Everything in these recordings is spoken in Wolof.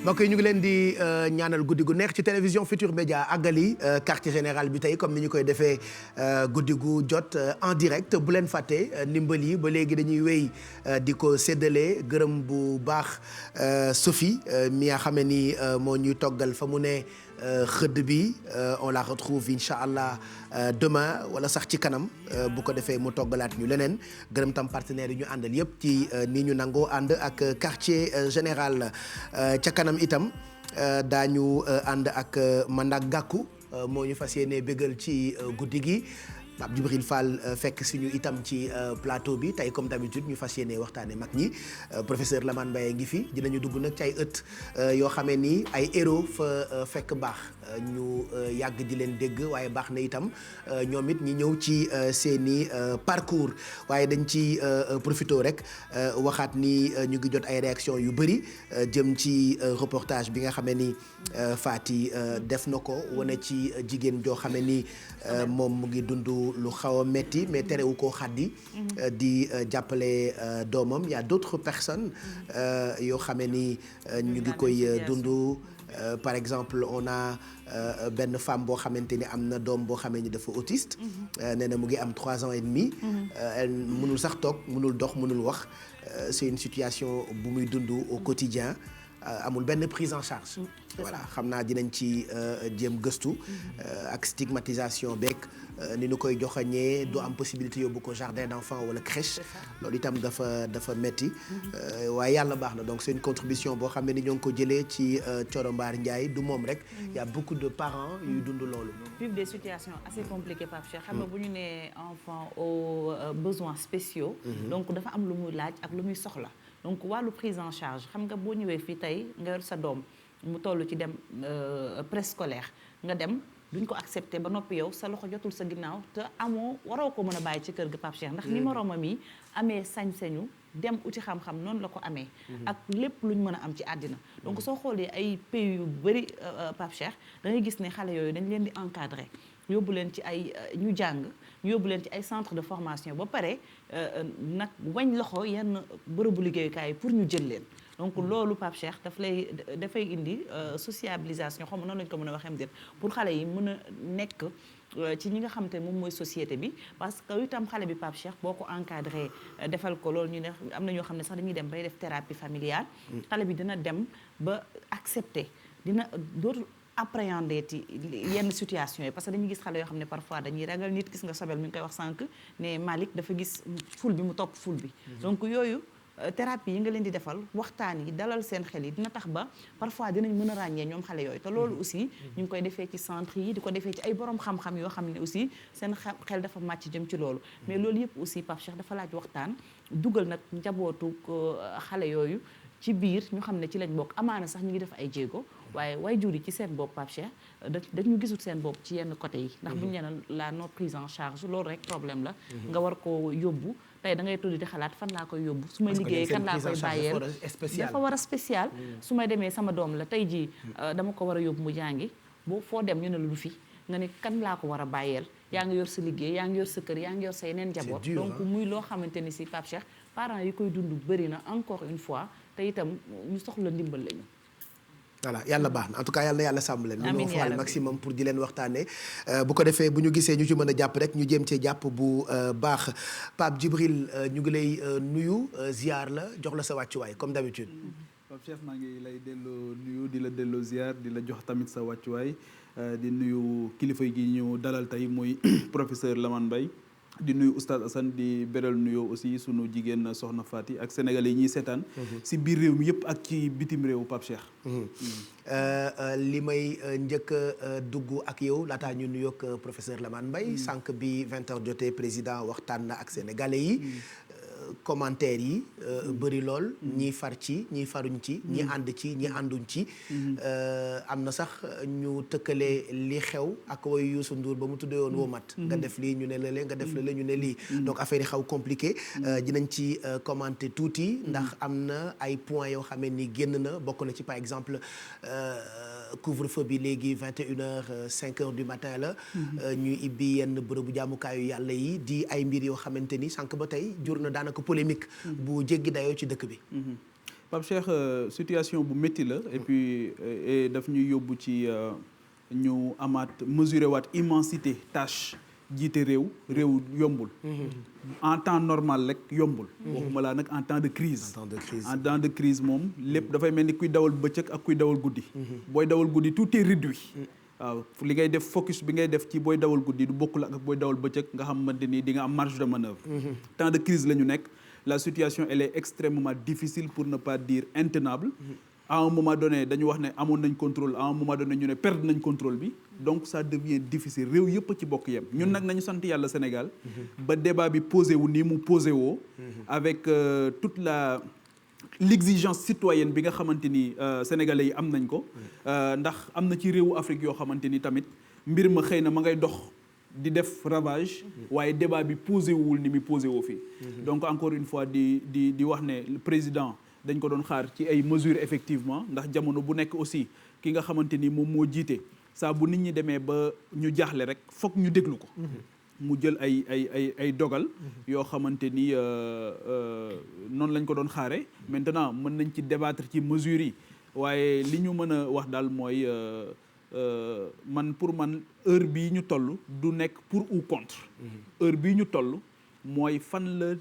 mbokk yi ñu ngi leen di ñaanal guddi gu neex ci télévision Futur Média àggali quartier général bi tey comme ni ñu koy defee guddi gu jot en direct bu leen fàtte ndimbal yi ba léegi dañuy wéy di ko séddale gërëm bu baax Sophie mi nga xam ne ni moo ñuy toggal fa mu ne xëdd bi on la retrouve incha allah demain wala sax ci kanam bu ko defee mu toggalaat ñu leneen gërëm tam partenaires yi ñu àndal yëpp ci ni ñu nangoo ànd ak quartier général ca kanam itam daañu ànd ak Mandak Gakou moo ñu fas yéene bégal ci guddi gi Pape Djibril Fall fekk suñu itam ci plateau bi tey comme d'habitude ñu fas yéene waxtaane mag ñi professeur Lamane Mbaye ngi fi dinañu dugg nag ci ay ëtt yoo xamee ni ay héros fa fekk baax ñu yàgg di leen dégg waaye baax na itam ñoom it ñi ñëw ci seeni parcours waaye dañ ci profité rek waxaat ni ñu ngi jot ay réaction yu bëri jëm ci reportage bi nga xamee ni Fati def na ko wane ci jigéen joo xamee ni moom mu ngi dund lu xaw a metti mais terewu koo xaddi di jàppale doomam y a d'autres personnes yoo xamee ni ñu ngi koy dund par exemple on a benn femme boo xamante ni am na doom boo xamee ni dafa autiste nee na mu ngi am 3 ans et demi elle mënul sax toog mënul dox mënul wax c'est une situation bu muy dund au quotidien amul benn prise en charge voilà xam naa dinañ ci jéem gëstu ak stigmatisation beeg ni ñu koy joxañee du am possibilité yóbbu ko jardin d'enfants wala crèche loolu itam dafa metti waaye yàlla baax na donc c'est une contribution boo xam ne ni ñoo ngi ko jëlee ci Thioro Mbar Ndiaye du moom rek y a beaucoup de parents yuy dund loolu vivent des situations assez compliquées Pape Cheikh xam nga bu ñu nee enfant aux besoins spéciaux donc dafa am lu muy laaj ak lu muy soxla donc wàllu prise en charge xam nga boo ñëwee fii tey nga yor sa doom mu toll ci dem préscolaire nga dem duñ ko accepté ba noppi yow sa loxo jotul sa ginnaaw te amoo waroo ko mën a bàyyi ci kër ga Pape Cheikh ndax ni moroomam yi amee sañ-sañu dem uti xam-xam noonu la ko amee ak lépp luñ mën a am ci àddina donc soo xoolee ay pays yu bëri Pape Cheikh da ngay gis ne xale yooyu dañ leen di encadrer yóbbu leen ci ay ñu jàng ñu yóbbu leen ci ay centre de formation ba pare nag wañ loxo yenn bërëbu liggéeyukaay pour ñu jël leen donc loolu Pape Cheikh dafay indi sociabilisation xam noonu lañu ko mën a waxee pour xale yi mën a nekk ci ñi nga xam te moom mooy société bi parce que itam xale bi Pape Cheikh boo ko encadré defal ko loolu ñu ne am na ñoo xam ne sax dañuy dem bay def thérapie familiale xale bi dina dem ba accepter dina dootul appréhender ci yenn situation yi parce que dañuy gis xale yoo xam ne parfois dañuy ragal nit gis nga Sobel mi ngi koy wax sànq ne Malick dafa gis ful bi mu topp ful bi donc yooyu thérapie yi nga leen di defal waxtaan yi dalal seen xel yi dina tax ba parfois dinañ mën a ràññee ñoom xale yooyu te loolu aussi ñu ngi koy defee ci centre yi di ko defee ci ay borom xam-xam yoo xam ne aussi seen xel dafa màcc jëm ci loolu mais loolu yëpp aussi Pape Cheikh dafa laaj waxtaan dugal nag njabootu xale yooyu ci biir ñu xam ne ci lañ bokk amaana sax ñu ngi def ay jéego waaye waajur yi ci seen bopp Pape Cheikh dañu gisul seen bopp ci yenn côté yi ndax bu ñu nee la non prise en charge loolu rek problème la nga war ko yóbbu tey da ngay tuddi di xalaat fan laa koy yóbbu su may liggéeyee kan laa koy bàyyeel dafa war a spécial su may demee sama doom la tey jii dama ko war a yóbbu mu jàngi boo foo dem ñu ne la du fi nga ne kan laa ko war a bàyyeel yaa ngi yor sa liggéey yaa ngi yor sa kër yaa ngi yor sa yeneen njaboot donc muy loo xamante ni si Pape Cheikh parents yi koy dund bëri na encore une fois te itam ñu soxla ndimbal lañu voilà yàlla baax na en tout cas yàlla na yàlla sàmm leen ñu fa al maximum pour di leen waxtaanee bu ko defee bu ñu gisee ñu ci mën a jàpp rek ñu jéem cee jàpp bu baax Pape Djibril ñu ngi lay nuyu ziar la jox la sa wàccuwaay comme d'habitude Pape Cheikh maa ngi lay delloo nuyu di la delloo ziar di la jox tamit sa wàccuwaay di nuyu kilifa gi ñu dalal tey muy professeur Lamane Mbaye di nuyu oustaz Assane di beral nuyoo aussi sunu jigéen soxna Fati ak sénégalais yi ñuy seetaan si biir réew mi yëpp ak ci bitim réew Pape Cheikh li may njëkk a dugg ak yow laataa ñu nuyoog professeur Lamane Mbaye sànq bi 20h jotee président waxtaan na ak sénégalais yi commentaires yi bëri lool ñii far ci ñii faruñ ci ñii ànd ci ñii ànduñ ci am na sax ñu tëkkale li xew ak woy Youssou Ndour ba mu tuddee woon womat nga def lii ñu ne lële nga def lële ñu ne lii donc affaire yi xaw compliqué dinañ ci commenter tuuti ndax am na ay points yoo xam ne ni génn na bokk na ci par exemple couvre-feu bi léegi 21h 5h du matin la ñuy ibbi yenn bërëbu jaamukaayu yàlla yi di ay mbir yoo xamante ni sànq ba tey jur na daanaka polémique bu jéggi dayoo ci dëkk bi Pape Cheikh situation bu métti la et puis daf ñuy yóbbu ci ñu amaat mesurer waat immensité tâche jiite réew yombul. En temps normal rek yombul. waxuma laa nag en temps de crise. En temps de crise moom lépp dafay mel ni kuy dawal bëccëg ak kuy dawal guddi. booy dawal guddi tout est réduit. waaw li ngay def focus bi ngay def ci booy dawal guddi du bokkul ak booy dawal bëccëg nga xamante ni di nga am marge de manœuvre. temps de crise la ñu nekk. La situation elle est extrêmement difficile pour ne pas dire intenable. À un moment donné dañu wax ne amoon nañ contrôle à un moment donné ñu ne perdre nañ contrôle bi donc ça devient difficile réew yëpp ci bokk yem ñun nag nañu sant yàlla Sénégal ba débat bi posé wu nii mu posé woo avec toute l'exigence citoyenne bi nga xamante ni sénégalais yi am nañ ko ndax am na ci réewu Afrique yoo xamante ni tamit mbir ma xëy na ma ngay dox di def ravage waaye débat bi posé wul ni mi posé woo fii donc encore une fois di wax ne le président dañ ko doon xaar ci ay mesures effectivement ndax jamono bu nekk aussi ki nga xamante ni moom moo jiite saa bu nit ñi demee ba ñu jaaxle rek foog ñu déglu ko mu jël ay dogal yoo xamante ni noonu lañ ko doon xaare maintenant mën nañ ci débattre ci mesures yi waaye li ñu mën a wax daal mooy pour man heure bii ñu toll du nekk pour ou contre heure bii ñu toll mooy fan la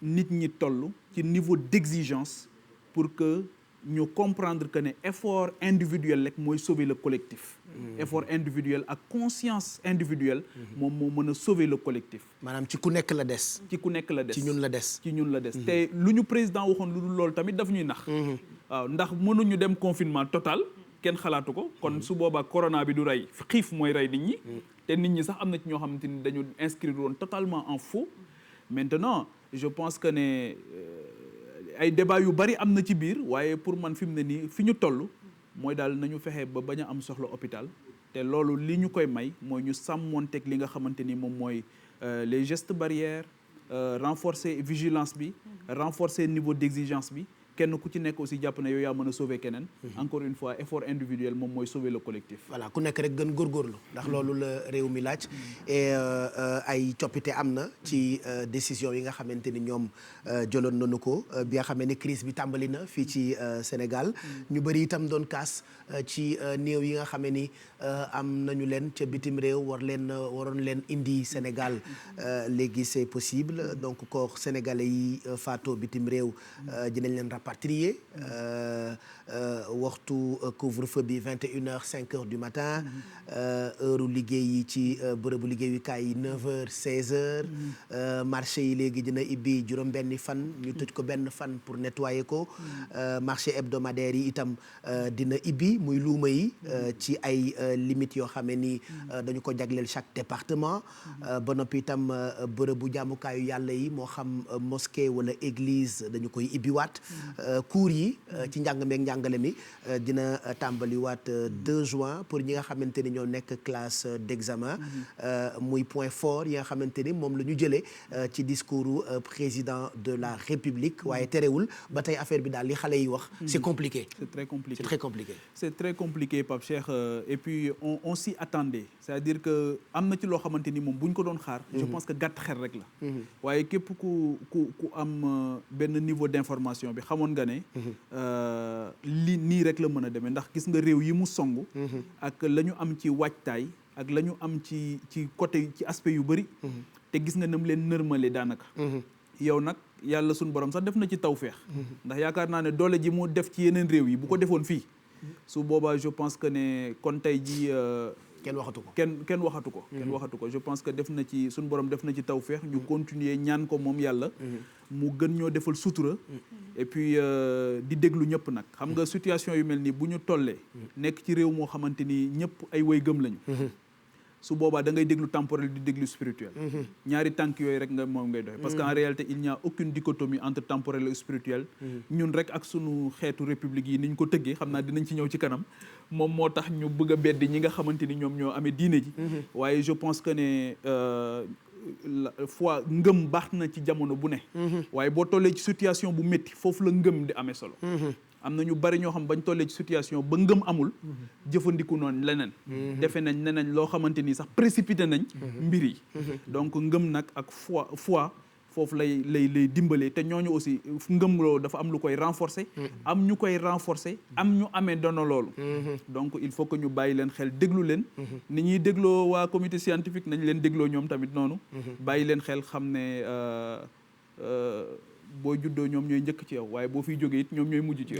nit ñi toll ci niveau d'exigence pour que ñu comprendre que ne effort individuel rek mooy sauver le collectif effort individuel ak conscience individuelle moom moo mën a sauver le collectif maanaam ci ku nekk la des ci ku nekk la des ci ñun la des ci ñun la des te lu ñu président waxoon lu dul loolu tamit daf ñuy nax waaw ndax mënuñu dem confinement total kenn xalaatu ko kon su boobaa corona bi du rey xiif mooy rey nit ñi te nit ñi sax am na ci ñoo xamante ni dañu inscrire woon totalement en faux maintenant je pense que ne ay débat yu bari am na ci biir waaye pour man fi mu ne nii fi ñu toll mooy daal nañu fexe ba bañ a am soxla hôpital te loolu li ñu koy may mooy ñu sàmmoonteeg li nga xamante ni moom mooy les gestes barrières renforcer vigilance bi renforcer niveau d'exigence bi kenn ku ci nekk aussi jàpp na yow yaa mën a sauver keneen encore une fois effort individuel moom mooy sauver le collectif voilà ku nekk rek gën góorgóorlu ndax loolu la réew mi laaj et ay coppite am na ci décision yi nga xamante ni ñoom jëloon nañu ko bi nga xamee ni crise bi tàmbali na fii ci Sénégal ñu bëri itam doon kaas ci néew yi nga xamee ni am nañu leen ca bitim réew waroon leen indi Sénégal léegi c'est possible donc corps sénégalais yi faatoo bitim réew dinañ leen rapatrier waxtu couvre-feu bi 21h 5h du matin heure liggéey yi ci bërëbu liggéeyukaay yi 9h 16h marché yi léegi dina ibbi juróom-benni fan ñu tëj ko benn fan pour nettoyer ko marché hebdomadaire yi itam dina ibbi muy luuma yi ci ay limites yoo xam ne ni dañu ko jagleel chaque département ba noppi itam bërëbu jàmmukaayu yàlla yi moo xam mosquée wala église dañu koy ibbiwaat cours yi ci njàng meeg njàngale mi dina tàmbaliwaat 2 juin pour ñi nga xamante ni ñoo nekk classe d'examen muy point fort yi nga xamante ni moom la ñu jëlee ci discours président de la République waaye terewul ba tey affaire bi daal li xale yi wax c'est compliqué. C'est très compliqué. C'est très compliqué. C'est très compliqué Pape Cheikh et puis on s'y attendait c'est-à-dire que am na ci loo xamante ni moom bu ñu ko doon xaar. je pense que gàtt xel rek la. waaye képp ku am benn niveau d'information bi xamoon nga ne. li nii rek la mën a demee ndax gis nga réew yi mu song. ak la ñu am ci waajtaay ak la ñu am ci côté ci aspect yu bari. te gis nga nam leen nërmale daanaka. yow nag yàlla suñu borom sax def na ci tawfeex. ndax yaakaar naa ne doole ji mu def ci yeneen réew yi bu ko defoon fii. su boobaa je pense que ne kon tey ji kenn waxatu ko kenn waxatu ko. kenn waxatu ko je pense que def na ci suñu borom def na ci tawfeex ñu continuer ñaan ko moom yàlla. mu gën ñoo defal sutura. et puis di déglu ñëpp nag xam nga situation yu mel nii bu ñu tollee. nekk ci réew moo xamante ni ñëpp ay way gëm lañu. su boobaa da ngay déglu temporel di déglu spirituel. ñaari tànk yooyu rek nga moom ngay doxee. parce que en réalité il n'y a aucune dichotomie entre temporel et spirituel. ñun rek ak sunu xeetu république yi ni ñu ko tëggee xam naa dinañ ci ñëw ci kanam moom moo tax ñu bëgg a beddi ñi nga xamante ni ñoom ñoo amee diine ji. waaye je pense que ne foi ngëm baax na ci jamono bu ne. waaye boo tollee ci situation bu métti foofu la ngëm di amee solo. am na ñu bari ñoo xam bañ tollee ci situation ba ngëm amul. jëfandiku noonu leneen. defe nañ neneen loo xamante ni sax précipité nañ. mbir yi. donc ngëm nag ak foi foofu lay dimbale te ñooñu aussi ngëm loolu dafa am lu koy renforcer. am ñu koy renforcer am ñu amee dono loolu. donc il faut que ñu bàyyi leen xel déglu leen. ni ñuy dégloo waa comité scientifique nañ leen dégloo ñoom tamit noonu. bàyyi leen xel xam ne boo juddoo ñoom ñooy njëkk ci yow waaye boo fiy jógee it ñoom ñooy mujj ci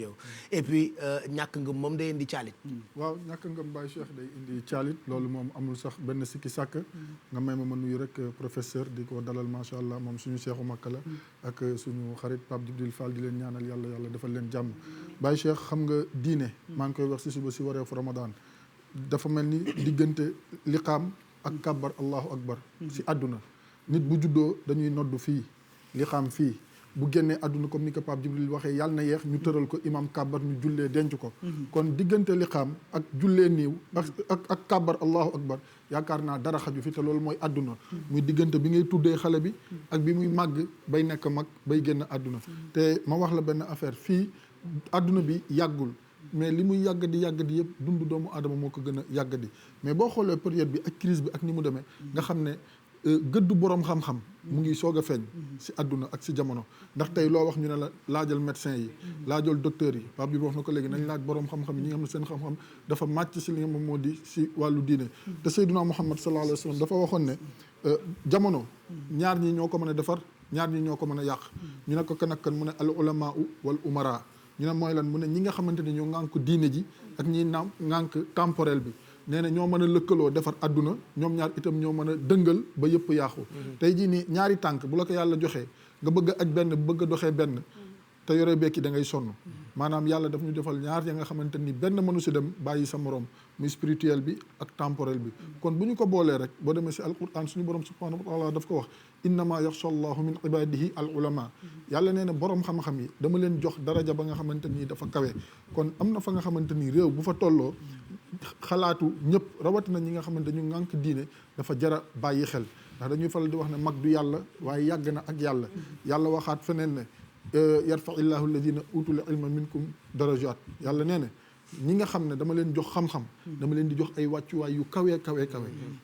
yow. et puis ñàkk ngëm moom day indi caalit. waaw ñàkk ngëm Baye Cheikh day indi caalit loolu moom amul sax benn sikki sàkk. nga may ma nuyu rek professeur di ko dalal macha allah moom suñu seexu makka la ak suñu xarit Pape Djibril Fall di leen ñaanal yàlla defal leen jàmm. Baye Cheikh xam nga diine. maa ngi koy wax si suba si wareefu Ramadan. dafa mel ni diggante liqaam ak kabbar allahu akbar. si àdduna nit bu juddoo dañuy noddu fii. li xam fii bu génnee àdduna comme ni ko Pape Djibril waxee yàlla na yeex ñu tëral ko imam kàbbar ñu jullee denc ko kon diggante li xam ak jullee niiw ak kàbbar allahu akbar yaakaar naa dara xaju fi te loolu mooy àdduna muy diggante bi ngay tuddee xale bi ak bi muy màgg bay nekk mag bay génn àdduna te ma wax la benn affaire fii àdduna bi yàggul mais li muy yàggadi yëpp dund doomu aadama moo ko gën a yàggadi mais boo xoolee période bi ak crise bi ak ni mu demee nga xam ne gëddu boroom xam-xam mu ngi soog a feeñ si àdduna ak si jamono ndax tey loo wax ñu ne la laajal médecin yi laajal docteurs yi Pape bi wax na ko léegi nañ laaj boroom xam-xam yi ñi nga xam ne seen xam-xam dafa màcc si li nga moom moo di si wàllu diine te Seydina Muhammad sallallahu alayhi wa sallam dafa waxoon ne jamono ñaar ñi ñoo ko mën a defar ñaar ñi ñoo ko mën a yàq ñu ne ko kan ak kan mu ne al ulamaa wal umara ñu ne mooy lan mu ne ñi nga xamante ni ñoo ŋànk diine ji ak ñi naam ŋànk temporel bi nee na ñoo mën a lëkkaloo defar àdduna ñoom ñaar itam ñoo mën a dëngal ba yëpp yàqu tey jii nii ñaari tànk bu la ko yàlla joxee nga bëgg a aj benn bëgg a doxee benn te yore bekki da ngay sonn maanaam yàlla daf ñu defal ñaar ya nga xamante ni benn mënu si dem bàyyi sa morom muy spirituel bi ak temporel bi kon bu ñu ko boolee rek boo demee si alquran suñu borom subhanahu wa taala daf ko wax innama yaxsha allahu min ibadihi al ulama yàlla nee na borom xam-xam yi dama leen jox daraja ba nga xamante nii dafa kawe kon am na fa nga xamante ni réew bu fa tolloo xalaatu ñëpp rawatina ñi nga xamante ñu ngànk diine dafa jara bàyyi xel ndax dañuy faral di wax ne mag du yàlla waaye yàgg na ak yàlla yàlla waxaat feneen ne yarfa illahu alladina utul ilma minkum darajat yàlla nee na ñi nga xam ne dama leen jox xam-xam dama leen di jox ay wàccuwaay yu kawe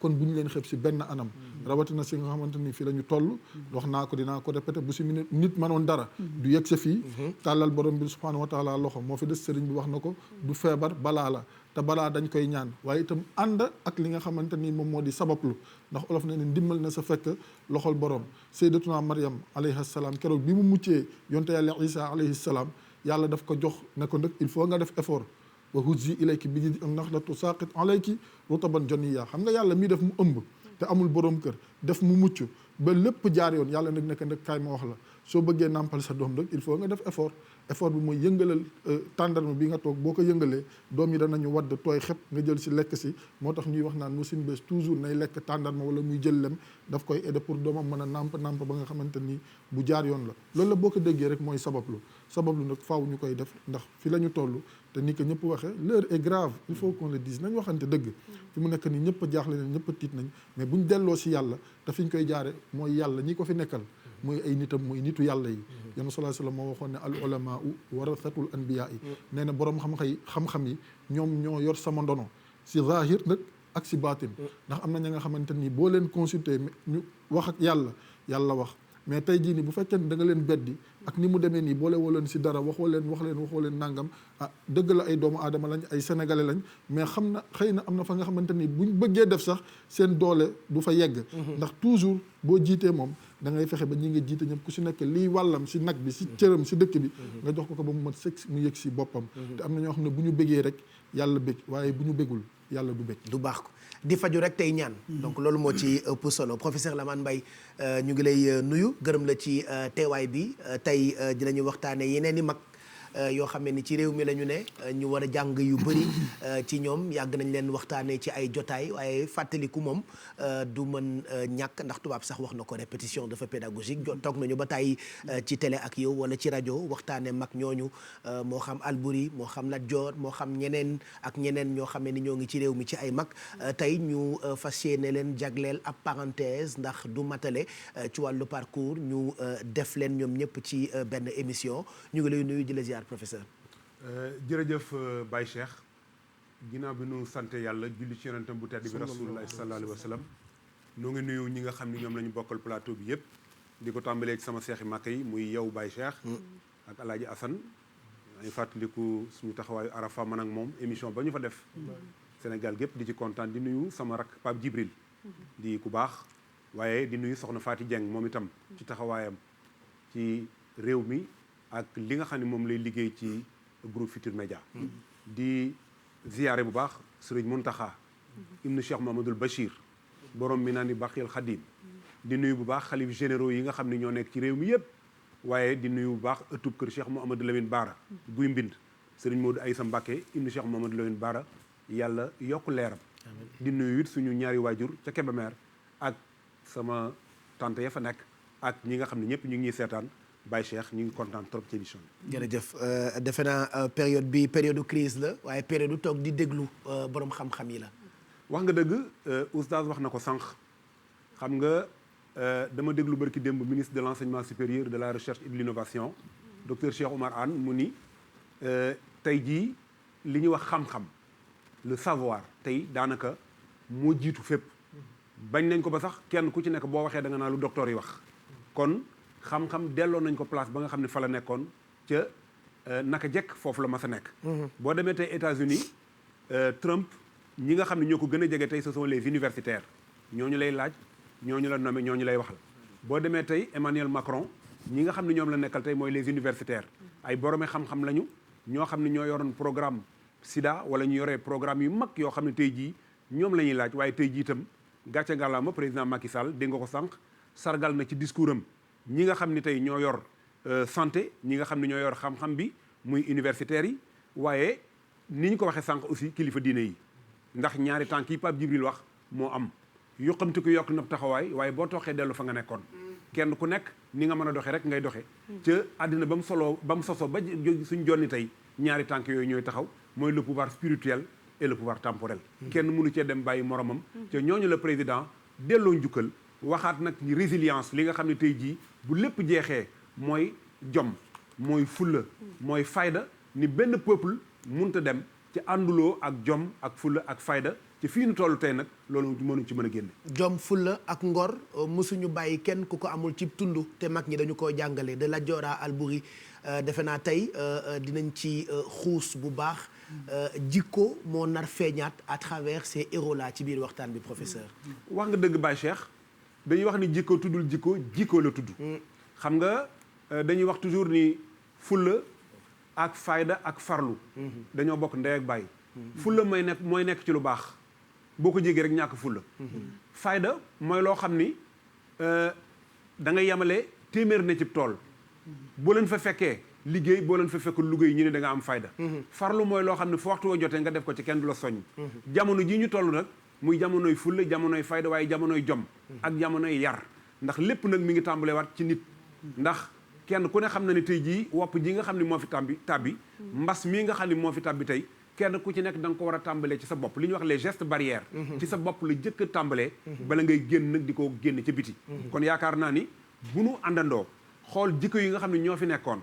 kon bu ñu leen xeeb si benn anam rawatina si nga xamante ni fii la ñu toll wax naa ko dinaa ko répété bu si nit mënoon dara du yegg sa fii tàllal borom bi subhanahu wa taala loxo moo fi des sëriñ bi wax na ko du feebar balaa la te balaa dañ koy ñaan waaye itam ànd ak li nga xamante ni moom moo di sabablu ndax olof ne ndimbal na sa fekk loxol borom sayyidatuna Maryam alayhi salaam keroog bi mu muccee yonte yàlla Isa alayhi salaam yàlla daf ko jox ne ko nag il faut nga def effort wa huzzi ilayki bi naxlatu saqit alayki rutaban janiyya xam nga yàlla mii def mu ëmb te amul borom kër def mu mucc ba lépp jaar yoon yàlla nag nekk nag kaay ma wax la soo bëggee nàmpal sa doom nag il faut nga def effort bi mooy yëngalal tàndarma bi nga toog boo ko yëngalee doom yi danañu wadd tooy xep nga jël si lekk si moo tax ñuy wax naan musin bés toujours nay lekk tàndarma wala muy jël lem daf koy aider pour doomam mën a nàmp ba nga xamante ni bu jaar yoon la loolu la boo ko déggee rek mooy sabablu nag faaw ñu koy def ndax fi la ñu toll te ni ko ñëpp waxee l'heure est grave il faut qu'on le dise nañ waxante dëgg fi mu nekk nii ñëpp a jaaxle nañ ñëpp a tiit nañ mais buñ delloo si yàlla te fi ñu koy jaare mooy yàlla ñi ko fi nekkal muy ay nitam muy nitu yàlla yi yonent sallallahu alayhi wasallam moo waxoon ne al ulamaa warasatul anbiyaa yi nee na boroom xam-xam yi ñoom ñoo yor sama ndono si zahir nag ak si baatin ndax am na ña nga xamante ni boo leen consulter ñu wax ak yàlla wax mais tey jii nii bu fekkee ne da nga leen beddi ak ni mu demee nii boole woo leen si dara waxoo leen nangam dëgg la ay doomu aadama lañ ay sénégalais lañ mais xam na xëy na am na fa nga xamante ni buñ bëggee def sax seen doole du fa yegg ndax toujours boo jiitee moom da ngay fexe ba ñi nga jiite ñëpp ku si nekk lii wàllam si nag bi si cëram si dëkk bi nga jox ko ba mu mat sëkk mu yëg si boppam te am na ñoo xam ne bu ñu bëggee rek yàlla bëgg waaye bu ñu bëggul yàlla du bëgg du baax ko di faju rek tey ñaan donc loolu moo ci ëpp solo professeur Lamane Mbaye ñu ngi lay nuyu gërëm la ci teewaay bi tey dinañu waxtaane yeneen i mag yoo xam ne ni ci réew mi la ñu ne ñu war a jàng yu bëri ci ñoom yàgg nañ leen waxtaanee ci ay jotaay waaye fàttaliku moom du mën ñàkk ndax tubaab sax wax na ko répétition dafa pédagogique toog nañu ba tey ci télé ak yow wala ci rajo waxtaanee mag ñooñu moo xam Albouri moo xam Lat Joor moo xam ñeneen ak ñeneen ñoo xam ne ni ñoo ngi ci réew mi ci ay mag tey ñu fas yéene leen jagleel ab parenthèse ndax du matale ci wàllu parcours ñu def leen ñoom ñëpp ci benn émission ñu ngi lay nuyu di la ziar professeur. jërëjëf Baye Cheikh ginnaaw bi nu sant yàlla julli ci yonentam bu tedd bi rasulullah sallallahu alayhi wa sallam noo ngi nuyu ñi nga xam ni ñoom la ñu bokkal plateau bi yëpp di ko tàmbalee ci sama seexi màkk yi muy yow Baye Cheikh ak Alaaji Assane dañuy fàttaliku suñu taxawaayu Arafa man ak moom émission ba ñu fa def Sénégal gépp di ci kontaan di nuyu sama rak Pape Djibril di ku baax waaye di nuyu soxna Faati Dieng moom itam ci taxawaayam ci réew mi ak li nga xam ne moom lay liggéey ci groupe Futurs Médias di ziyaare bu baax sëriñ Muntaxa ibnu Cheikh Mamadul Bachir borom mi naa ni Baqiyal Xadim di nuyu bu baax xalif généraux yi nga xam ne ñoo nekk ci réew mi yëpp waaye di nuyu bu baax ëttub kër Cheikh Mouhamadou Lamine Bara guy mbind sëriñ Modou Aïssa Mbacké ibnu Cheikh Mouhamadou Lamine Bara yàlla yokk leeram di nuyu it suñu ñaari waajur ca Kébémer ak sama tante ya fa nekk ak ñi nga xam ne ñëpp ñu ngi ñuy seetaan Baye Cheikh ñu ngi kontaan trop ci émission bi. jërëjëf defe naa période bi période crise la waaye période toog di déglu borom xam-xam yi la. wax nga dëgg oustaz wax na ko sànq xam nga dama déglu barki démb ministre de l'enseignement supérieur de la recherche et de l'innovation docteur Cheikh Oumar Anne mu ni tey jii li ñuy wax xam-xam le savoir tey daanaka moo jiitu fépp bañ nañ ko ba sax kenn ku ci nekk boo waxee da nga naa lu docteur yi wax kon xam-xam delloo nañ ko place ba nga xam ne fa la nekkoon ca naka jekk foofu la mas a nekk boo demee tey États-Unis Trump ñi nga xam ne ñoo ko gën a jege tey ce sont les universitaires ñooñu lay laaj ñooñu la nommé ñooñu lay waxal boo demee tey Emmanuel Macron ñi nga xam ne ñoom la nekkal tey mooy les universitaires ay borome xam-xam lañu ñoo xam ne ñoo yoroon programme sida wala ñu yoree programme yu mag yoo xam ne tey jii ñoom la ñuy laaj waaye tey jii itam gàcce ngàllaama président Macky Sall dégg nga ko sànq sargal na ci discours am ñi nga xam ne tey ñoo yor santé ñi nga xam ne ñoo yor xam-xam bi muy universitaires yi waaye ni ñu ko waxee sànq aussi kilifa diine yi ndax ñaari tànk yi Pape Djibril wax moo am yoqamti ko yokk na taxawaay waaye boo tooxee dellu fa nga nekkoon kenn ku nekk ni nga mën a doxee rek ngay doxee ca àddina ba mu sosoo ba suñ jonni tey ñaari tànk yooyu ñooy taxaw mooy le pouvoir spirituel et le pouvoir temporel kenn mënu cee dem bàyyi moromam ca ñooñu la président delloo njukkal waxaat nag ni résilience li nga xam ne tey jii bu lépp jeexee mooy jom mooy fulla mooy fayda ni benn peuple munta dem ci ànduloo ak jom ak fulla ak fayda ci fii nu toll tey nag loolu mënuñ ci mën a génne jom fulla ak ngor mosuñu bàyyi kenn ku ko amul ci tund te mag ñi dañu ko jàngale de Lat Joor à Alboury defe naa tey dinañ ci xuus bu baax jikko moo nar feeñaat à travers ces héros là ci biir waxtaan bi professeur wax nga dëgg Baye Cheikh dañuy wax ni jikko tuddul jikko la tudd xam nga dañuy wax toujours ni fulla ak fayda ak farlu dañoo bokk ndey ak baay fulla mooy nekk ci lu baax boo ko jégee rek ñàkk fulla fayda mooy loo xam ni da ngay yemale téeméer ne ci tool boo leen fa fekkee liggéey boo leen fa fekk liggéey ñu ne da nga am fayda farlu mooy loo xam ne fu waxtu wa jotee nga def ko ci kenn du la soññ jamono ji ñu toll nag muy jamonoy fulla jamonoy fayda waaye jamonoy jom ak jamonoy yar ndax lépp nag mi ngi tàmbale waat ci nit ndax kenn ku ne xam na ne tey jii wopp ji nga xam ne moo fi tàbbi mbas mii nga xam ne moo fi tàbbi tey kenn ku ci nekk da nga ko war a tàmbalee ci sa bopp li ñuy wax les gestes barrières ci sa bopp la jëkk a tàmbalee bala ngay génn nag di ko génn ci biti kon yaakaar naa ni bu nu àndandoo xool jikko yi nga xam ne ñoo fi nekkoon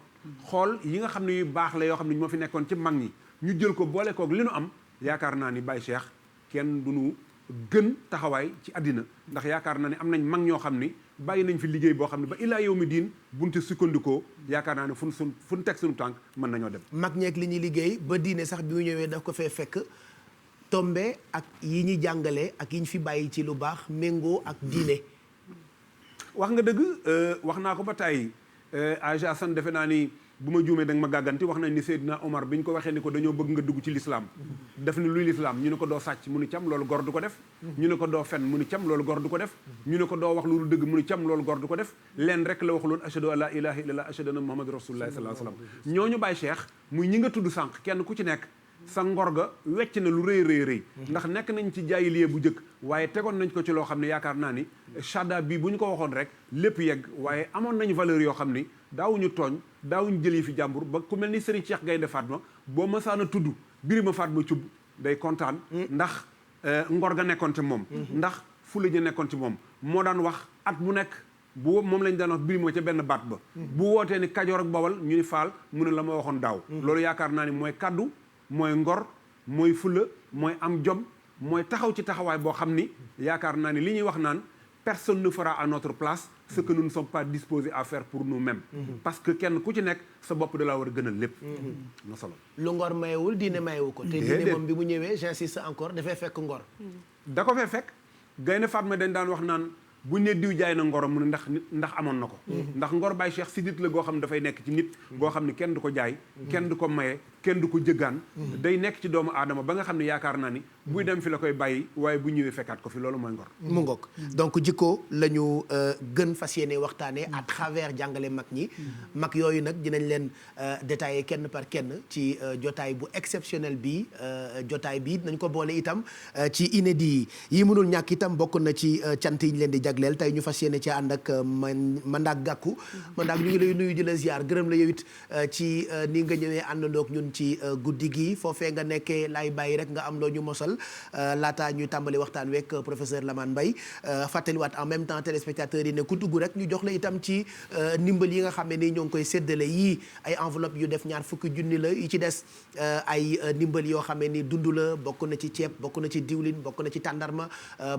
xool yi nga xam ne yu baax la yoo xam ne ñoo fi nekkoon ci mag ñi ñu jël ko boole koog li nu am yaakaar naa ni Baye Cheikh kenn du nu gën taxawaay ci àddina ndax yaakaar naa ne am nañ mag ñoo xam ni bàyyi nañ fi liggéey boo xam ne ba illaa yow mi diin bunte sukkandikoo yaakaar naa ne fu nu teg suñu tànk mën nañoo dem mag ñeeg li ñuy liggéey ba diine sax bi mu ñëwee daf ko fee fekk tombe ak yi ñuy jàngale ak yi ñu fi bàyyi ci lu baax méngoo ak diine wax nga dëgg wax naa ko ba tàyyi Aja Assane defe naa ni bu ma juumee da nga ma gàgganti wax nañ ni Seydina Omar bi ñu ko waxee ni ko dañoo bëgg nga dugg ci l'islam def ni luy l'islam ñu ne ko doo sàcc mu ni cam loolu gor du ko def ñu ne ko doo fen mu ni cam loolu gor du ko def ñu ne ko doo wax lu dul dëgg mu ni cam loolu gor du ko def leen rek la waxuloon ashhadu an la ilaha illallah ashhadu anna muhammadu rasulullah sallallahu alayhi wasallam ñooñu Baye Cheikh muy ñi nga tudd sànq kenn ku ci nekk sa ngor ga wecc na lu rëy ndax nekk nañ ci jaayiliye bu njëkk waaye tegoon nañ ko ci loo xam ne yaakaar naa ni shada bi bu ñu ko waxoon rek lépp yegg waaye amoon nañu valeur yoo xam ni daawuñu tooñ daawuñu jël yi fi jàmbur ba ku mel ni Serigne Cheikh Gaynde Fatma boo masaana tudd Birima Fatma Thioub day kontaan ndax ngor ga nekkoon ci moom ndax fula ja nekkoon ci moom moo daan wax at mu nekk bu moom lañ daan wax Birima ca benn baat ba bu wootee ni Kajoor ak Bawal ñu ni faal mu ne la ma waxoon daaw loolu yaakaar naa ni mooy kaddu mooy ngor mooy fula mooy am jom mooy taxaw ci taxawaay boo xam ni yaakaar naa ni li ñuy wax naan personne ne fera à notre place ce que nous ne sommes pas disposés à faire pour nous-mêmes. Parce que kenn ku ci nekk sa bopp da laa war a gënal lépp. na solo lu ngor mayewul diine mayewu ko. te diine moom bi mu ñëwee j'insiste encore dafay fekk ngor. da ko fee fekk Gaynde Fatma dañ daan wax naan bu ne diw jaay na ngoro mu ne ndax amoon na ko. ndax ngor Baye Cheikh si nit la goo xam ne dafay nekk ci nit. goo xam ne kenn du ko jaay. kenn du ko maye kenn du ko jëggaan. day nekk ci doomu aadama ba nga xam ne yaakaar naa ni. buy dem fi la koy bàyyi waaye bu ñëwee fekkaat ko fi loolu mooy ngor. mu ngoog donc jikko la ñu gën fas yéene waxtaanee à travers jàngale mag ñi. mag yooyu nag dinañ leen détailler kenn par kenn ci jotaay bu exceptionnel bi jotaay bi nañ ko boole itam ci inédit yi mënul ñàkk itam bokk na ci cant yi ñu leen di jagleel tey ñu fas yéene ci ànd ak Mandak Gakou. Mandak ñu ngi lay nuyu di la ziar gërëm la yow it ci ni nga ñëwee àndandoog ñun ci guddi gi foofee nga nekkee laay bàyyi rek nga am loo ñu mosal. laata ñuy tàmbali waxtaan week professeur Lamane Mbaye fàttaliwaat en même temps téléspectateurs yi ne ku dugg rek ñu jox la itam ci ndimbal yi nga xam ne ni ñoo ngi koy séddale yii ay enveloppe yu def ñaar fukki junni la yi ci des ay ndimbal yoo xam ne ni dund la bokk na ci ceeb bokk na ci diwlin bokk na ci tàndarma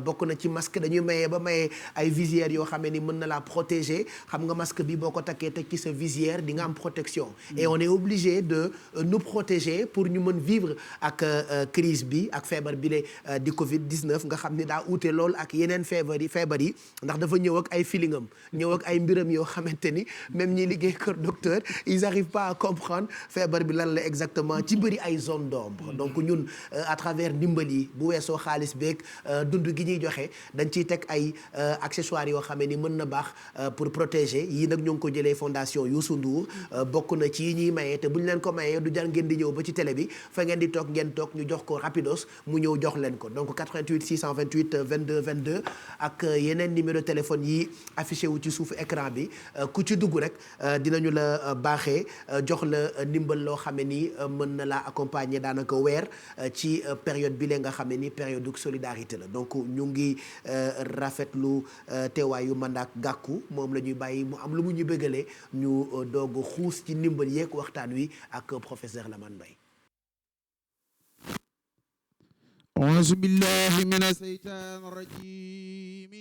bokk na ci masque dañuy maye ba maye ay visières yoo xam ne ni mën na laa protéger xam nga masque bi boo ko takkee teg ci sa visière di nga am protection et on est obligé de nous protéger pour ñu mën vivre ak crise bi ak feebar bi le di Covid 19 nga xam ni daa uute lool ak yeneen feebar yi ndax dafa ñëw ak ay feelingam ñëw ak ay mbiram yoo xamante ni même ñi liggéey kër docteur ils arrivent pas à comprendre feebar bi lan la exactement ci bëri ay zone d'ombre donc ñun à travers ndimbal yi bu weesoo xaalis beeg dund gi ñuy joxe dañ ciy teg ay accessoires yoo xam ne ni mën na baax pour protéger yii nag ñoo ngi ko jëlee fondation Youssou Ndour bokk na ci yi ñuy mayee te bu ñu leen ko mayee du jar ngeen di ñëw ba ci télé bi fa ngeen di toog ngeen toog ñu jox ko rapidos mu ñëw jox leen ko donc 88 628 22 22 ak yeneen numéro téléphone yi affiché wu ci suufu écran bi ku ci dugg rek dinañu la baaxee jox la ndimbal loo xam ne ni mën na laa accompagner daanaka weer ci période bi lee nga xam ne ni période de solidarité la donc ñu ngi rafetlu teewaayu Mandak Gakou moom la ñuy bàyyi mu am lu mu ñu bëggalee ñu doog xuus ci ndimbal yeeg waxtaan wi ak professeur Lamane Mbaye. أعوذ بالله من الشيطان الرجيم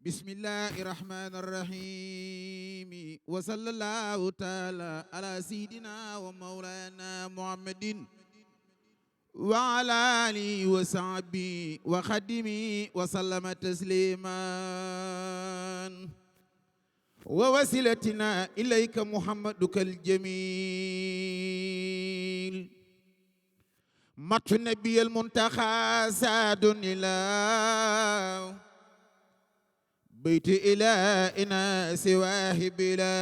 بسم الله الرحمن الرحيم وصلى الله تعالى على سيدنا ومولانا محمد وعلى آله وصحبه وخدمه وسلم تسليما ووسيلتنا إليك محمدك الجميل مت النبي المنتخى ساد إله بيت إلهنا سواه بلا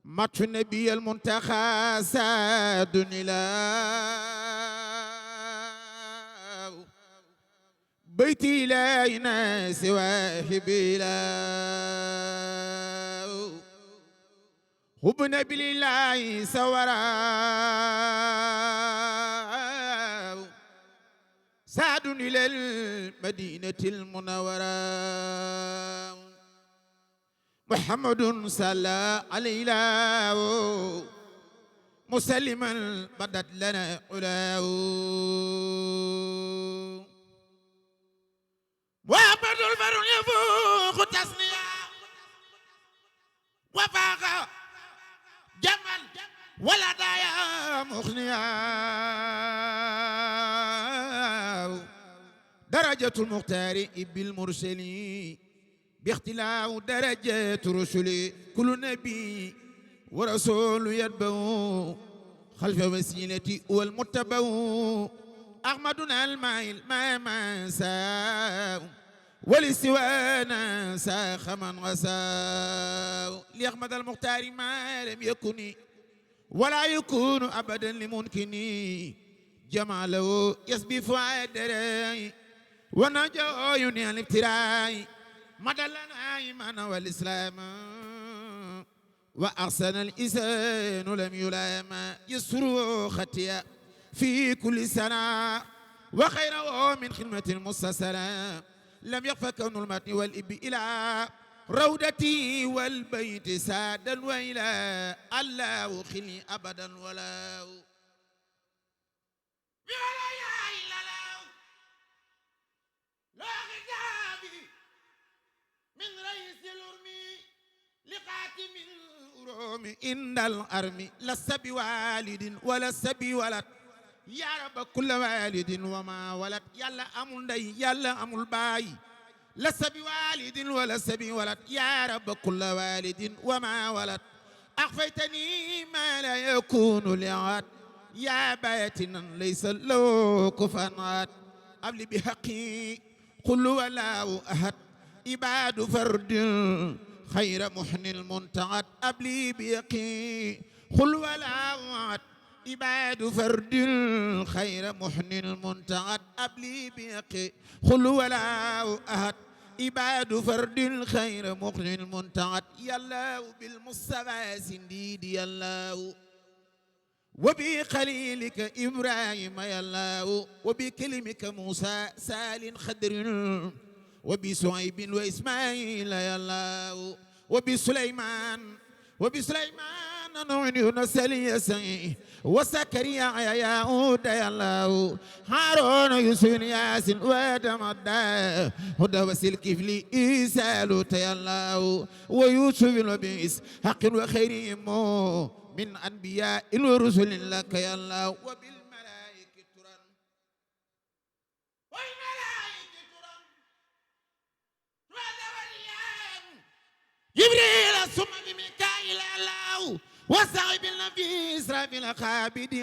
مت النبي المنتخى ساد إله بيت إلهنا سواه بلا حبنا بالله سورا سعد إلى المدينة المنورة محمد صلى عليه مسلما بدت لنا علاه محمد البر يفوق تسنيا وفاق جمال ولا دايا مخنيا درجة المختار بالمرسلين باختلاف درجات رسله كل نبي ورسول يتبع خلف وسيلتي والمتبع أحمدنا المايل ما منسى ولسوانا ساخ من غساو لأحمد المختار ما لم يكن ولا يكون أبدا لممكن جماله يسبي فؤاد راي ونجا يني الابتراء مدلنا إيمان والإسلام وأحسن الإنسان لم يلام يسر ختيا في كل سنة وخيره من خدمة المستسلام لم يخفى كون المتن والإب إلى رودتي والبيت سادا وإلى الله خلي أبدا ولا لا غجابي من رئيس الأرمي لقاتم الأروم إن الأرمي لست بوالد ولست بولد يا رب كل والد وما ولد يلا أمul ndey yàlla amul baay لست بوالد ولست بولد يا رب كل والد وما ولد أخفيتني ما لا يكون لعاد يا بيتنا ليس له كفوا أحد أبلي بحقي قل ولا أحد عباد فرد خير محن المنتعد أبلي بيقي قل ولا أحد عباد فرد خير محن المنتعد أبلي بيقي قل ولا أحد عباد فرد خير محن المنتعد يالله بالمصطفى سنديد يالله وبخليلك إبراهيم يالله وبكلمك موسى سال خضر وبسعيب وإسماعيل يالله وبسليمان نوح يونس يسعي وسكريا ياود يالله هارون يوسف ياسين ودمدا هدى وسيل كفلي عيسى لوط يالله ويوسف وبئس حق وخير من أنبياء ورسل لك يالله وبالملائكة ترى والملائكة ترى جبريل ثم بميكائيل الله وصاحب النبي إسرافيل خابد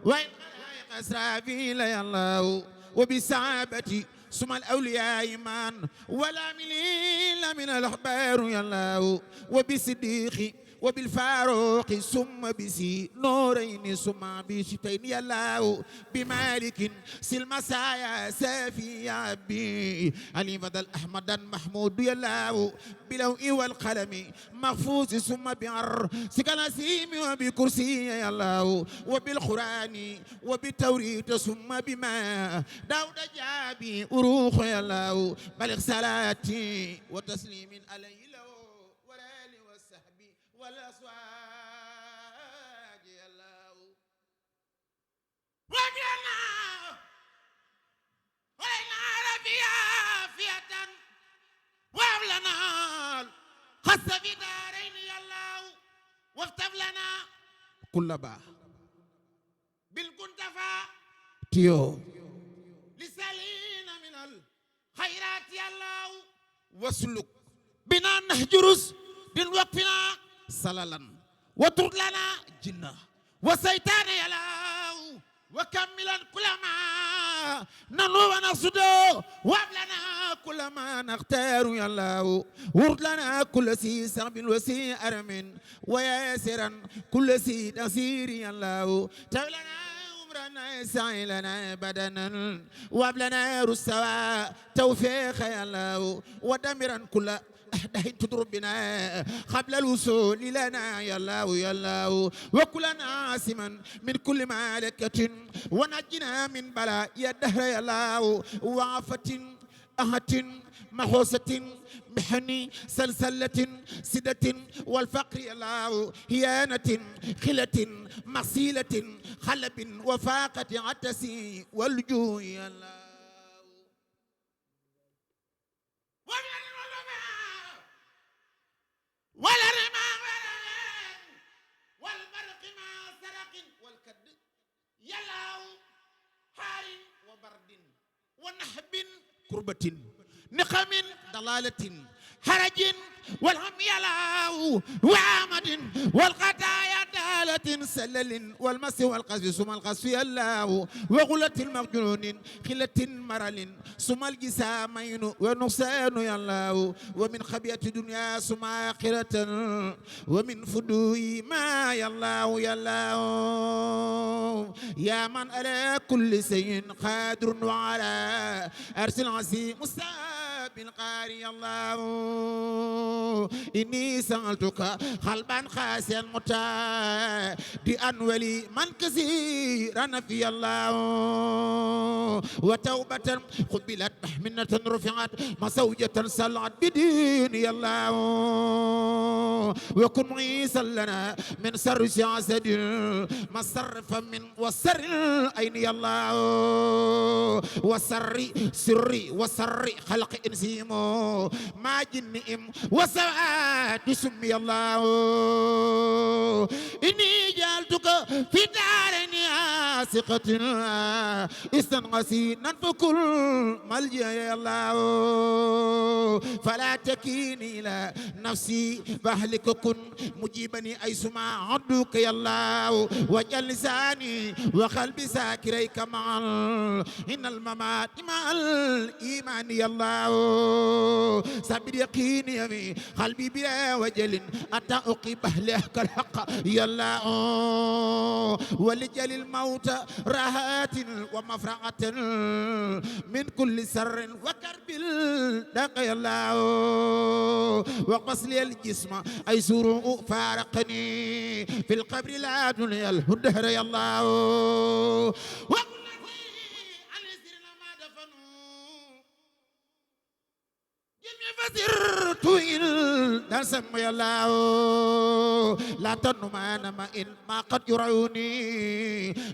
وإن خلائق إسرافيل يا الله وبصحابة ثم الأولياء إيمان والعاملين من الأخبار يا الله وبصديق وبالفاروق ثم بسي نورين ثم بشتين يا الله بمالك سلمسايا سافي يا أبي علي بدل أحمد محمود يا الله بلوء والقلم محفوظ ثم بعر سكنسيم وبكرسي يا الله وبالقرآن وبالتوريت ثم بما داود جابي أروخ يا الله بلغ صلاتي وتسليم عليه والأصوات يا الله وجعلنا ولنا ربيا فئة وابلنا خص في دارين يا الله وافتح لنا كل با بالكنتفا تيو لسالين من الخيرات يا الله واسلك بنا نهجرس دين وقفنا سلالا وترد لنا جنة وسيطان يلاو وكملا كل ما ننو ونصدو وابلنا كل ما نختار يلاو ورد لنا كل سي سعب وسي أرم وياسرا كل سي تسير يلاو تولنا عمرنا سعيلنا بدنا وابلنا رسوا توفيق يلاو ودمرا كل دهين تضرب بنا قبل الوصول لنا يا الله يا الله وكلنا عاصما من كل مالكة ونجنا من بلاء يا الدهر يا الله وعافة أهة محوسة محني سلسلة سدة والفقر يا الله هيانة خلة مصيلة خلب وفاقة عتسي والجوع يا الله ولا رما والبرق ما سرق والكد يلاو حار وبرد ونحب كربة نقم ضلالة حرج والهم يلاو وعامد والقطايا دالة سلل والمس والقذف ثم القذف يلاو وغلة المغجنون خلة مرل ثم الجسامين ونقصان يلاو ومن خبيئة الدنيا ثم آخرة ومن فدوء ما يلاو يا من على كل شيء قادر وعلى أرسل عظيم بالقاري الله إني سألتك قلبا قاسيا متادئا ولي من كثيرا في الله وتوبة قبلت محمنة رفعت مسوجة سلعت بدين الله وكن معيسا لنا من سر سياسد ما صرف من وسر أين يا الله وسر سري وسر خلق إنسيمو ما جنئم وسوات سمي الله إني جعلتك في دارني ثقة استنغسينا فكل ملجأ يا الله فلا تكيني إلى نفسي بأهلك كن مجيبني أيسما عدوك يا الله واجعل لساني وقلبي ساكريك معا إن الممات مع الإيمان يا الله سبب يقيني يمي قلبي بلا وجل أتى أقيب أهلك الحق يا الله ولجل الموت راحات ومفرعة من كل سر وكرب لك يا الله واقبس لي الجسم أي سروء فارقني في القبر لا دنيا الهدهر يا الله فسرت إن سمي الله لا تنمان ما إن ما قد يرعوني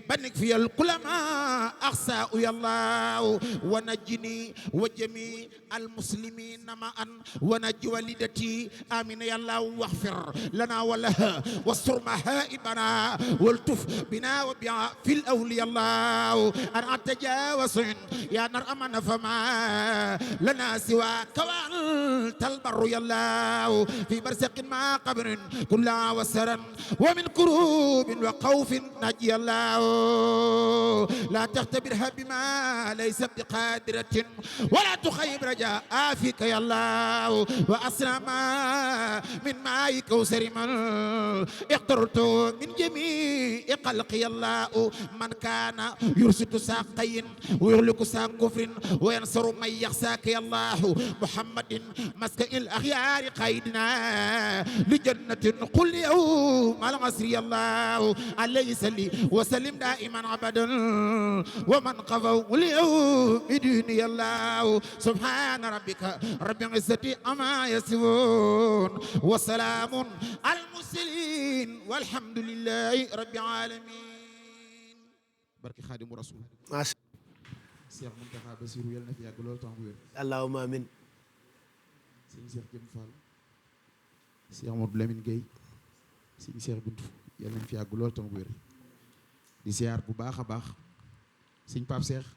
بنك في الكلماء أخساء يا الله ونجني وجميع المسلمين معا ونجي والدتي آمين يا الله واغفر لنا ولها واستر مهائبنا والتف بنا وبها في الأولياء الله أن أتجاوز يا نر أمن فما لنا سواك وأنت البر يا الله في برزق ما قبر كلها وسرا ومن كروب وخوف نجي الله لا تختبرها بما ليس بقادرة ولا تخيب رجاء فيك يا الله وأسرى من ماء كوثر من اقترت من جميع خلق يا الله من كان يرسد ساقين ويغلق ساق كفر وينصر من يخساك يا الله محمد مسك الأخيار قيدنا لجنة قل يوم العصر يا الله عليه سلي وسلم دائما أبدا ومن قفوا اليوم دين الله سبحان ربك رب العزة أما يصفون وسلام على المرسلين والحمد لله رب العالمين barke Xaadimu Rasuul macha Cheikh Mountakha Bassirou yal na fi yàgg lool temps wér allahumma amin sëñ Cheikh Jëm Fall Cheikh Modou Lamine Gueye sëñ Cheikh Bintou yal nañ fi yàgg lool temps wér di siyaar bu baax a baax sëñ Pape Cheikh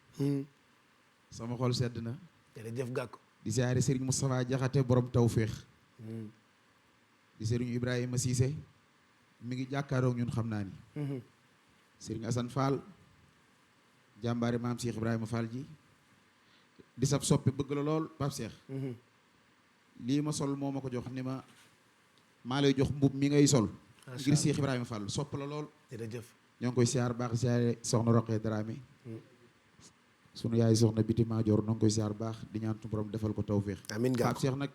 sama xol sedd na jërëjëf Gàkku di siyaare Serigne Moustapha Diakhaté borom tawféex di Serigne Ibrahima Cissé mi ngi jàkkaaroog ñun xam naa ni Serigne Assane Fall jàmbaari maam Cheikh Ibrahima Fall ji di sab soppe bëgg la lool Pape Cheikh lii ma sol moo ma ko jox ni ma maa lay jox mbub mi ngay sol ngir Cheikh Ibrahima Fall sopp la lool jërëjëf ñoo ngi koy siyaar baax siyaare soxna Roqee Dramé sunu yaay soxna biti maajoor noo ngi koy siyaar baax di ñaan tu borom defal ko tawféex amiin Gàkku Pape Cheikh nag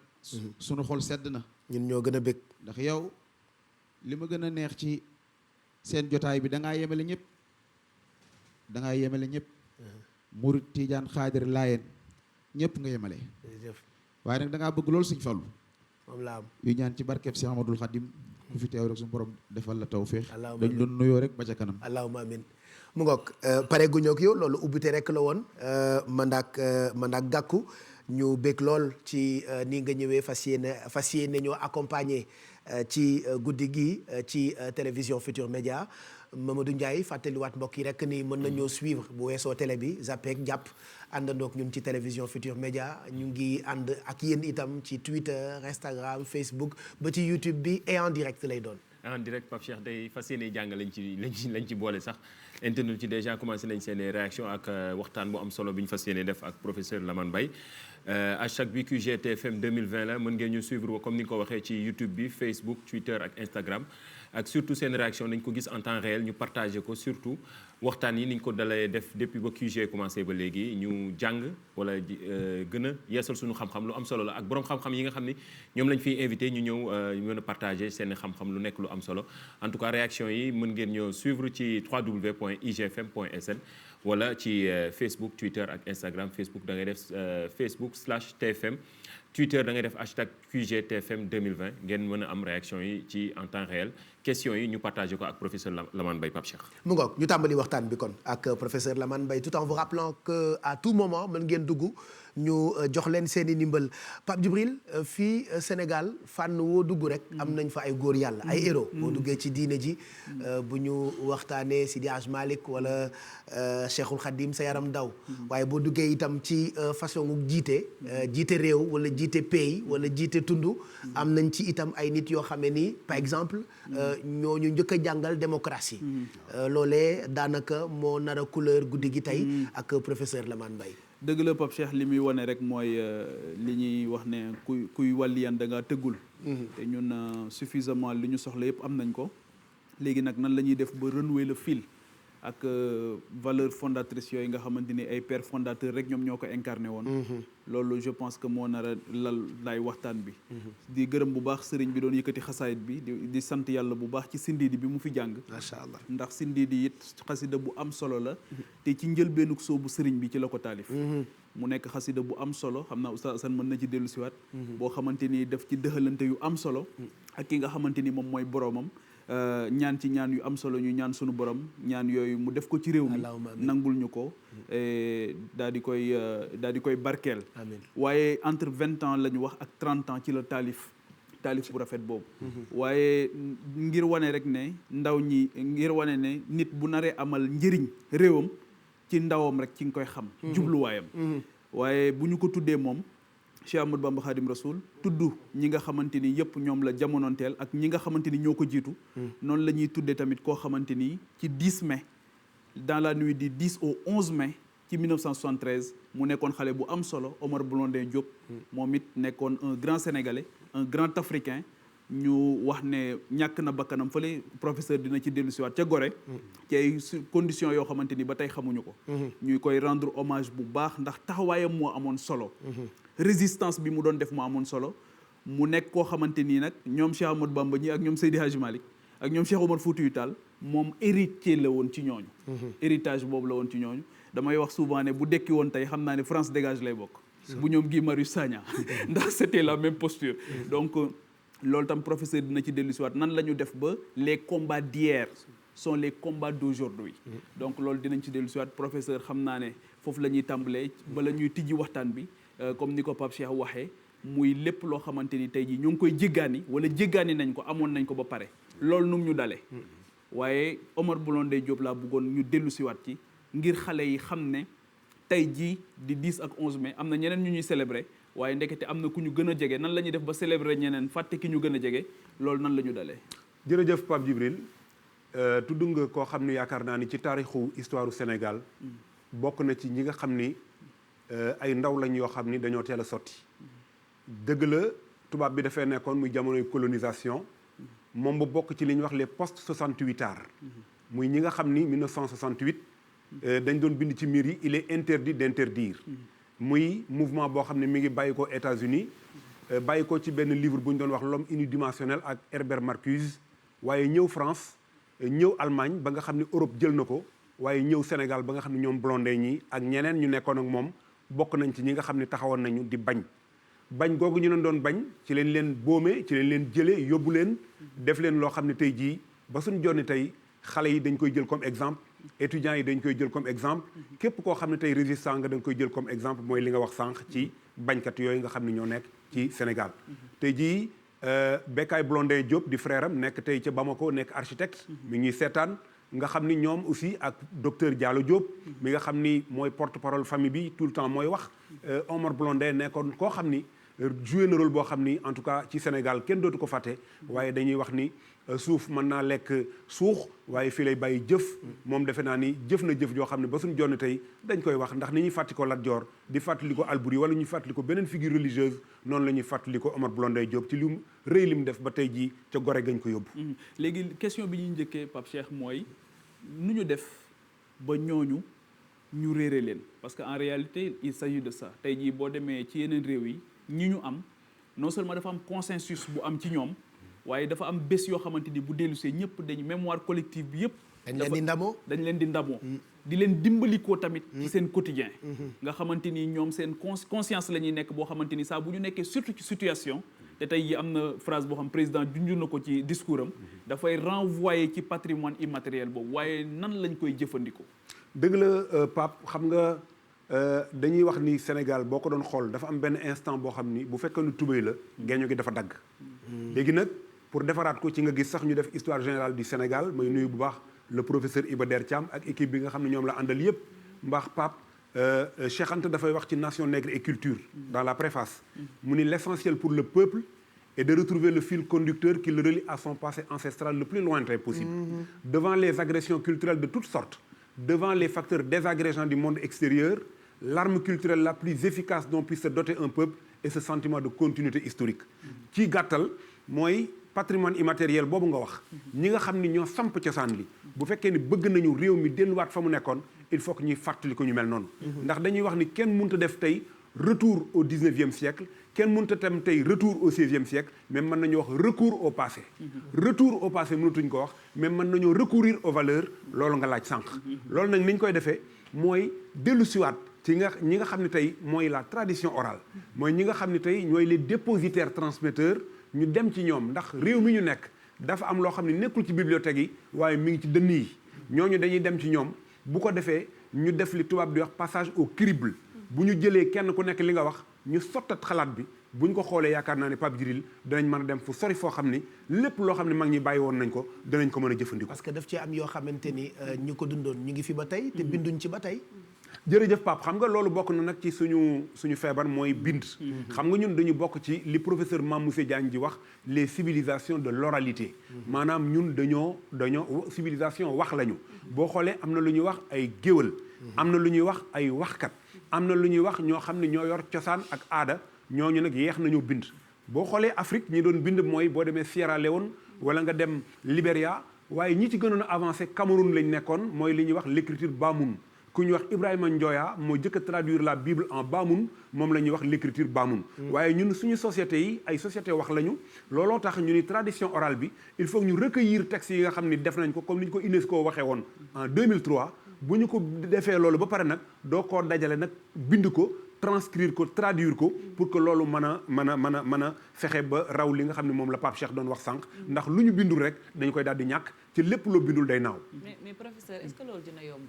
sunu xol sedd na ñun ñoo gën a bëgg ndax yow li ma gën a neex ci seen jotaay bi da ngaa yemale ñëpp da ngaa yemale ñëpp murit Tijaan Xaadir Laayeen ñëpp nga yemale jërëjëf waaye nag da ngaa bëgg loolu Sëñ Fallu moom laa am yu ñaan ci barkeb Cheikh Amadou Khadim ku fi teew rek suñu borom defal la tawféex allahumma dañ doon nuyoo rek ba ca kanam allahumma amin mu ngoog pare gu ñoo ak yow loolu ubbite rek la woon man ak Gàkku ñu bég lool ci ni nga ñëwee fas yéene ñoo accompagner ci guddi gi ci télévision Futur Média Mamadou Ndiaye fàttaliwaat mbokk yi rek ni mën nañoo suivre bu weesoo télé bi Zappek jàpp àndandoog ñun ci télévision Futur Média ñu ngi ànd ak yéen itam ci Twitter Instagram Facebook ba ci YouTube bi et en direct lay doon. en direct Pape Cheikh day fas yéene jàng lañ ci boole sax internet ci déjà commencé nañ seen réaction ak waxtaan bu am solo bi ñu fas yéene def ak professeur Lamane Mbaye à chaque bi QG TFM 2020 la mën ngeen ñu suivre comme ni nga ko waxee ci YouTube bi Facebook Twitter ak Instagram ak surtout seen réaction nañ ko gis en temps réel ñu partagé ko surtout waxtaan yi ni ñu ko dalee def depuis ba QG commencé ba léegi ñu jàng wala gën a yeesal suñu xam-xam lu am solo la ak borom xam-xam yi nga xam ni ñoom lañ fiy invité ñu ñëw ñu mën a partagé seen xam-xam lu nekk lu am solo en tout cas réaction yi mën ngeen ñoo suivre ci www.igfm.sn wala ci Facebook Twitter ak Instagram Facebook da ngay def Facebook/TFM Twitter da ngay def hashtag QGTFM 2020 ngeen mën a am réaction yi ci en temps réel questions yi ñu partagé ko ak professeur Lamane Mbaye Pape Cheikh. mu ngoog ñu tàmbali waxtaan bi kon ak professeur Lamane Mbaye tout en vous rappelant que à tout moment mën ngeen dugg ñu jox leen seen i ndimbal Pape Djibril fii Sénégal fànn woo dugg rek am nañ fa ay góor yàlla ay héros boo duggee ci diine ji bu ñu waxtaanee Sidi Hadj Malick wala Cheikhul Khadim sa yaram daw waaye boo duggee itam ci façon jiite jiite réew wala jiite pays wala jiite tund am nañ ci itam ay nit yoo xam ne ni par exemple ñooñu njëkk a jàngal démocratie loolee daanaka moo nar a couleur guddi gi tey ak professeur Lamane Mbaye. dëgg la Pape Cheikh li muy wane rek mooy li ñuy wax ne kuy wàlliyan da ngaa tëggul te ñun suffisamment li ñu soxla yëpp am nañ ko léegi nag nan la ñuy def ba renouer le fil ak valeur fondatrice yooyu nga xamante ni ay pères fondateurs rek ñoom ñoo ko incarné woon loolu je pense que moo nar a lal laay waxtaan bi di gërëm bu baax sëriñ bi doon yëkkati xasaayit bi di sant yàlla bu baax ci sindiidi bi mu fi jàng macha allah ndax sindiidi it xasida bu am solo la te ci njëlbeenuk soobu sëriñ bi ci la ko taalif mu nekk xasida bu am solo xam naa Oustaz Assane mën na ci dellu siwaat boo xamante ni def ci dëxalante yu am solo ak ki nga xamante ni moom mooy boroomam ñaan ci ñaan yu am solo ñu ñaan sunu borom ñaan yooyu mu def ko ci réew mi nangul ñu ko daal di koy barkeel waaye entre 20 ans la ñu wax ak 30 ans ci la taalif bu rafet boobu waaye ngir wane rek ne ndaw ñi ngir wane ne nit bu naree amal njëriñ réewam ci ndawam rek ci nga koy xam jubluwaayam waaye bu ñu ko tuddee moom Cheikh Ahmadou Bamba Khadim Rasoul tudd ñi nga xamante ni yëpp ñoom la jamonoonteel ak ñi nga xamante ni ñoo ko jiitu noonu la ñuy tuddee tamit koo xamante ni ci 10 mai dans la nuit du 10 au 11 mai ci 1973 mu nekkoon xale bu am solo Omar Blondin Diop moom it nekkoon un grand sénégalais un grand africain ñu wax ne ñàkk na bakkanam fële professeur dina ci dellu siwaat ca Gorée ci ay conditions yoo xamante ni ba tey xamuñu ko ñuy koy rendre hommage bu baax ndax taxawaayam moo amoon solo résistance bi mu doon def moo amoon solo mu nekk koo xamante nii nag ñoom Cheikh Ahmadou Bamba ñi ak ñoom Seydi Hadji Malick ak ñoom Cheikh Omar Foutiyou Tall moom héritier la woon ci ñooñu héritage boobu la woon ci ñooñu damay wax souvent ne bu dekki woon tey xam naa ne France dégage lay bokk bu ñoom Guy Marius Sagna ndax c'était la même posture donc loolu tam professeur dina ci dellu si waat nan la ñu def ba les combats d'hier sont les combats d'aujourd'hui donc loolu dinañ ci dellu si waat professeur xam naa ne foofu la ñuy tàmbalee bala ñuy tijji waxtaan bi comme ni ko Pape Cheikh waxee muy lépp loo xamante ni tey jii ñoo ngi koy jéggaani wala jéggaani nañ ko amoon nañ ko ba pare loolu num ñu dalee waaye Omar Blondin Diop laa bëggoon ñu dellu si waat ci ngir xale yi xam ne tey jii di 10 ak 11 mai am na ñeneen ñu ñuy célébrer waaye ndekete am na ku ñu gën a jege nan la ñuy def ba célébrer ñeneen fàtte ki ñu gën a jege loolu nan la ñu dalee. jërëjëf Pape Djibril tudd nga koo xam ni yaakaar naa ni ci taarixu histoire du Sénégal bokk na ci ñi nga xam ni ay ndaw lañ yoo xam ni dañoo teel a sotti dëgg la tubaab bi dafay nekkoon muy jamonoy colonisation moom bu bokk ci li ñuy wax les post 68ards muy ñi nga xam ni 1968 dañ doon bind ci miir yi il est interdit d'interdire muy mouvement boo xam ne mi ngi bàyyi ko États-Unis bàyyi ko ci benn livre bu ñu doon wax l'homme unidimensionnel ak Herbert Marcuse waaye ñëw France ñëw Allemagne ba nga xam ne Europe jël na ko waaye ñëw Sénégal ba nga xam ne ñoom Blondin ñi ak ñeneen ñu nekkoon ak moom bokk nañ ci ñi nga xam ne taxawoon nañu di bañ googu ñu leen doon bañ ci leen boome ci leen jëlee yóbbu leen def leen loo xam ne tey jii ba suñ jonni tey xale yi dañ koy jël comme exemple étudiants yi dañ koy jël comme exemple képp koo xam ne tey résistant nga dañ koy jël comme exemple mooy li nga wax sànq ci bañkat yooyu nga xam ne ñoo nekk ci Sénégal tey jii Bécaye Blondin Diop di frère am nekk tey ca Bamako nekk architecte mi ngi seetaan nga xam ni ñoom aussi ak docteur Diallo Diop mi nga xam ni mooy porte-parole famille bi tout le temps mooy wax Omar Blondin nekkoon koo xam ni joué na rôle boo xam ni en tout cas ci Sénégal kenn dootu ko fàtte waaye dañuy wax ni suuf mën naa lekk suux waaye fii lay bàyyi jëf moom defe naa ni jëf na jëf joo xam ne ba suñu jonn tey dañ koy wax ndax ni ñuy fàttali ko Lat Dior di fàttali ko Albouri wala ñuy fàttali ko beneen figure religieuse noonu la ñuy fàttali ko Omar Blondin Diop ci lim rëy lim def ba tey jii ca Gorée gañ ko yóbbu léegi question bi ñuy njëkkee Pape Cheikh mooy nu ñu def ba ñooñu ñu réere leen parce que en réalité il s'agit de ça tey jii boo demee ci yeneen réew yi ñi ñu am non seulement dafa am consensus bu am ci ñoom waaye dafa am bés yoo xamante ni bu dellusee ñëpp dañu mémoire collective bi yëpp dañ leen di ndamoo dañ leen di ndamoo di leen dimbalikoo tamit ci seen quotidien nga xamante ni ñoom seen conscience la ñuy nekk boo xamante ni saa bu ñu nekkee surtout ci situation te tey yi am na phrase boo xam président junju na ko ci discours am dafay renvoyer ci patrimoine immatériel boobu waaye nan lañ koy jëfandikoo. dëgg la Pape xam nga dañuy wax ni Sénégal boo ko doon xool dafa am benn instant boo xam ni bu fekkee ni tubéy la geeño gi dafa dagg léegi nag pour defaraat ko ci nga gis sax ñu def histoire générale du Sénégal may nuyu bu baax le professeur Iba Der Thiam ak équipe bi nga xam ne ñoom la àndal yëpp mbaax Pape Cheikh Anta dafay wax ci nation nègre et culture dans la préface mu ni l'essentiel pour le peuple est de retrouver le fil conducteur qui le relie à son passé ancestral le plus lointain possible devant les agressions culturelles de toutes sortes devant les facteurs désagrégeants du monde extérieur l'arme culturelle la plus efficace dont puisse se doter un peuple est ce sentiment de continuité historique ci gàttal mooy patrimoine immatériel boobu nga wax ñi nga xam ni ñoo samp cosaan li bu fekkee ni bëgg nañu réew mi delluwaat fa mu nekkoon il faut que ñuy fàttali ko ñu mel noonu ndax dañuy wax ni kenn mënut a def tey retour au 19e siècle kenn mënut a tam tey retour au 16e siècle mais mën nañu wax recours au passé retour au passé mënatuñ ko wax mais mën nañoo recourir aux valeurs loolu nga laaj sànq loolu nag ni ñu koy defee mooy dellu siwaat ci ñi nga xam ne tey mooy la tradition orale mooy ñi nga xam ne tey ñooy les dépositaires transmetteurs ñu dem ci ñoom ndax réew mi ñu nekk dafa am loo xam ne nekkul ci bibliothèque yi waaye mi ngi ci dënn yi ñooñu dañuy dem ci ñoom bu ko defee ñu def li tubaab di wax passage au crible bu ñu jëlee kenn ku nekk li nga wax ñu sottat xalaat bi bu ñu ko xoolee yaakaar naa ne Pape Djibril danañ mën a dem fu sori foo xam ni lépp loo xam ne mag ñi bàyyi woon nañ ko danañ ko mën a jëfandikoo. parce que daf ci am yoo xamante ni ñu ko dundoon ñu ngi fi ba tey te binduñ ci ba tey. jërëjëf Pape xam nga loolu bokk na nag ci suñu feebar mooy bind xam nga ñun dañu bokk ci li professeur Mamoussé Diagne di wax les civilisations de l'oralité maanaam ñun dañoo civilisation wax lañu boo xoolee am na lu ñuy wax ay géwël am na lu ñuy wax ay waxkat am na lu ñuy wax ñoo xam ne ñoo yor cosaan ak aada ñooñu nag yeex nañoo bind boo xoolee Afrique ñi doon bind mooy boo demee Sierra Leone wala nga dem Libéria waaye ñi ci gënoon a avancé Cameroun lañ nekkoon mooy li ñuy wax l'écriture Bamoun ku ñuy wax Ibrahima Njoya moo jëkk a traduire la Bible en Bamoun moom la ñuy wax l'écriture Bamoun waaye ñun suñu société yi ay société wax lañu looloo tax ñu ni tradition orale bi il faut ñu recueillir textes yi nga xam ni def nañ ko comme ni ñu ko UNESCO waxee woon en 2003 bu ñu ko defee loolu ba pare nag doo koo dajale nag bind ko transcrire ko traduire ko pour que loolu mën a fexe ba raw li nga xam ne moom la Pape Cheikh doon wax sànq ndax lu ñu bindul rek dañu koy daal di ñàkk ci lépp loo bindul day naaw. mais professeur est-ce que loolu dina yomb.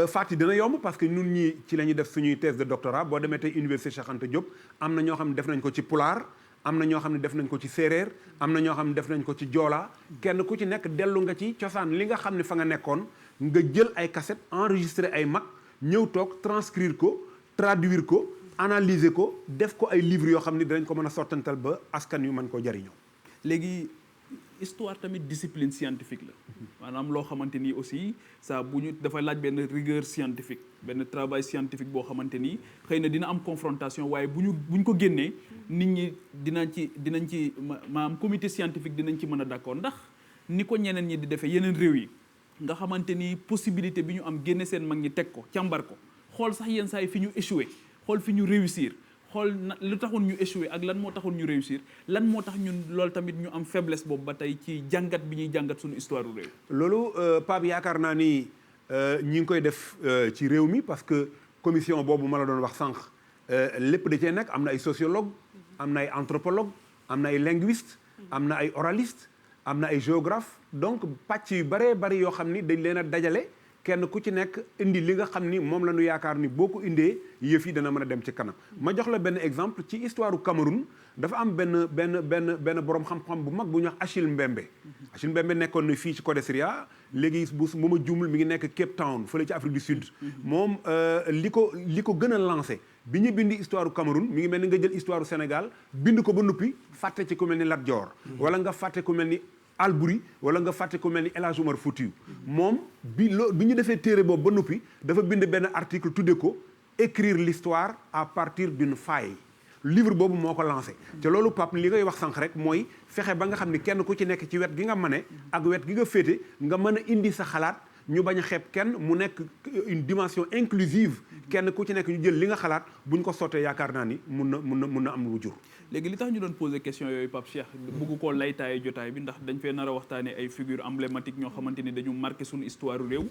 Fati dina yomb parce que ñun ñii ci la ñuy def suñuy thèse de doctorat boo demee tey université Cheikh Anta Diop am na ñoo xam ne def nañ ko ci pulaar am na ñoo xam ne def nañ ko ci séeréer am na ñoo xam ne def nañ ko ci joolaa kenn ku ci nekk dellu nga ci cosaan li nga xam ne fa nga nekkoon nga jël ay cassette enregistré ay mag ñëw toog transcrire ko traduire ko analyser ko def ko ay livres yoo xam ne dinañ ko mën a sottantal ba askan yu mën koo jariñoo. léegi histoire tamit discipline scientifique la maanaam loo xamante ni aussi ça bu ñu dafa laaj benn rigueur scientifique benn travail scientifique boo xamante ni xëy na dina am confrontation waaye bu ñu ko génnee nit ñi dinañ ci maanaam comité scientifique dinañ ci mën a d'accord ndax ni ko ñeneen ñi di defee yeneen réew yi nga xamante ni possibilité bi ñu am génne seen mag ñi teg ko càmbar ko xool sax yenn saa yi fi ñu échoué xool fi ñu réussir xool lu taxoon ñu échoué ak lan moo taxoon ñu réussir lan moo tax ñun loolu tamit ñu am faiblesse boobu ba tey ci jàngat bi ñuy jàngat suñu histoire u réew. loolu Pape yaakaar naa ni ñi ngi koy def ci réew mi parce que commission boobu ma la doon wax sànq lépp da cee nekk am na ay sociologue am na ay anthropologue am na ay linguiste am na ay oraliste am na ay géographe donc pàcc yu baree bari yoo xam ni dañ leen a dajale kenn ku ci nekk indi li nga xam ni moom la ñu yaakaar ni boo ko indee yëf yi dana mën a dem ci kanam ma jox la benn exemple ci histoire u Cameroun dafa am benn borom xam-xam bu mag bu ñuy wax Achille Mbembe Achille Mbembe nekkoon na fii ci Codesria léegi bu ma juumul mi ngi nekk Cape Town fële ci Afrique du Sud moom li ko gën a lancé bi ñu bindi histoire u Cameroun mi ngi mel ni nga jël histoire u Sénégal bind ko ba noppi fàtte ci ku mel ni Lat Dior wala nga fàtte ku mel ni Albouri wala nga fàtte ku mel ni El Hadj Omar Foutiyou moom bi ñu defee téere boobu ba noppi dafa bind benn article tudde ko écrire l'histoire à partir d'une faille livre boobu moo ko lancé te loolu Pape li ngay wax sànq rek mooy fexe ba nga xam ni kenn ku ci nekk ci wet gi nga mane ak wet gi nga féete nga mën a indi sa xalaat ñu bañ a xeeb kenn mu nekk une dimension inclusive kenn ku ci nekk ñu jël li nga xalaat buñ ko sottee yaakaar naa ni mun na am lu jur. léegi li tax ñu doon poser question yooyu Pape Cheikh bëgg koo laytaaye jotaay bi ndax dañ fee nar a waxtaane ay figures emblématiques ñoo xamante ni dañu marqué suñu histoire réew.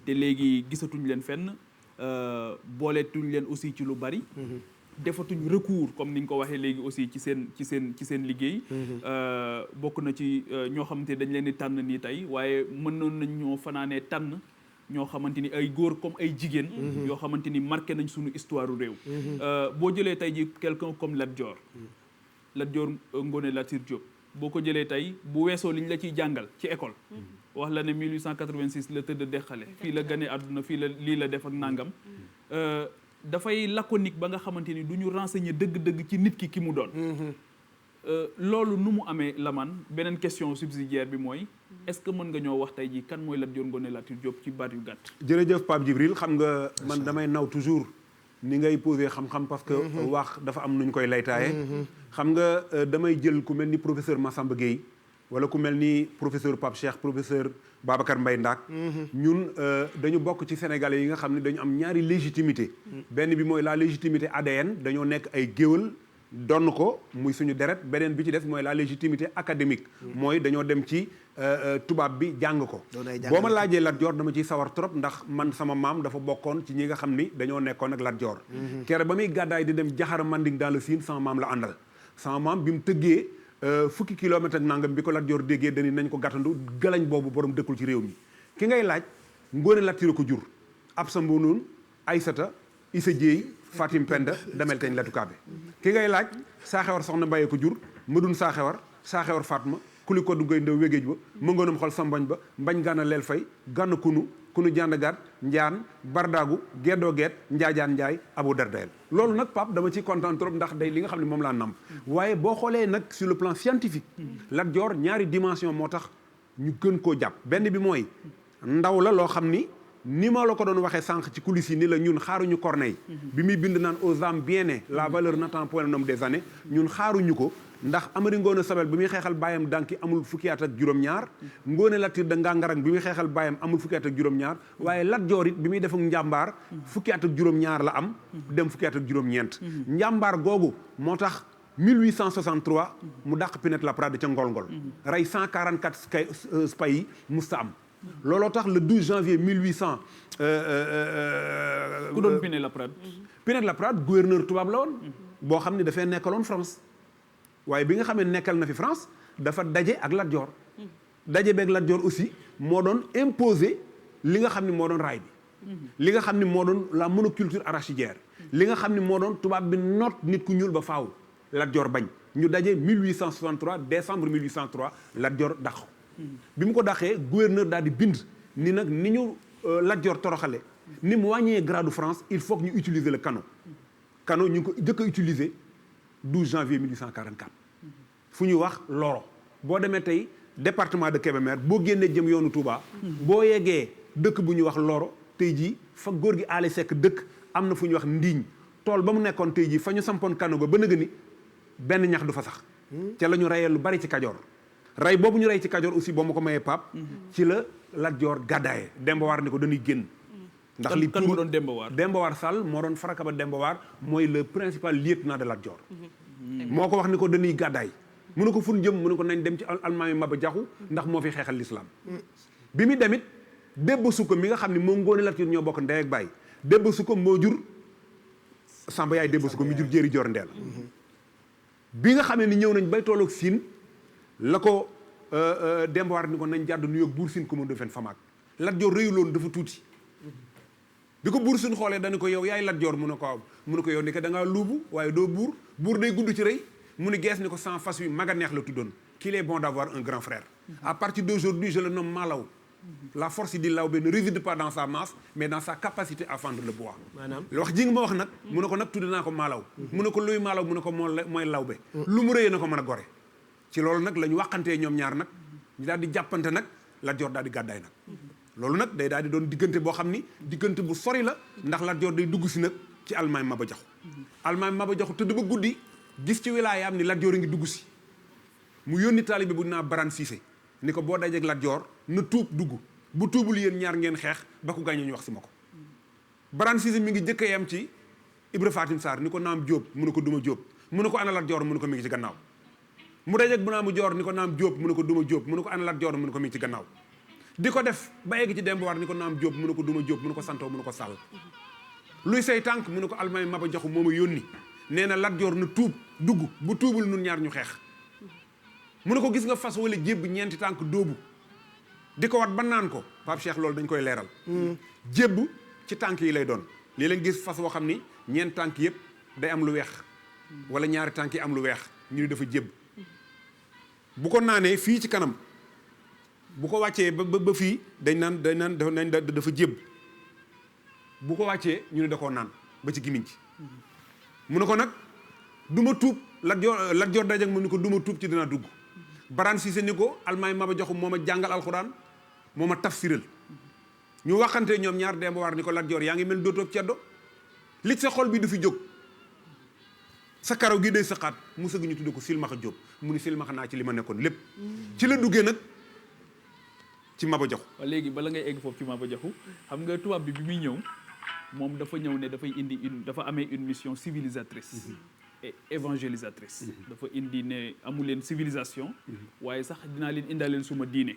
te léegi gisatuñ leen fenn booleetuñ leen aussi ci lu bari. defatuñ recours comme ni ñu ko waxee léegi aussi ci seen liggéey. bokk na ci ñoo xamante ni dañ leen di tànn nii tey waaye mënoon nañ ñoo fanaanee tànn ñoo xamante ni ay góor comme ay jigéen. yoo xamante ni marqué nañ suñu histoire réew. boo jëlee tey ji quelqu'un comme Lat Dior. Lat Dior Ngoné Latyr Diop boo ko jëlee tey bu weesoo liñ la ciy jàngal ci école. wax la ne 1886 la tëdd deqale fii la gane àdduna fii la lii la def ak nangam. dafay laconique ba nga xamante ni du ñu renseigner dëgg-dëgg ci nit ki mu doon. loolu nu mu amee Lamane beneen question subsidiaire bi mooy est-ce que mën nga ñoo wax tey jii kan mooy Lat Dior Ngoné Latyr Diop ci baat yu gàtt. jërëjëf Pape Djibril xam nga man damay naw toujours ni ngay poser xam-xam parce que wax dafa am nu ñu koy laytaaye. xam nga damay jël ku mel ni professeur Massamba Gueye wala ku mel ni professeur Pape Cheikh professeur Babacar Mbaye Ndaak ñun dañu bokk ci sénégalais yi nga xam ne dañu am ñaari légitimité. benn bi mooy la légitimité ADN dañoo nekk ay géwël donn ko muy suñu deret beneen bi ci des mooy la légitimité académique. mooy dañoo dem ci tubaab bi jàng ko. boo ma laajee Lat Dior dama ciy sawar trop ndax man sama maam dafa bokkoon ci ñi nga xam ni dañoo nekkoon ak Lat Dior. kere ba muy gàddaay di dem Jaxara Manding dans le Sine sama maam la àndal sama maam bi mu tëggee fukki kilomètre ak nangam bi ko Lat Dior déggee dañu nañ ko gàttandu galañ boobu borom dëkkul ci réew mi ki ngay laaj Ngoné Latyr ko jur Absa Mbunuun Aysata Issa Dieye Fatim Penda Damel Teñ Latukaabe ki ngay laaj Saaxewar Soxna Mbaye ko jur Madun Saaxewar Fatma kuli ko duggay ndaw wégéej ba mëngoonam xol sambañ ba mbañ gànna leel fay gànn kunu jàndagaat njaan bardaagu geddoo geet njaajaan njaay abu dardayel loolu nag Pape dama ciy kontaan trop ndax day li nga xam ne moom laa nam waaye boo xoolee nag sur le plan scientifique Lat Dior ñaari dimension moo tax ñu gën koo jàpp benn bi mooy ndaw la loo xam ni ma la ko doon waxee sànq ci coulisses yi ni la ñun xaaruñu Corneille bi muy bind naan aux âmes bien nées la valeur n'attend point le nombre des années ñun xaaruñu ko ndax Amari Ngoone Sobel bi muy xeexal baayam Danki amul fukki at ak juróom-ñaar Ngoné Latyr da Ngangarang bi muy xeexal baayam amul fukki at ak juróom-ñaar waaye Lat Dior it bi muy def ak njàmbaar fukki at ak juróom-ñaar la am dem fukki at ak juróom-ñeent njàmbaar googu moo tax 1863 mu dàq Pinet-Laprade ca Ngolngol rey 144 spay yi musta am looloo tax le 12 janvier 1800 ku doon Pinet-Laprade Pinet-Laprade gouverneur tubaab la woon boo xam ne dafay nekkaloon France waaye bi nga xamee nekkal na fi France dafa daje ak Lat Dior daje beeg Lat Dior aussi moo doon imposer li nga xam ne moo doon raay bi li nga xam ne moo doon la monoculture arachidière li nga xam ne moo doon tubaab bi noot nit ku ñuul ba faaw Lat Dior bañ ñu daje 1863 décembre 1803 Lat Dior dàq ko bi mu ko dàqee gouverneur daal di bind ni nag ni ñu Lat Dior toroxale ni mu wàññee grade France il faut que ñu utiliser le canon ñu ngi ko jëkk a utiliser 12 janvier 1844 fu ñuy wax Loro boo demee tey département de Kébémer boo génnee jëm yoonu Touba boo yeggee dëkk bu ñuy wax Loro tey jii fa góor gi Aale Seck dëkk am na fu ñuy wax Ndiiñ tool ba mu nekkoon tey jii fa ñu sampoon kano ba nëga ni benn ñax du fa sax ca la ñu reyee lu bari ci Kajoor rey boobu ñu rey ci Kajoor aussi boo ma ko mayee Pape ci la Lat Dior gàddaaye Demba War ni ko dañuy génn ndax li kan moo doon Demba War Demba War Sall moo doon Farakaba Demba War mooy le principal lieutenant de Lat Dior moo ko wax ni ko dañuy gàddaay mu ne ko fun jëm mu ne ko nañ dem ci almaami Maba Jaxu ndax moo fi xeexal l'islam bi mu demit Debba Sukko mi nga xam ne moo Ngoné Latyr ñoo bokk ndey ak baay Debba Sukko moo jur Samba yaay Debba Sukko mi jur Jéeri Joor Ndeel bi nga xamee ni ñëw nañ bay tolloog Siin la ko Demba War ni ko nañ jàdd nuyoog buur Siin ko mën defen famaak Lat Dior réyuloon dafa tuuti bi ko buur Siin xoolee dañu ko yow yaay Lat Dior mu ne ko yow ni ko da ngaa luubu waaye doo buur day gudd ci rëy mu ni gees ni ko sans fas wi maga neex la tuddoon qu'il est bon d'avoir un grand frère à partir d'aujourd'hui je le nomme Malaw la force di Lawbe ne réside pas dans sa masse mais dans sa capacité à fendre le bois wax ji nga ma wax nag mu ne ko nag tudde naa ko Malaw mu ne ko luy Malaw mu ne ko mooy Lawbe lu mu rëyee na ko mën a gore ci loolu nag la ñu waxantee ñoom ñaar nag ñu daal di jàppante nag Lat Dior daal di gàddaay nag loolu nag day daal di doon diggante boo xam ni diggante bu sori la ndax Lat Dior day dugg si nag ci almaami Maba Jaxu almaami Maba Jaxu tëdd ba guddi gis ci wilaayaam ni Lat Dior a ngi dugg si mu yónni taalibe bu naa Baran Cissé ni ko boo dajeeg Lat Dior na tuub dugg bu tuubul yéen ñaar ngeen xeex ba ko gàññee ñu wax si ma ko Baraan Cissé mi ngi jëkk a yem ci Ibra Fatim Sarr ni ko naam Jóob mu ne ko duma Jóob mu ne ko ana Lat Joor mu ne ko mi ngi ci gannaaw mu dajeeg bu naamu Joor ni ko naam Jóob mu ne ko duma Jóob mu ne ko ana Lat Joor mu ne ko mi ngi ci gannaaw di ko def ba egg ci Demba War ni ko naam Jóob mu ne ko duma Jóob mu ne ko santoo mu ne ko sàll luy say tànk mu ne ko almay Maba Jaxu moo ma yónni nee na Lat Joor na tuub dugg bu tuubul nun ñaar ñu xeex mu ne ko gis nga fas wala jébb ñeenti tànk dóobu di ko wat ba naan ko Pape Cheikh loolu dañ koy leeral jébb ci tànk yi lay doon lii lañ gis fas woo xam ni ñeent tànk yëpp day am lu weex wala ñaari tànk yi am lu weex ñu ni dafa jébb bu ko naanee fii ci kanam bu ko wàccee ba fii dañ naan dafa jébb bu ko wàccee ñu ne da koo naan ba ci gimiñ ci mu ne ko nag du ma tuub Lat Joor dajak mu ni ko du ma tuub ci dina dugg Baraan Cissé ni ko almaay Maba Jaxu moo ma jàngal alxuraan moo ma tafsiral ñu waxante ñoom ñaar Demba War ni ko Lat Joor yaa ngi mel dootoo ceddo li sa xol bi du fi jóg sa karaw gi day saqaat mu sëgg ñu tudde ko silmaxa Jóob mu ni silmaxa naa ci li ma nekkoon lépp ci la duggee nag ci Maba Jaxu waaw léegi bala ngay egg foofu ci Maba Jaxu xam nga tubaab bi muy ñëw moom dafa ñëw ne dafay indi dafa amee une mission civilisatrice et évangélisatrice dafa indi ne amu leen civilisation waaye sax dinaa leen indaaleen suma diine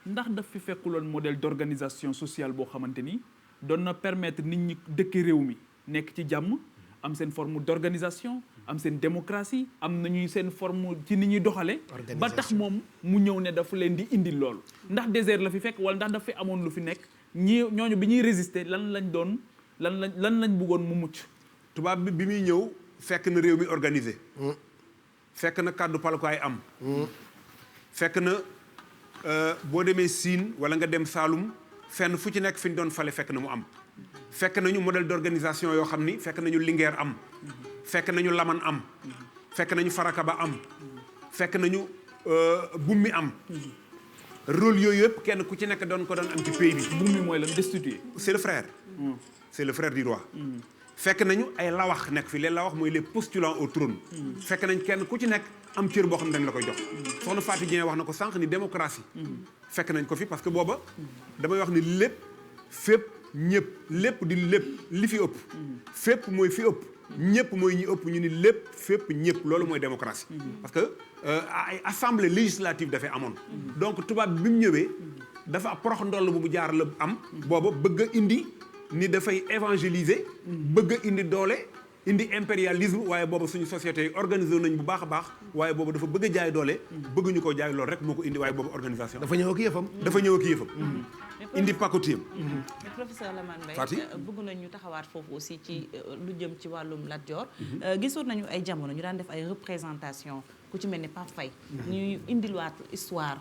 ndax daf fi fekkuloon modèle d'organisation sociale boo xamante ni doon na permettre nit ñi dëkk réew mi nekk ci jàmm am seen forme d'organisation am seen démocratie am nañuy seen forme ci ni ñuy doxale ba tax moom mu ñëw ne dafa leen di indi loolu ndax désert la fi fekk wala ndax daf fi amoon lu fi nekk ñooñu bi ñuy résister lan lañ bëggoon mu mucc tubaab bi muy ñëw fekk na réew mi organisé fekk na kàddu palukaay am fekk na boo demee Siin wala nga dem Saalum fenn fu ci nekk fi ñu doon fale fekk na mu am fekk nañu modèle d'organisation yoo xam ni fekk nañu Linguère am fekk nañu Laman am fekk nañu Farakaba am fekk nañu Bummi am rôle yooyu yëpp kenn ku ci nekk doon ko doon am ci pays bi. Bummi mooy lan destitué. c'est le frère c'est le frère du roi fekk nañu ay lawax nekk fi les lawax mooy les postulants au trône fekk nañ kenn ku ci nekk am cër boo xam ne dañ la koy jox soxna Fatou Dieng wax na ko sànq ni démocratie fekk nañ ko fi parce que booba damay wax ni lépp fépp ñëpp lépp di lépp li fi ëpp fépp mooy fi ëpp ñëpp mooy ñi ëpp ñu ni lépp fépp ñëpp loolu mooy démocratie parce que ay assemblée législative dafay amoon donc tubaab bi mu ñëwee dafa porox ndoll bu jaar la am booba bëgg a indi ni dafay évangéliser bëgg a indi doole indi impérialisme waaye booba suñu société yi organisé nañ bu baax a baax waaye booba dafa bëgg a jaay doole bëgg ñu ko jaay loolu rek moo ko indi waaye booba organisation dafa ñëw ak yëfam indi pacotiam mais professeur Lamane Mbaye bëgg nañ ñu taxawaat foofu aussi ci lu jëm ci wàllum Lat Joor gisoon nañu ay jamono ñu daan def ay représentation ku ci mel ni Pape Faye ñuy indiwaat histoire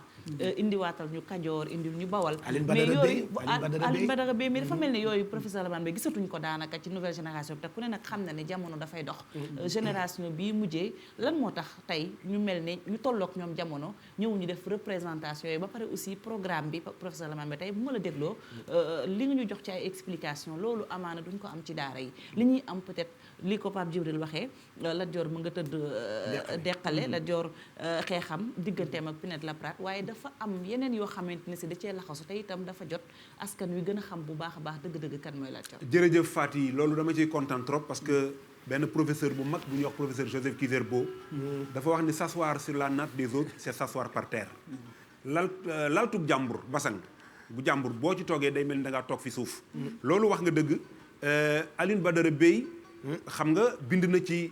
indiwaatal ñu Kajoor indil ñu Bawal mais yooyu Alioune Badara Bèye mais dafa mel ne yooyu professeur Lamane Mbaye gisatuñ ko daanaka ci nouvelle génération bi te ku ne nag xam na ne jamono dafay dox génération bii mujjee lan moo tax tey ñu mel ne ñu tolloog ñoom jamono ñëw ñu def représentation yooyu ba pare aussi programme bi professeur Lamane Mbaye tey bu ma la dégloo li nga ñu jox ci ay explication loolu amaana duñ ko am ci daara yi li ñuy am peut-être li ko Pape Djibril waxee Lat Joor mu nga tëdd deqale Lat Joor xeexam digganteem ak Pinet Laprade waaye dafa am yeneen yoo xamante ne si da cee laxasu te itam dafa jot askan wi gën a xam bu baax a baax dëgg-dëgg kan mooy Lat Joor. jërëjëf Faty loolu dama ciy kontaan trop parce que benn professeur bu mag bu ñuy wax professeur Joseph Kizerbo dafa wax ni s'asseoir sur la natte des autres c'est s'asseoir par terre laltug jàmbur basang bu jàmbur boo ci toogee day mel ni da ngaa toog fi suuf loolu wax nga dëgg Alioune Badara Bèye xam nga bind na ci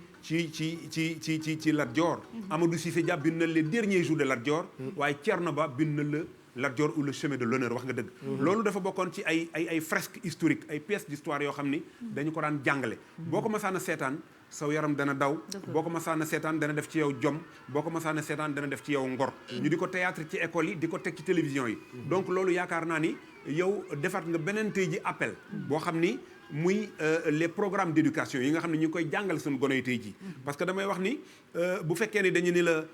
Lat Joor Amadou Cissé Dia bind na les derniers jours de Lat Joor waaye Thierno Ba bind na le Lat Joor ou le chemin de l'honneur wax nga dëgg loolu dafa bokkoon ci ay fresques historiques ay pièces d'histoire yoo xam ni dañu ko daan jàngale boo ko masaan a seetaan saw yaram dana daw boo ko masaan a seetaan dana def ci yow jom boo ko masaan a seetaan dana def ci yow ngor ñu di ko théâtre ci école yi di ko teg ci télévision yi donc loolu yaakaar naa ni yow defaat nga beneen tey ji appel boo xam ni muy les programmes d'éducation yi nga xam ne ñu ngi koy jàngal suñu gone yi tey ji parce que damay wax ni bu fekkee ni dañu ni la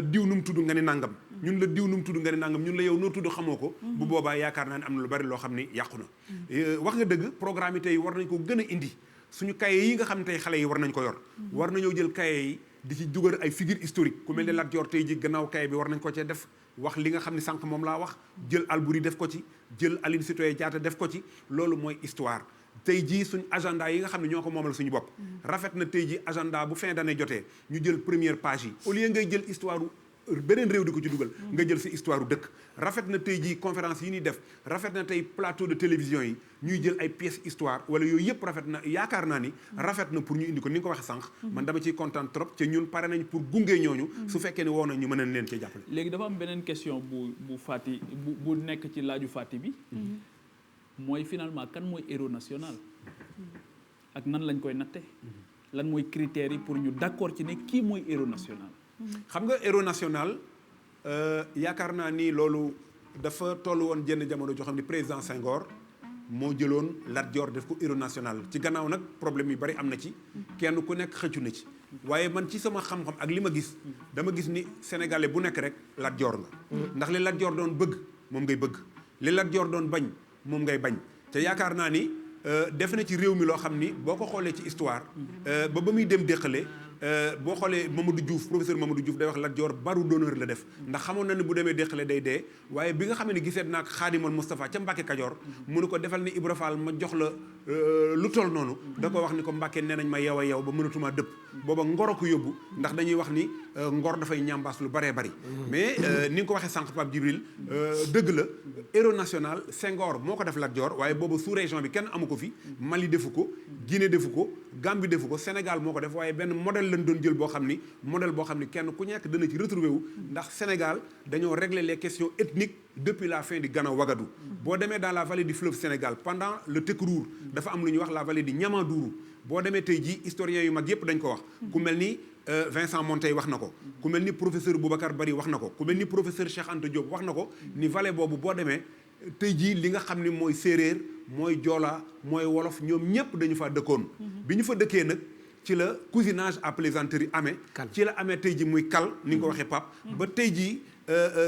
diw nu mu tudd nga ni nangam ñun la diw nu mu tudd nga ni nangam ñun la yow noo tudd xamoo ko bu boobaa yaakaar naa ne am na lu bari loo xam ni yàqu na wax nga dëgg programme yi tey war nañ ko gën a indi suñu cahier yi nga xam ne tey xale yi war nañ ko yor war nañoo jël cahier yi di ci dugal ay figure historique ku mel ne Lat Joor tey ji gannaaw cahier bi war nañ ko cee def wax li nga xam ne sànq moom laa wax jël Albouri def ko ci jël Aline Sitoé Diatta def ko ci loolu mooy histoire tey jii suñ agenda yi nga xam ne ñoo ko moomal suñu bopp rafet na tey jii agenda bu fin d'année jotee ñu jël première page yi au lieu ngay jël histoire beneen réew di ko ci dugal nga jël si histoire dëkk rafet na tey jii conférence yi ñuy def rafet na tey plateau de télévision yi ñuy jël ay pièces histoire wala yooyu yëpp rafet na yaakaar naa ni rafet na pour ñu indi ko ni nga ko waxee sànq man dama ciy kontaan trop te ñun pare nañ pour gunge ñooñu su fekkee ne woo na ñu mën nañ leen cee jàppale. léegi dafa am beneen question bu Fati bu nekk ci laaju Fati bi mooy finalement kan mooy héros national ak nan lañ koy natte lan mooy critères yi pour ñu d'accord ci ne kii mooy héros national. xam nga héros national yaakaar naa ni loolu dafa toll woon jenn jamono joo xam ne président Senghor moo jëloon Lat Dior def ko héros national ci gannaaw nag problème yu bari am na ci kenn ku nekk xëccu na ci waaye man ci sama xam-xam ak li ma gis dama gis ni sénégalais bu nekk rek Lat Dior nga ndax li Lat Dior doon bëgg moom ngay bëgg li Lat Dior doon bañ moom ngay bañ te yaakaar naa ni def na ci réew mi loo xam ni boo ko xoolee ci histoire ba muy dem déqale boo xoolee Mamadou Diouf professeur Mamadou Diouf day wax Lat Dior baru d'honneur la def ndax xamoon na ne bu demee déqale day dee waaye bi nga xam ne giseet naag Xaadimal Moustapha ca Mbàkke Kajoor mu ne ko defal ni Ibra Fall ma jox la lu toll noonu da ko wax ni ko Mbàkke nee nañ ma yow a yow ba mënatuma dëpp booba ngor a ko yóbbu ndax dañuy wax ni ngor dafay ñambaas lu baree bari mais ni nga ko waxee sànq Pape Djibril dëgg la héros national Senghor moo ko def Lat Dior waaye booba sous région bi kenn amu ko fi Mali defu ko Guinée defu ko Gambie defu ko Sénégal moo ko def waaye benn modèle lañ doon jël boo xam ni modèle boo xam ni kenn ku nekk dana ci retrouvé wu ndax Sénégal dañoo régler les questions ethniques depuis la fin du Gana Ouagadougou boo demee dans la vallée du fleuve Sénégal pendant le Tekruur dafa am lu ñuy wax la vallée du Niamandourou boo demee tey jii historiens yu mag yépp dañ ko wax ku mel ni Vincent Montey wax na ko ku mel ni professeur Boubacar Bari wax na ko ku mel ni professeur Cheikh Anta Diop wax na ko ni vallée boobu boo demee tey jii li nga xam ni mooy séeréer mooy joola mooy wolof ñoom ñëpp dañu fa dëkkoon bi ñu fa dëkkee nag ci la cousinage à plaisanterie amee ci la amee tey jii muy kal ni nga ko waxee Pape ba tey jii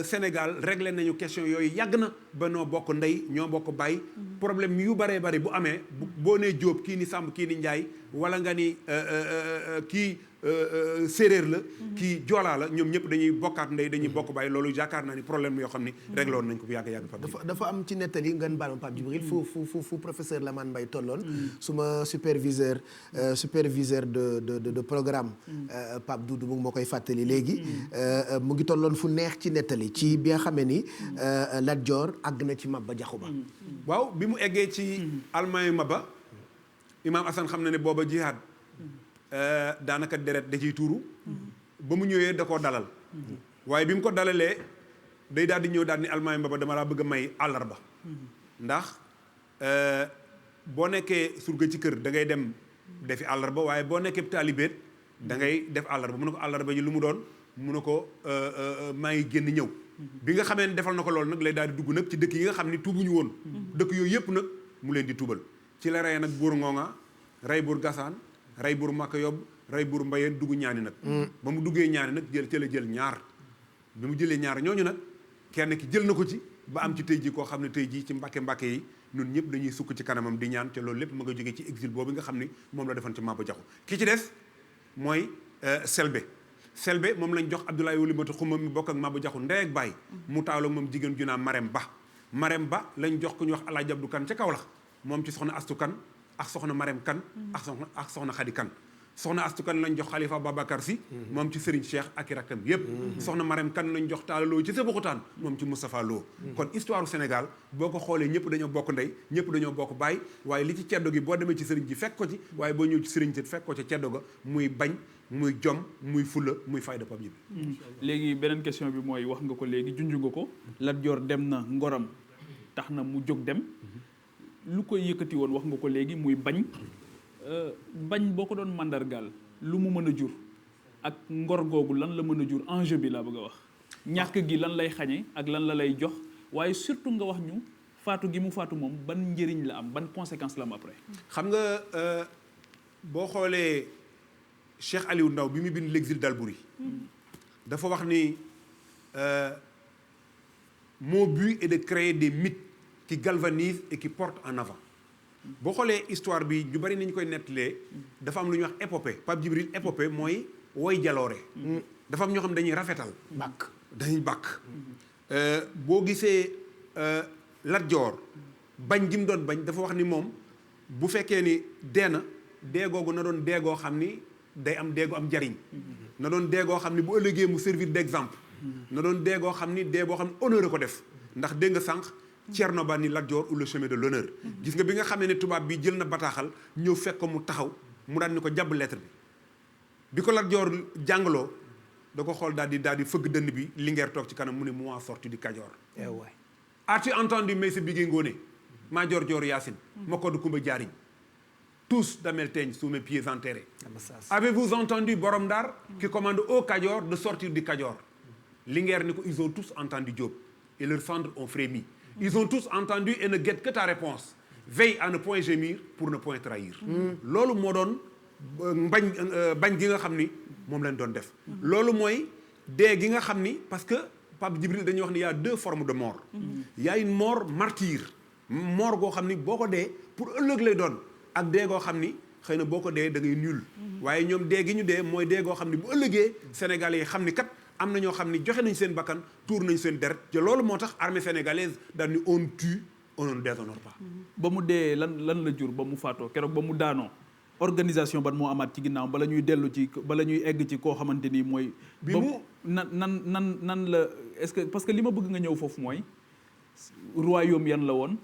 Sénégal réglé nañu question yooyu yàgg na ba noo bokk ndey ñoo bokk baay problème yu baree bari bu amee boo nee Jóob kii ni Sàmb kii ni Njaay wala nga ni kii séeréer la kii joolaa la ñoom ñëpp dañuy bokkaat ndey dañuy bokk baay loolu yaakaar naa ni problème yoo xam ni réglé woon nañ ko bu yàgg Pape dafa am ci nettali ngeen baal ma Pape Djibril fu professeur Lamane Mbaye tolloon suma superviseur de programme Pape Doudou mu ngi moo koy fàttali léegi mu ngi tolloon fu neex ci nettali ci bi nga xamee ni Lat Dior àgg na ci Maba Jaxu Ba waaw bi mu eggee ci almaayu Maba Imam Assane xam na ne booba jihaad daanaka deret da ciy tuuru ba mu ñëwee da koo dalal waaye bi mu ko dalalee day daal di ñëw daal ni almaayu Maba dama laa bëgg a may àllarba ndax boo nekkee surga ci kër da ngay dem defi àllarba waaye boo nekkee taalibeet da ngay def àllarba mu ne ko àllarba ji lu mu doon mu ne ko maa ngi génn ñëw bi nga xamee ne defal na ko loolu nag lay daal di dugg nag ci dëkk yi nga xam ni tuubuñu woon dëkk yooyu yëpp nag mu leen di tuubal ci la rey nag buur Ngonga rey buur Gasaan rey buur Maka Yob rey buur Mbayeen dugg ñaani nag ba mu duggee ñaani nag jël ñaar bi mu jëlee ñaar ñooñu nag kenn ki jël na ko ci ba am ci tey jii koo xam ne tey jii ci mbàkke yi ñun ñëpp dañuy sukk ci kanamam di ñaan te loolu lépp ma nga jógee ci exil boobu nga xam ni moom la defoon ci Maba Jaxu ki ci des mooy Selbe moom lañ jox Abdoulaye Oulimata Xuma mi bokk ak Maba Jaxu ndey ak baay mu taawla moom jigéen ju naan Marème Ba lañ jox ku ñu wax Alaaji Abdu Kan ca Kawlax moom ci soxna Astu Kan ak soxna Marème Kan ak soxna Xadi Kan soxna Astu Kan lañ jox Xalifa Babacar Si moom ci Serigne Cheikh ak i rakkam yépp soxna Marème Kan lañ jox Taala Lo ci Sébikotane moom ci Moustapha Lo kon histoire Sénégal boo ko xoolee ñëpp dañoo bokk ndey ñëpp dañoo bokk baay waaye li ci ceddo gi boo demee ci sëriñ ji fekk ko ci waaye boo ñëw ci sëriñ ji fekk ko ci ceddo ga muy bañ muy jom muy fulla muy fayda Pape Djibril léegi beneen question bi mooy wax nga ko léegi junj nga ko Lat Dior dem na ngoram tax na mu jóg dem lu koy yëkkati woon wax nga ko léegi muy bañ boo ko doon mandargaal lu mu mën a jur ak ngor googu lan la mën a jur enjeu bi laa bëgg a wax ñàkk gi lan lay xañe ak lan la lay jox waaye surtout nga wax ñu faatu gi mu faatu moom ban njëriñ la am ban conséquence la am après xam nga boo xoolee Cheikh Aliou Ndaw bi mu bind l'exil d'Albouri dafa wax ni mon but est de créer des mythes qui galvanisent et qui portent en avant boo xoolee histoire bi ñu bari ni ñu koy nettalee dafa am lu ñuy wax épopée Pape Djibril épopée mooy woy jaloore dafa am ñoo xam dañuy rafetal dañuy bàkk boo gisee Lat Dior bañ gi mu doon bañ dafa wax ni moom bu fekkee ni dee na dee googu na doon dee goo xam ni day am dee gu am njariñ na doon dee goo xam ni bu ëllëgee mu servir d'exemple na doon dee goo xam ni dee boo xam ne honneur a ko def ndax dégg nga sànq Thierno Ba ni Lat Dior ou le chemin de l'honneur gis nga bi nga xamee ne tubaab bi jël na bataaxal ñëw fekk ko mu taxaw mu daal ni ko jàbb lettre bi ko Lat Dior jàngaloo da ko xool daal di fëgg dënn bi Linguère toog ci kanam mu ne moi sorti du Kajoor as-tu entendu Meïssa Bigué Ngoné Madior Dior Yacine Makodou Koumba Diarigne tous Damel Teigne sous mes pieds enterrés avez-vous entendu Borom Ndar qui commande au Kajoor de sortir du Kajoor Linguère ni ko ils ont tous entendu Diop et leurs cendres ont frémi ils ont tous entendu et ne guettent que ta réponse veille à ne point gémir pour ne point trahir loolu moo doon bañ gi nga xam ni moom lañ doon def loolu mooy dee gi nga xam ni parce que Pape Djibril dañuy wax ni y a deux formes de mort y a une mort martyre mort goo xam ni boo ko dee pour ëllëg lay doon ak dee goo xam ni xëy na boo ko dee da ngay nul waaye ñoom dee gi ñu dee mooy dee goo xam ni bu ëllëgee Sénégalais yi xam ni kat am na ñoo xam ni joxe nañ seen bakkan tuur nañ seen deret te loolu moo tax armée sénégalaise daal ni on tue on ne déshonore pas. ba mu dee lan la jur ba mu faatoo keroog ba mu daanoo organisation ban moo amaat ci ginnaaw bala ñuy dellu ci bala ñuy egg ci koo xamante ni mooy. bi mu nan la est-ce que parce que li ma bëgg nga ñëw foofu mooy royaume yan la woon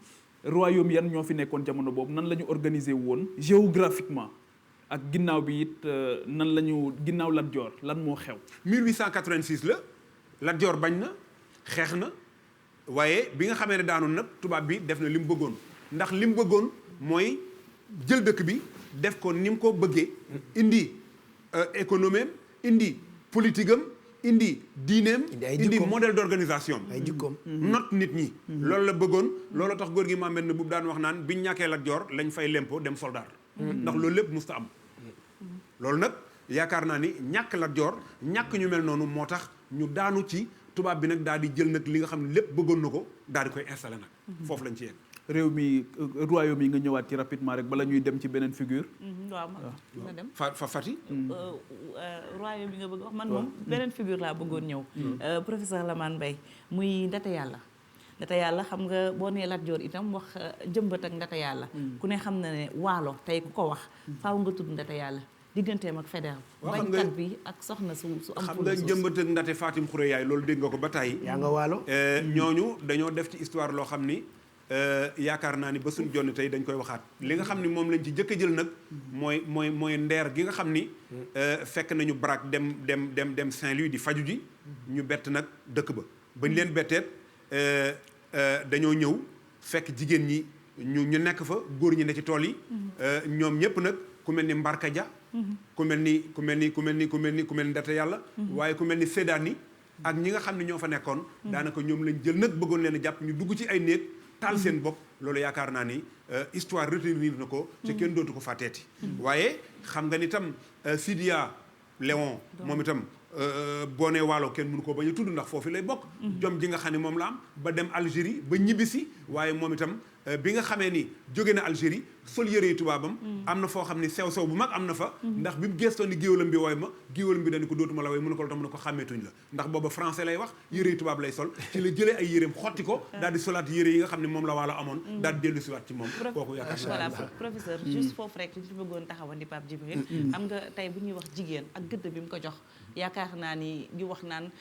royaume yan ñoo fi nekkoon jamono boobu nan la ñu organiser woon géographiquement. ak ginnaaw bi it nan la ñu ginnaaw Lat Dior lan moo xew. 1886 la Lat Dior bañ na xeex na waaye bi nga xamee ne daanoon nag tubaab bi def na li mu bëggoon ndax li mu bëggoon mooy jël dëkk bi def ko ni mu ko bëggee indi économie am indi politique am indi diineem indi modèle d'organisation ay jikkoom not nit ñi. loolu la bëggoon loolu tax góor gi Mamadou ne bu daan wax naan biñ ñàkkee Lat Dior lañ fay lempo dem soldat. ndax loolu lépp musta am. loolu nag yaakaar naa ni ñàkk Lat Dior ñàkk ñu mel noonu moo tax ñu daanu ci tubaab bi nag daal di jël nag li nga xam ne lépp bëggoon na ko daal di koy installé nag. foofu lañ ci yegg. réew mi royaume yi nga ñëwaat ci rapidement rek bala ñuy dem ci beneen figure. waaw ma dem. Fati. royaume bi nga bëgg wax man moom beneen figure laa bëggoon ñëw. professeur Lamane Mbaye muy Ndate Yàlla. Ndate Yàlla xam nga boo nee Lat Dior itam wax jëmbat ak Ndate Yàlla. ku ne xam na ne waalo tey ku ko wax faaw nga tudd Ndate Yàlla digganteem ak Faidherbe. bañkat bi ak soxna su am. xam nga jëmbat ak Ndate Fatim Khouré yaay loolu dégg nga ko ba tàyyi. yaa nga waalo. ñooñu dañoo def ci histoire loo xam ni yaakaar naa ni ba suñu jonni tey dañ koy waxaat li nga xam ni moom lañ ci jëkk a jël nag mooy ndeer gi nga xam ni fekk nañu Brac dem Saint-Louis di faju ji ñu bett nag dëkk ba bañ leen betteet dañoo ñëw fekk jigéen ñi ñu nekk fa góor ñi ne ci tool yi ñoom ñëpp nag ku mel ni Mbarka Dia ku mel ni Ndate Yàlla waaye ku mel ni Sédani ak ñi nga xam ne ñoo fa nekkoon daanaka ñoom lañ jël nag bëggoon leen a jàpp ñu dugg ci ay néeg taal seen bopp loolu yaakaar naa ni histoire retenir na ko te kenn dootu ko fàtteeti waaye xam nga ni tam Sidia Léon moom itam boo nee waalo kenn mënu ko bañ a tudd ndax foofu lay bokk jom ji nga xam ne moom la am ba dem Algérie ba ñibbisi waaye moom itam bi nga xamee ni jóge na Algérie sol yëre yi tubaabam am na foo xam ni sew bu mag am na fa ndax bi mu gestoon ni géwalam bi wooy ma géwalam bi dañu ko dootuma la wooy mu ne ko lu tax mu ne ko xàmmeetuñ la ndax booba français lay wax yëre yi tubaab lay sol ci la jëlee ay yéreem xotti ko daal di solaat yëre yi nga xam ne moom la waalo amoon daal di dellu siwaat ci moom kooku yaakaar voilà professeur juste foofu rek li ci bëggoon taxawandi Pape Djibril xam nga tey bu ñuy wax jigéen ak gëdd bi mu ko jox yaakaar naa ni di wax naan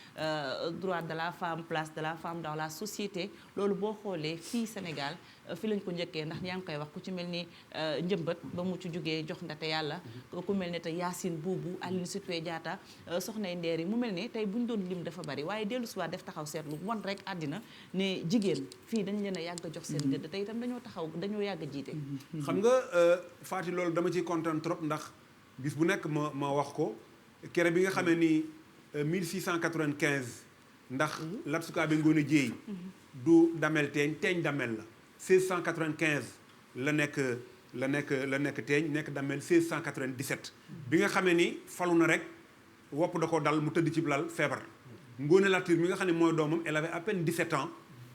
droit de la femme place de la femme dans la société loolu boo xoolee fii Sénégal fi lañ ko njëkkee ndax yaa ngi koy wax ku ci mel ni njëmbat ba mu ci jógee jox Ndate Yàlla ku mel ni te Yacine Boubou Aline Sitoé Diatta soxnay ndeer yi mu mel ni tey bu ñu doon lim dafa bari waaye dellu si waat def taxaw seetlu wan rek àddina ne jigéen fii dañ leen a yàgg a jox seen gëdd te itam dañoo yàgg a jiite. xam nga Faty loolu dama ciy kontaan trop ndax bis bu nekk ma wax ko kere bi nga xamee ni 1695 ndax Lat Sukaabe Ngoone Jéey du damel teeñ damel la 1695 la nekk teeñ nekk damel 1697 bi nga xamee ni falu na rek wopp da ko dal mu tëdd ci lal feebar Ngoone Latiir mi nga xam ne mooy doomam elle avait à peine 17 ans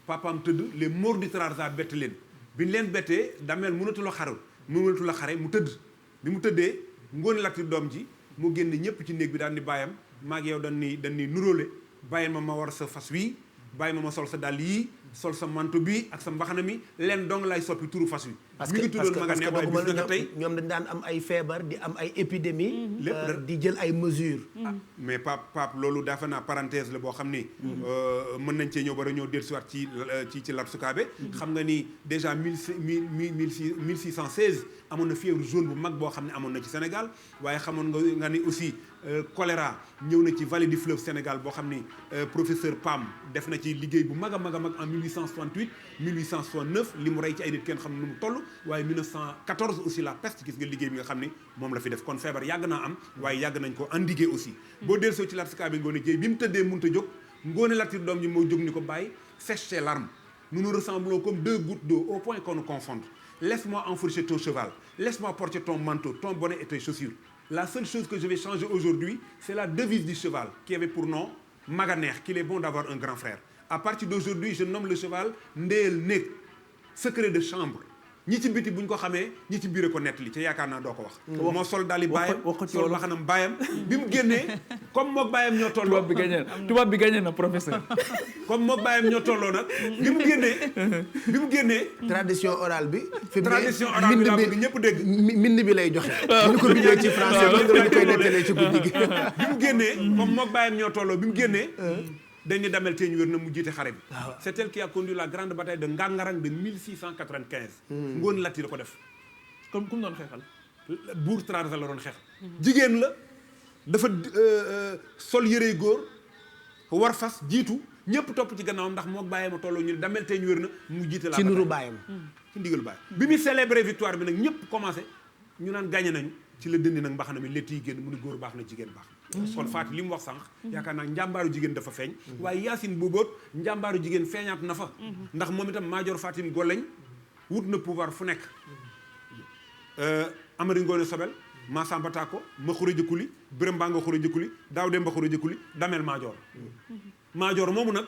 papaam tëdd les morts du Trarza bett leen bi ñu leen bettee damel mënatu la xare mu tëdd bi mu tëddee Ngoone Latiir doom ji mu génn ñëpp ci néeg bi daal di bàyyam maag yow dañ ni nuróole bàyyi ma war sa fas wii bàyyi ma sol sa dàll yii sol sa manteau bi ak sa mbaxana mi leen dong lay soppi turu fas wi. parce mi que ngi tuddoon Maganeex waaye bis naka tey ñoom dañ daan am ay feebar di am ay épidémie lépp di jël ay mesures. mais Pape loolu dafa naa parenthèse la boo xam ni mën nañ cee ñëw bara ñëw dellusiwaat ci Lat Sukaabe xam nga ni déjà 1616 amoon na fièvre jaune bu mag boo xam ne amoon na ci Sénégal waaye xamoon nga ni aussi choléra ñëw na ci vallée du fleuve Sénégal boo xam ni professeur Pam def na ci liggéey bu mag a mag a mag en 1868 1869 li mu rey ci ay nit kenn xam ne nu mu toll waaye 1914 aussi la peste gis nga liggéey bi nga xam ni moom la fi def kon feebar yàgg naa am waaye yàgg nañ ko endiguer aussi boo delsoo ci Lat Sukaabe Ngoone Dieye bi mu tëddee mënut a jóg Ngoone Latyr doom ji moo jóg ni ko bàyyi sèche tes larmes nous nous ressemblons comme deux gouttes d'eau au point qu'on nous confonde laisse-moi enfourcher ton cheval laisse-moi porter ton manteau ton bonnet et tes chaussures la seule chose que je vais changer aujourd'hui c'est la devise du cheval qui avait pour nom Maganeex qu'il est bon d'avoir un grand frère à partir d'aujourd'hui je nomme le cheval Ndéel Néeg secret de chambre ñi ci biti buñ ko xamee ñi ci biir ko nettali ca yaakaar naa doo ko wax moo sol daal di baayam sol waxanam baayam bi mu génnee comme mook baayam ñoo tolloo tubaab bi gagné na professeur comme mook baayam ñoo tolloo nag bi mu génnee tradition orale bi. tradition orale bi laa bëgg ñëpp dégg. mbind bi lay joxe. ñu ko bindee ci français bi ñu koy nettalee ci guddi gi. bi mu génnee comme mook baayam ñoo tolloo bi mu génnee. dañu Damel Teeñ wér na mu jiite xare bi. c'est elle qui a conduit la grande bataille de Ngangarang de 1695. Ngoone Latyr la ko def. comme ku mu doon xeexal. buur Trarza la doon xeexal. jigéen la dafa sol yërey góor war fas jiitu ñëpp topp ci gannaawam ndax mook bàyyam a tolloo ñu ne Damel Teeñ wér na mu jiite la. ci nuru bàyyam. ci ndigalu bàyyam bi muy célébrer victoire bi nag ñëpp commencé ñu naan gagné nañu ci la dëndi nag mbaxana mi létt yi génn mu ni góor baax na jigéen baax na. kon Fatou li mu wax sànq. yaakaar naa njàmbaaru jigéen dafa feeñ. waaye Yacine Bouboot njàmbaaru jigéen feeñaat na fa. ndax moom itam Maajoor Fatim Goleñ wut na pouvoir fu nekk. Amari Ngoone Sobel Massamba Tako Maxure Jëkkuli Birame Mbanga Xure Jëkkuli Daaw Demba Xure Jëkkuli Damel Maajoor. Maajoor moomu nag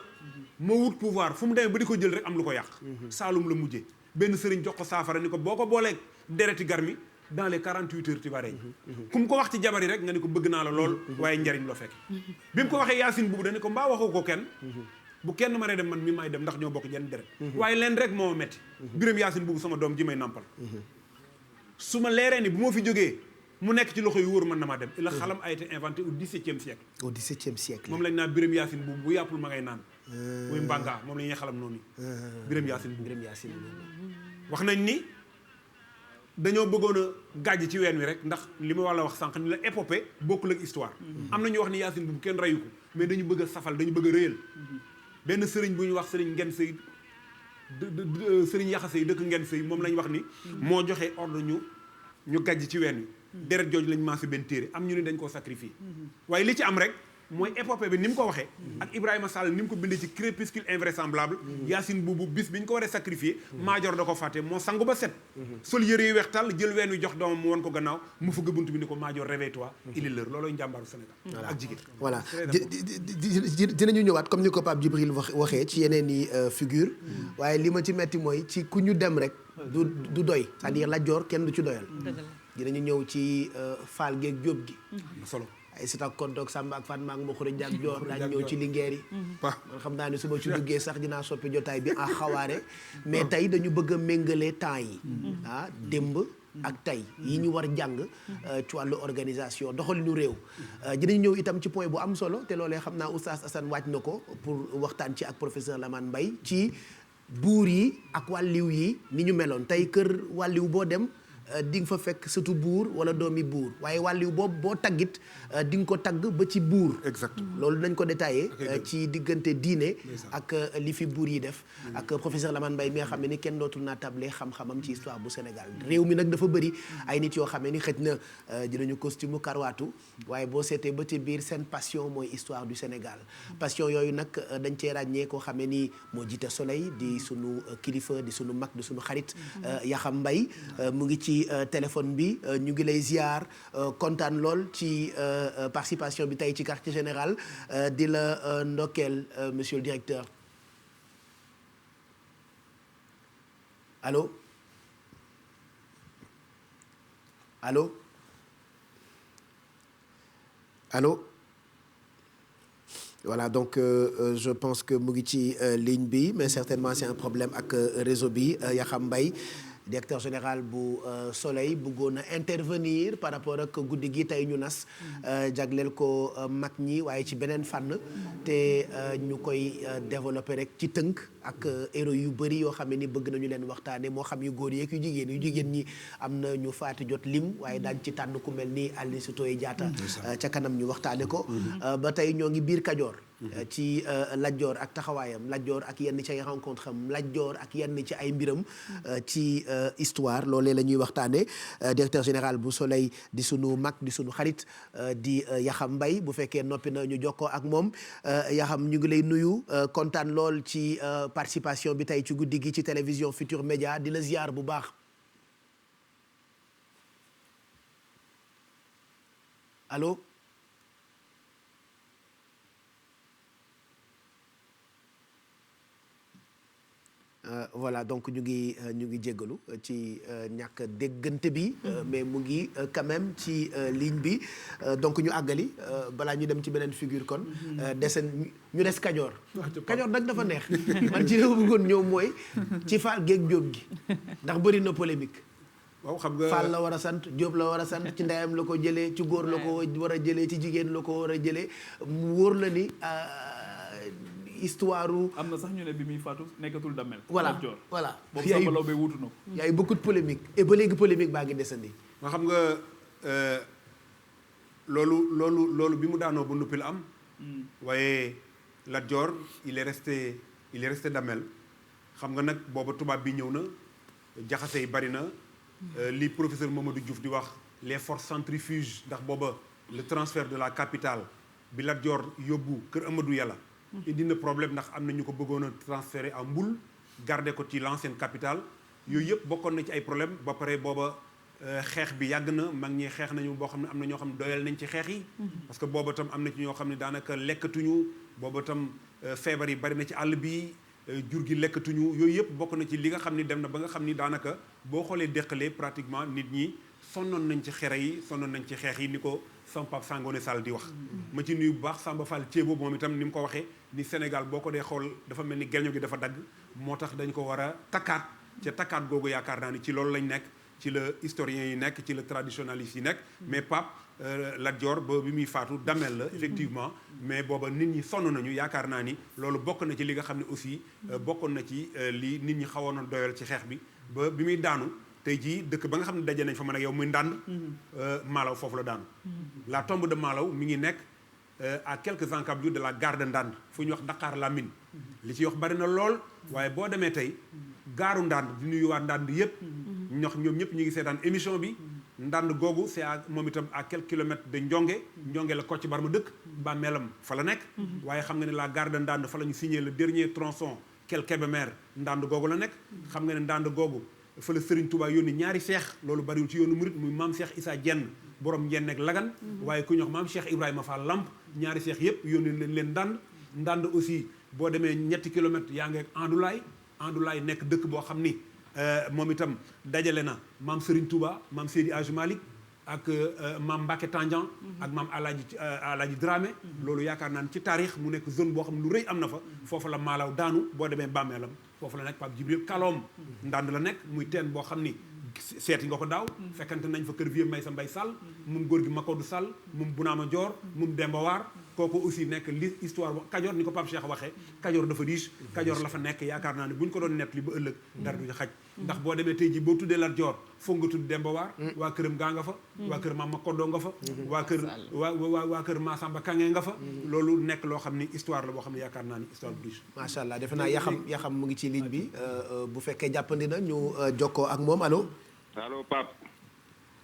moo wut pouvoir fu mu demee ba di ko jël rek am lu ko yàq. Saalum la mujjee benn sëriñ jox ko saafara ni ko boo ko booleeg dereti garmi dans les 48 heures tu vas régner. ku mu ko wax ci jabar yi rek nga ni ko bëgg naa la lool waaye njariñ la fekk. bi mu ko waxee Yacine Boubou dañu ko mbaa waxoo ko kenn. bu kenn mënee dem man mi may dem ndax ñoo bokk jenn deret. waaye leen rek moo ma metti. Birame Yacine Boubou sama doom ji may nampal. su ma leeree ni bu ma fi jógee mu nekk ci loxo yu wóor mën na maa dem. la xalam a été inventé au 17e siècle. au 17e siècle. moom lañ naan Birame Yacine Boubou bu yàppul ma ngay naan. muy Mbanga moom la ñuy xalam noonu. Birame Yacine Boubou Birame Yacine Boubou. wax nañ ni dañoo bëggoon a gàjj ci ween wi rek ndax li ma walla wax sànq ni la épopée bokkul ak histoire. am na ñu wax ni Yacine Boubou kenn reyu ko mais dañu bëgg a safal dañu bëgg a rëyal. benn sëriñ bu ñu wax sëriñ Ngen Sëy sëriñ Yaxa Sëy dëkk Ngen Sëy moom lañ wax ni. moo joxe ordre ñu gàjj ci ween wi. deret jooju lañ maase benn téere am ñu ni dañ koo sacrifier. waaye li ci am rek. mooy épopée bi ni mu ko waxee ak Ibrahima Sall ni mu ko bindee ci crépuscule invraisemblable Yacine Boubou bis bi ñu ko waree sacrifier Maajoor da ko fàtte moo sangu ba set sol yëre yu weex tàll jël ween wi jox doomam mu won ko gannaaw mu fëgg bunt bi ni ko Maajoor réveille-toi il est l'heure loolooy njàmbaaru Sénégal ak jigéen voilà dinañu ñëwaat comme ni ko Pape Djibril waxee ci yeneen i figure waaye li ma ci metti mooy ci ku ñu dem rek du doy c'est-à-dire Lat Joor kenn du ci doyal dinañu ñëw ci Faal geeg Jóob gi solo ay si tak kontoog Samba ak Fatma ak Maxure Njaag Joor daañu ñëw ci lingeer yi man xam naa ne su ma ci duggee sax dinaa soppi jotaay bi en xawaare mais tey dañu bëgg a méngale temps yi démb ak tey yi ñu war jàng ci wàllu organisation doxalinu réew dinañ ñëw itam ci point bu am solo te loolee xam naa Oustaz Assane waaj na ko pour waxtaan ci ak professeur Lamane Mbaye ci buur yi ak wàlliw yi ni ñu meloon tey kër wàlliw boo dem di nga fa fekk surtout buur wala doomi buur waaye wàlliw boo taggit di nga ko tagg ba ci buur. exactement loolu nañ ko détaillé ci diggante diine ak li fi buur yi def ak professeur Lamane Mbaye mi nga xam ne ni kenn dootul naa table xam-xamam ci histoire bu Sénégal réew mi nag dafa bëri ay nit yoo xam ne ni xëj na dinañu costume karwaatu waaye boo seetee ba ci biir seen passion mooy histoire du Sénégal passion yooyu nag dañ cee ràññee koo xam ne ni moo jiite Soleil di sunu kilifa di sunu mag di sunu xarit Yaxam Mbaye mu ngi ci téléphone bi ñu ngi lay ziar kontaan lool ci participation bi tey ci quartier général di la ndokkeel monsieur le directeur allo allo allo voilà donc je pense que mu ngi ci ligne bi mais certainement c'est un problème ak réseau bi Yaxam Mbaye directeur général bu Soleil bëggoon a intervenir par rapport ak guddi gi tey ñu nas jagleel ko mag ñi waaye ci beneen fànn te ñu koy développer rek ci tënk ak héros yu bëri yoo xam ne ni bëgg nañu leen waxtaane moo xam yu góor yeeg yu jigéen ñi am na ñu faati jot lim waaye daañ ci tànn ku mel ni Aline Sitoé Diatta ca kanam ñu waxtaane ko ba tey ñoo ngi biir Kajoor ci Lat Joor ak taxawaayam Lat Joor ak yenn ci ay rencontre am Lat Joor ak yenn ci ay mbiram ci histoire loolee la ñuy waxtaane directeur général bu Soleil di sunu mag di sunu xarit di Yaxam Mbaye bu fekkee noppi na ñu jokkoo ak moom Yaxam ñu ngi lay nuyu kontaan lool ci participation bi tey ci guddi gi ci télévision Futur Média di la ziar bu baax allo voilà donc ñu ngi jéggalu ci ñàkk déggante bi mais mu ngi quand même ci ligne bi donc ñu àggali balaa ñu dem ci beneen figure kon ñu des Kajoor Kajoor nag dafa neex man ci réew bëggoon ñëw mooy ci Fall géeg Jóob gi ndax bëri na polémique waaw xam nga Fall la war a sant Jóob la war a sant ci ndeyam la ko jëlee ci góor la ko war a jëlee ci jigéen la ko war a jëlee mu wóor la ni histoire am na sax ñu ne bi muy faatu nekkatul damel. voilà boobu Samba Laobé wuutu na ko. y a eu beaucoup de polémique et ba léegi polémique baa ngi desandi. nga xam nga loolu bi mu daanoo ba noppi la am. waaye Lat Dior il est resté damel xam nga nag booba tubaab bi ñëw na jaxase yi bari na li professeur Mamadou Diouf di wax les forces centrifuges ndax booba le transfert de la capitale bi Lat Dior yóbbu kër Amadou Yàlla. indi na problème ndax am na ñu ko bëggoon a transférer à Mboul garder ko ci l'ancienne capitale yooyu yëpp bokkoon na ci ay problème ba pare booba xeex bi yàgg na mag ñi xeex nañu boo xam ne am na ñoo xam ne doyal nañ ci xeex yi parce que booba tam am na ci ñoo xam ne daanaka lekkatuñu booba tam feebar yi bari na ci àll bi jur gi lekkatuñu yooyu yëpp bokk na ci li nga xam ni dem na ba nga xam ni daanaka boo xoolee déqalee pratiquement nit ñi sonnoon nañ ci xere yi sonnoon nañ ci xeex yi ni ko sama Pape Sangone Sall di wax ma ci nuyu bu baax Samba Fall Thiébo moom itam ni mu ko waxee ni Sénégal boo ko dee xool dafa mel ni gerño gi dafa dagg moo tax dañ ko war a takkaat ca takkaat googu yaakaar naa ni ci loolu lañ nekk ci la historiens yi nekk ci la traditionnaliste yi nekk mais Pape Lat Dior ba bi muy faatu damel la effectivement mais booba nit ñi sonn nañu yaakaar naa ni loolu bokk na ci li nga xam ne aussi bokkoon na ci li nit ñi xawoon a doyal ci xeex bi ba bi muy daanu tey jii dëkk ba nga xam ne daje nañ fa man ak yow muy Ndande Malaw foofu la daanu la tombe de Malaw mi ngi nekk à quelques encablures de la gare de Ndande fu ñuy wax Dakar la mine li ci wax bari na lool waaye boo demee tey gaaru Ndande di nuyu waa Ndande yëpp ñoom ñëpp ñu ngi seetaan émission bi Ndande googu c'est moom itam à quelques kilomètres de Ndiongue la Kocc Barma dëkk bàmmeelam fa la nekk waaye xam nga ne la gare de Ndande fa la ñu signé le dernier tronçon Kébémer Ndande googu la nekk xam nga ne Ndande googu fa la Serigne Touba yónni ñaari seex loolu bariwul ci yoonu murit muy maam Cheikh Issa Dieng borom Dieng ak Lagan waaye ku ñox maam Cheikh Ibrahima Fall Lamp ñaari seex yëpp yónni leen Ndande aussi boo demee ñetti kilomètres yaa ngi ak Andoulaye nekk dëkk boo xam ni moom itam dajale na maam Serigne Touba maam Seydi Hadji Malick ak maam Mbacke Tandian ak maam Alaaji Dramé loolu yaakaar naan ci taarix mu nekk zone boo xam ne lu rëy am na fa foofu la Malaw daanu boo demee bàmmeelam foofu la nekk Pape Djibril Kaloom Ndande la nekk muy teen boo xam ni seeti nga ko daaw fekkante nañ fa kër Vieux Maysa Mbay Sall moom góor gi Makodou Sall moom Bunaama Joor moom Demba Waar kooku aussi nekk li histoire bu Kajoor ni ko Pape Cheikh waxee Kajoor dafa riche Kajoor la fa nekk yaakaar naa ne bu ñu ko doon nett li ba ëllëg dara du xaj ndax boo demee tey ji boo tuddee Lat Joor foog nga tudd Demba Waar waa këram gaa nga fa waa kër Mama Koddo nga fa waa kër Masamba Kange nga fa loolu nekk loo xam ni histoire la boo xam ne yaakaar naa ni histoire bu riche macha allah defe naa yaxam mu ngi ci ligne bi bu fekkee jàppandi na ñu jokkoo ak moom allo Pape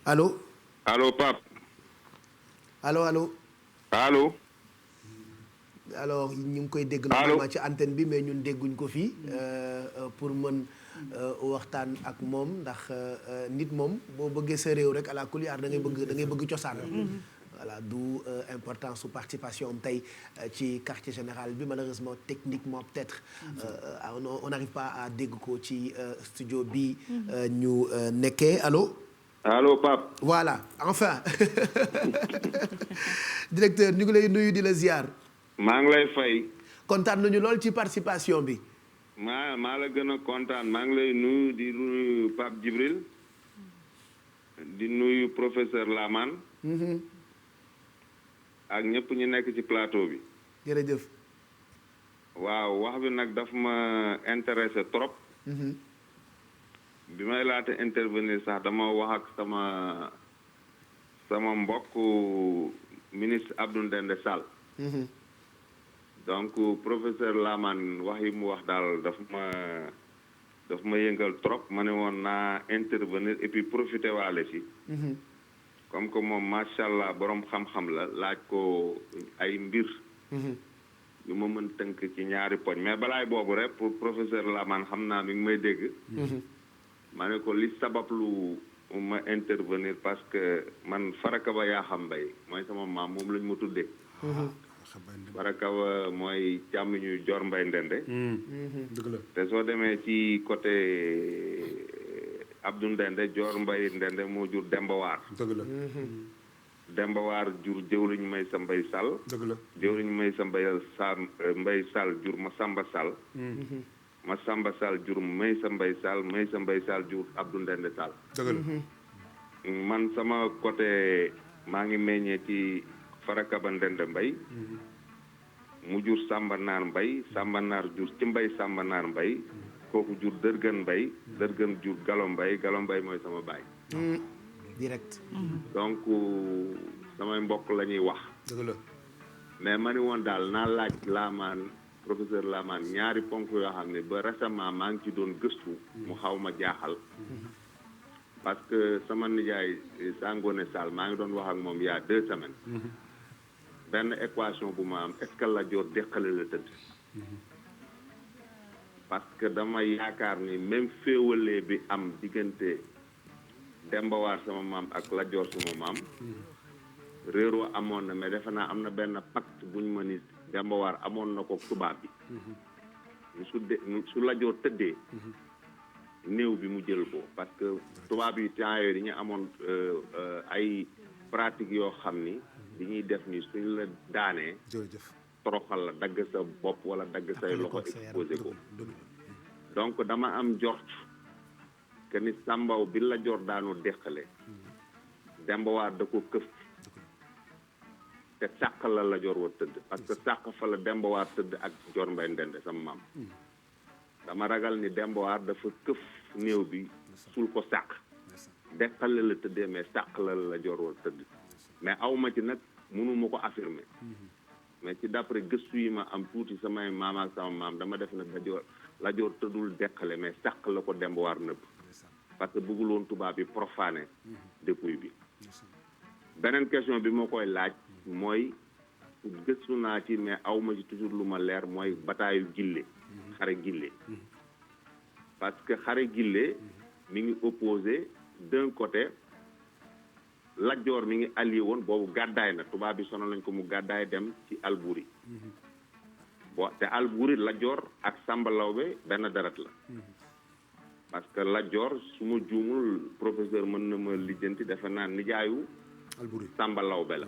allo Pape allo alors ñu ngi koy dégg normalement ci antenne bi mais ñun dégguñ ko fii pour mën waxtaan ak moom ndax nit moom boo bëggee sa réew rek à la coulière da ngay bëgg cosaan voilà d'où importance su participation am tey ci quartier général bi malheureusement techniquement peut-être on n'arrive pas à dégg ko ci studio bi ñu nekkee allo Pape voilà enfin directeur ñu ngi lay nuyu di la ziar maa ngi lay fay. kontaan nañu lool ci participation bi. maa la gën a kontaan maa ngi lay nuyu di nuyu Pape Djibril di nuyu professeur Lamane. ak ñëpp ñu nekk ci plateau bi. jërëjëf. waaw wax bi nag daf ma intéressé trop. bi may laata intervenir sax dama wax ak sama mbokk ministre Abdou Ndéndé Sall. donc professeur Lamane wax yi mu wax daal daf ma yëngal trop ma ne woon naa intervenir et puis profiter waale si. comme que moom macha allah borom xam-xam la laaj ko ay mbir. yu ma mën tënk ci ñaari poñ mais balaay boobu rek pour professeur Lamane xam naa mi ngi may dégg. ma ne ko li sabab lu ma intervenir parce que man Farakaba yaa xam mbay mooy sama maam moom lañ ma tuddee. Farakaba mooy càmmiñu Joor Mbay Ndende. dëgg la te soo demee ci côté Abdou Ndende Joor Mbay Ndende moo jur Dembawaar. dëgg la. Dembawaar jur jëwriñ may sa mbay sall. dëgg la jëwriñ may sa mbay sall jur ma Samba Sall. ma Samba Sall jur may sa mbay sall jur Abdou Ndende Sall. dëgg la. man sama côté maa ngi meññee ci Farakaba Ndende Mbay. mu jur Samba Naar Mbay Samba Naar jur ci mbay Samba Naar Mbay kooku jur Dërgën Mbay Dërgën jur Galo Mbay Galo Mbay mooy sama baay. direct. donc samay mbokk la ñuy wax. dëgg la. mais ma ni woon daal naa laaj Lamane professeur Lamane ñaari ponk yoo xam ne ba récemment maa ngi ci doon gëstu. mu xaw ma jaaxal. parce que sama nijaay Sangone Sall maa ngi doon wax ak moom il y a 2 semaines. benn équation bu ma am est-ce que Lat Joor deqale la tëdd. parce que dama yaakaar ni même féewalee bi am diggante Dembawaar sama maam ak Lat Joor sama maam. réeroo amoon na mais defe naa am na benn pacte bu ñu ma ni Dembawaar amoon na ko tubaab bi. su Lat Joor tëddee. néew bi mu jël ko parce que tubaab yi temps yooyu dañu amoon ay pratiques yoo xam ni li ñuy def ni suñ la daanee. jërëjëf. toroxal la dagg sa bopp wala dagg say loxo exposé ko. donc dama am jort que ni sàmbaw bi Lat Joor daanu deqale. Dembawaar da ko këf. te sàq la Lat Joor war tëdd parce que sàq fa la Dembawaar tëdd ak Joor Mbay Ndende sama maam. dama ragal ni Dembawaar dafa këf néew bi suul ko sàq. deqale la tëddee mais sàq la Lat Joor war tëdd. mais awma ci nag mënuma ko affirmer. mais ci d'après gëstu yi ma am tuuti samay maam ak sama maam dama def nag Lat Joor tëddul deqale mais sàq la ko Dembawaar nëbb. parce que bëgguloon tubaab bi profané dépouille bi. beneen question bi moo koy laaj mooy gëstu naa ci mais awma ci toujours lu ma leer mooy bataayu Gille. xare Gille. parce que xare Gille mi ngi opposé d'un côté Lat Joor mi ngi allié woon boobu gàddaay na tubaab bi sonal nañ ko mu gàddaay dem ci Alburi. bon te Alburi Lat Joor ak Samba Lawbe benn deret la. parce que Lat Joor su ma juumul professeur mën na ma lijjanti defe naa nijaayu Alburi Samba Lawbe la.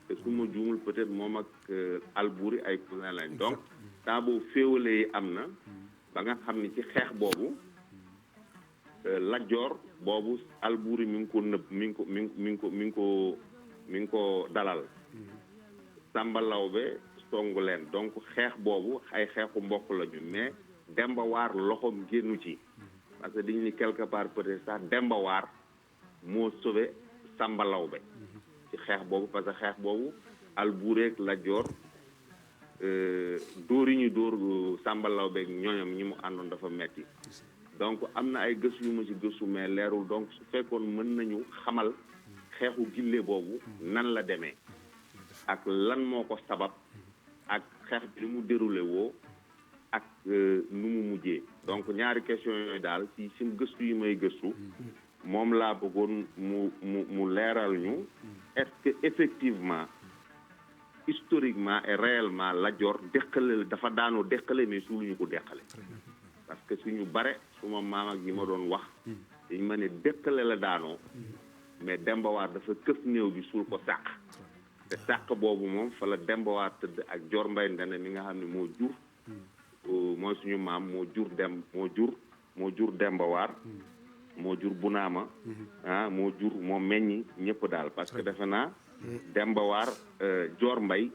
te su ma juumul peut-être moom ak Alburi ay cousin lañ donc temps boobu féewale yi am na ba nga xam ni ci xeex boobu Lat Joor boobu Alburi mi ngi ko nëbb mi ngi ko dalal Samba Lawbe songu leen donc xeex boobu ay xeexu mbokk lañu mais Dembawaar loxoom génnu ci parce que dañu ni quelque part peut-être sax Dembawaar moo sauvé Samba Lawbe ci xeex boobu parce que xeex boobu Alburi ak Lat Joor dóor yi ñu dóor Samba Lawbe ak ñooñam ñi mu àndoon dafa metti donc am na ay gëstu yu ma ci gëstu mais leerul donc su fekkoon mën nañu xamal xeexu Gille boobu nan la demee ak lan moo ko sabab ak xeex bi ni mu déroulé woo ak nu mu mujjee donc ñaari question yooyu daal ci suñu gëstu yi may gëstu moom laa bëggoon mu leeral ñu est-ce que effectivement historiquement et réellement Lat Joor deqale dafa daanoo deqale mais suuluñu ko deqale parce que suñu bare suma maam ak yi ma doon wax dañu ma ne deqale la daanoo mais Dembawaar dafa këf néew bi suul ko sàq te tàq boobu moom fa la Demba Waar tëdd ak Joor Mbay Ndene mi nga xam ne moo jur mooy suñu maam moo jur Demba Waar moo jur Bunaama moo meññi ñëpp daal parce que defe naa Demba Waar Joor Mbay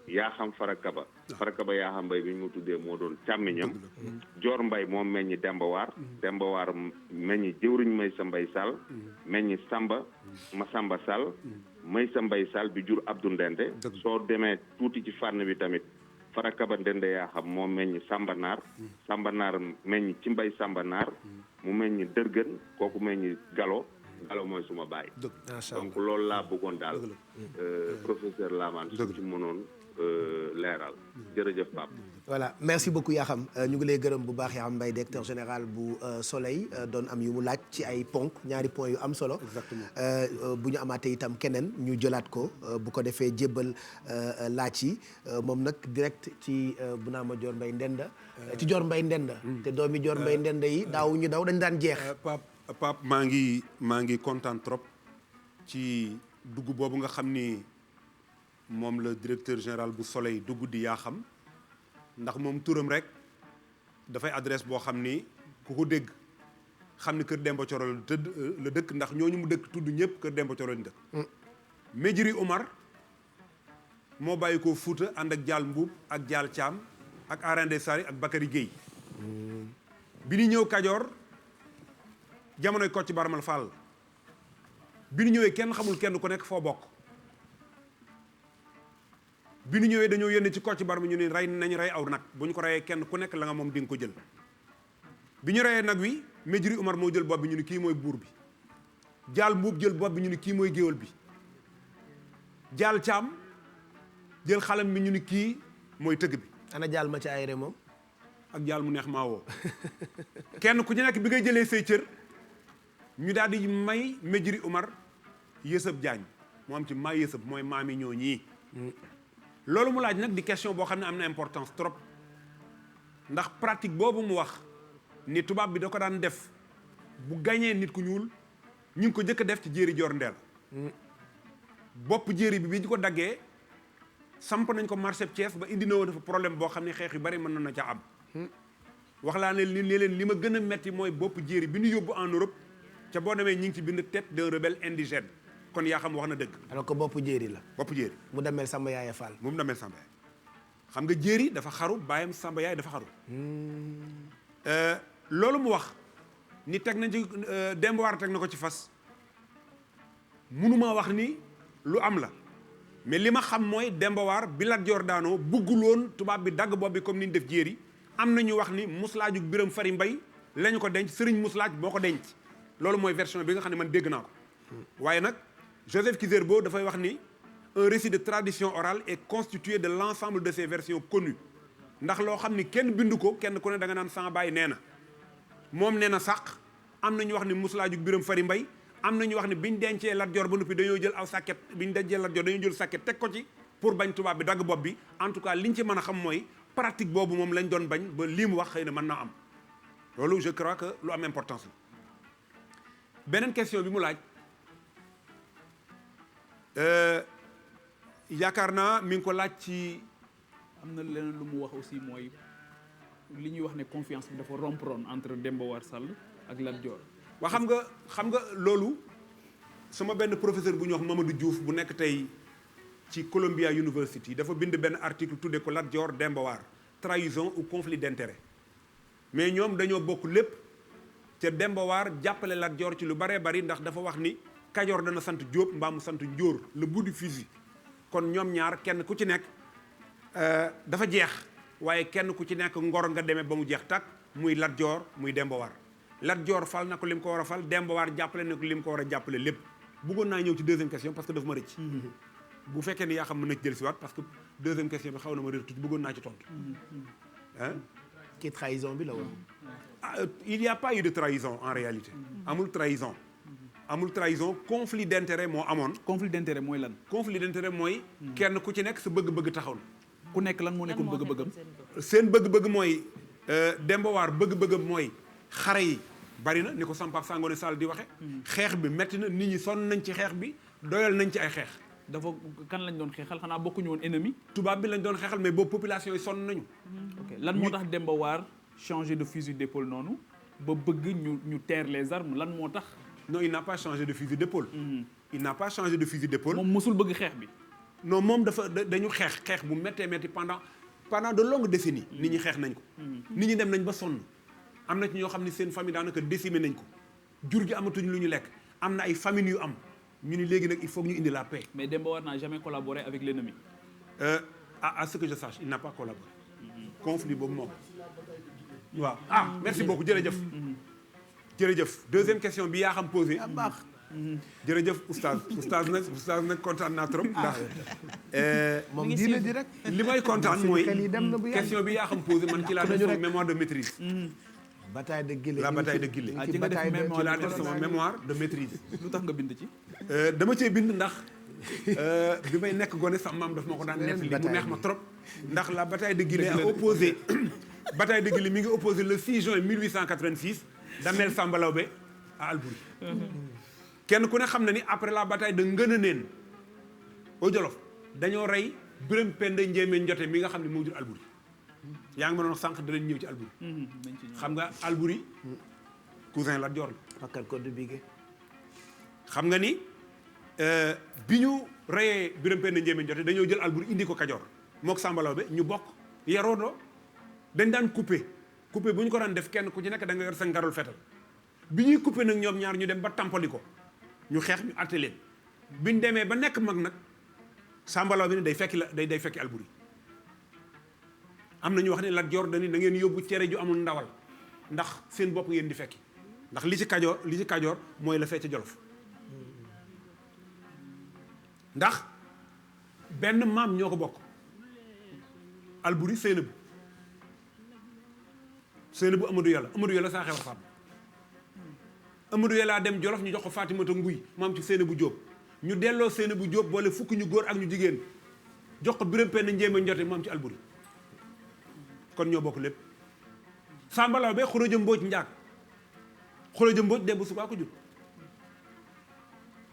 yaa xam Farakaba yaa xam Mbay bi ñu mu tuddee moo doon càmmiñam Joor Mbay moo meññi Demba Waar meññi jëwriñ Maysa Mbay Sall meññi Masamba Sall Maysa Mbay Sall bi jur Abdou Ndende soo demee tuuti ci fànn bi tamit Farakaba Ndende yaa xam moo meññi Samba Naar meññi ci Mbay Samba Naar mu meññi Dërgën kooku meññi Galo mooy suma baay donc loolu laa bëggoon daal professeur Lamane su ci mënoon leeral jërëjëf Pape. voilà merci beaucoup Yakham ñu ngi lay gërëm bu baax Yakham Mbaye directeur général bu Soleil doon am yu mu laaj ci ay ñaari point yu am solo. exactement bu ñu amaatee itam keneen ñu jëlaat ko bu ko defee jébbal laaj yi moom nag direct ci Bounama Dior Mbaye Ndenda ci Dior Mbaye Ndenda te doomi Dior Mbaye Ndenda yi daawuñu daw dañ daan jeex. Pape maa ngi kontaan trop ci dugg boobu nga xam ni moom la directeur général bu Soleil dugg di Yakham ndax moom turam rek dafay adresse boo xam ni ku ko dégg xam ni kër Demba Coro la dëkk ndax ñooñu mu dëkk tudd ñëpp kër Demba Coro la dëkk. Méjiri Omar moo bàyyi ko Fuuta ànd ak Jaal Mbuub ak Jaal Caam ak Arendé Sari ak Bakary Guèye bi ñu ñëw Kajoor jamonoy Kocc Barmal Fall bi ñu ñëwee kenn xamul kenn ku nekk foo bokk bi ñu ñëwee dañoo yónnee ci Kocc Barma ñu ne nañu rey aw nag bu ñu ko reyee kenn ku nekk la nga moom di nga ko jël bi ñu reyee nag wi Méjiri Umar moo jël bopp bi ñu ne kii mooy buur bi Jaal Mbuub jël bopp bi ñu ne kii mooy géwél bi Jaal Caam jël xalam bi ñu ne kii mooy tëgg bi ana jaal ma ci ayre moom ak jaal mu neex maa woo kenn ku ci nekk bi ngay jëlee say cër ñu daal di may Méjiri Umar Yësëb Jaañ moo am ci maa Yësëb mooy maami ñoo ñii loolu mu laaj nag di question boo xam ne am na importance trop ndax pratique boobu mu wax ni tubaab bi da ko daan def bu gañee nit ku ñuul ñu ngi ko jëkk a def ci jéeri Joor Ndeel bopp jéeri bi ñu ko daggee samp nañ ko marché Thiès ba indi na woon dafa problème boo xam ne xeex yu bari mën na ca am wax laa ne leen li ma gën a metti mooy bopp jéeri bi ñu yóbbu en Europe ca boo demee ñi ngi ci bind tête d'un rebelle indigène kon yaa xam wax na dëgg alors que bopp jéeri la bopp jéeri mu demel Samba Yaaya Fall mu demel Samba Yaay xam nga jéeri dafa xaru bàyyam Samba Yaay dafa xaru loolu mu wax ni teg nañ ci Demba War teg na ko ci fas mënumaa wax ni lu am la mais li ma xam mooy Demba War bi Lat Joor daanoo bugguloon tubaab bi dagg bopp bi comme ni ñu def jéeri am na ñu wax ni muslaaju Biram Fari Mbay lañu ko denc sëriñ muslaaj boo ko denc loolu mooy version bi nga xam ne man dégg naa ko waaye nag Joseph Kizerbo dafay wax ni un récit de tradition orale est constitué de l'ensemble de ces versions connues ndax loo xam ni kenn bindu ko kenn ku ne da nga naan sama baay nee na moom nee na sàq am na ñu wax ni muslaaju Biram Fari Mbay am na ñu wax ne biñ dencee Lat Joor ba noppi dañoo jël aw sàkket biñ dencee Lat Joor dañoo jël sàkket teg ko ci pour bañ tubaab bi dagg bopp bi en tout cas liñ ci mën a xam mooy pratique boobu moom lañ doon bañ ba lii mu wax xëy na mën naa am loolu je crois que lu am importance la beneen question bi mu laaj yaakaar naa mi ngi ko laaj ci am na leneen lu mu wax aussi mooy li ñuy wax ne confiance bi dafa rompron entre Demba War Sall ak Lat Joor waa xam nga loolu sama benn professeur bu ñuy wax Mamadou Diouf bu nekk tey ci Columbia University dafa bind benn article tuddee ko Lat Joor Demba War trahison ou conflit d'intérêt mais ñoom dañoo bokk lépp te Demba War jàppale Lat Joor ci lu baree bari ndax dafa wax ni Kajoor dana sant Jóob mbaa mu sant Njóor le bout du fusil kon ñoom ñaar kenn ku ci nekk dafa jeex waaye kenn ku ci nekk ngor nga demee ba mu jeex takk muy Lat Joor muy Demba War Lat Joor fal na ko lim ko war a fal Demba War jàppale na ko lim ko war a jàppale lépp bëggoon naa ñëw ci deuxième question parce que dafa ma rëcc bu fekkee ni yaa xam mën na ci jël si waat parce que deuxième question bi xaw na ma réer tuuti bëggoon naa ci tontu ah kii trahison bi la woon il y a pas eu de trahison en réalité amul trahison conflit d'intérêt moo amoon conflit d'intérêt mooy lan conflit d'intérêt mooy kenn ku ci nekk sa bëgg-bëgg taxaw na ku nekk lan moo nekkoon bëgg-bëggam seen bëgg-bëgg mooy Demba War bëgg-bëggam mooy xare yi bari na ni ko Sampap Sangoné Sall di waxe xeex bi metti na nit ñi sonn nañ ci xeex bi doyal nañ ci ay xeex dafa kan lañ doon xeexal xanaa bokkuñu woon ennemi. tubaab bi lañ doon xeexal mais boobu population yi sonn nañu. ok lan moo tax Demba War changer de fusil d'épaule noonu ba bëgg ñu taire les armes lan moo tax. non il n'a pas changé de fusil d'épaule. il n'a pas changé de fusil d'épaule. moom mosul bëgg xeex bi. non moom dañu xeex bu méttee métti pendant de longues décennies. nit ñi xeex nañ ko. nit ñi dem nañ ba sonn. am na ci ñoo xam ne seen famille daanaka décimé nañ ko. jur gi amatuñ lu ñu lekk. am na ay familles yu am. ñu ni léegi nag il faut que ñu indi la paix. mais Demba War n'a jamais collaboré avec l'ennemi. À ce que je sache il n'a pas collaboré. conflit boobu moom. waaw merci beaucoup jërëjëf. jërëjëf deuxième question bi yaa xam posé. baax. jërëjëf oustaz nag kontaan naa trop. ndax moom diine ji rek. li may kontaan mooy question bi yaa xam posé man ci laa def sama mémoire de maîtrise. bataille de Guilé la bataille de Guilé. ci laa def sama mémoire de maîtrise. lu tax nga bind ci. dama cee bind ndax bi may nekk gone sama maam daf ma ko daan def li mu neex ma trop. ndax la bataille de Guilé a opposé bataille de Guilé mi ngi opposé le 6 juin 1886 Damel Samba Lawbe à Albouri. kenn ku ne xam na ni après la bataille de Ngënëneen au Jolof dañoo rey Birame Penda Ndiémé Njote mi nga xam ne moo jur Albouri. yaa ngi ma doon sànq danañ ñëw ci Albouri. xam nga Albouri cousin Lat Joor la. Fakal Codé Bigué. xam nga ni bi ñu reyee Birame Penda Ndiémé Njote dañoo jël Albouri indi ko Kajoor mook Samba Lawbe ñu bokk yaroondoo dañ daan coupé bu ñu ko daan def kenn ku ci nekk da nga yor sa ngarul fetal bi ñuy coupé nag ñoom ñaar ñu dem ba tampali ko ñu xeex ñu àtte leen biñ demee ba nekk mag nag Samba Lawbe bi ne day fekki Albouri. am na ñu wax ne Lat Joor dañu da ngeen yóbbu cere ju amul ndawal ndax seen bopp ngeen di fekki ndax li ci Kajoor mooy la fecc Jolof ndax benn maam ñoo ko bokk Albouri Seynabu Amadou Yàlla saa xewar Faam Amadou Yàlla dem Jolof ñu jox ko Fatimata Nguy maam ci Seynabu Jóob ñu delloo Seynabu Jóob boole fukk ñu góor ak ñu jigéen jox ko Birame Penda Ndiémé Njote maam ci Albouri kon ñoo bokk lépp Samba Lawbe Xuraja Mbooj Njaag Xuraja Mbooj Demba Suba ko jur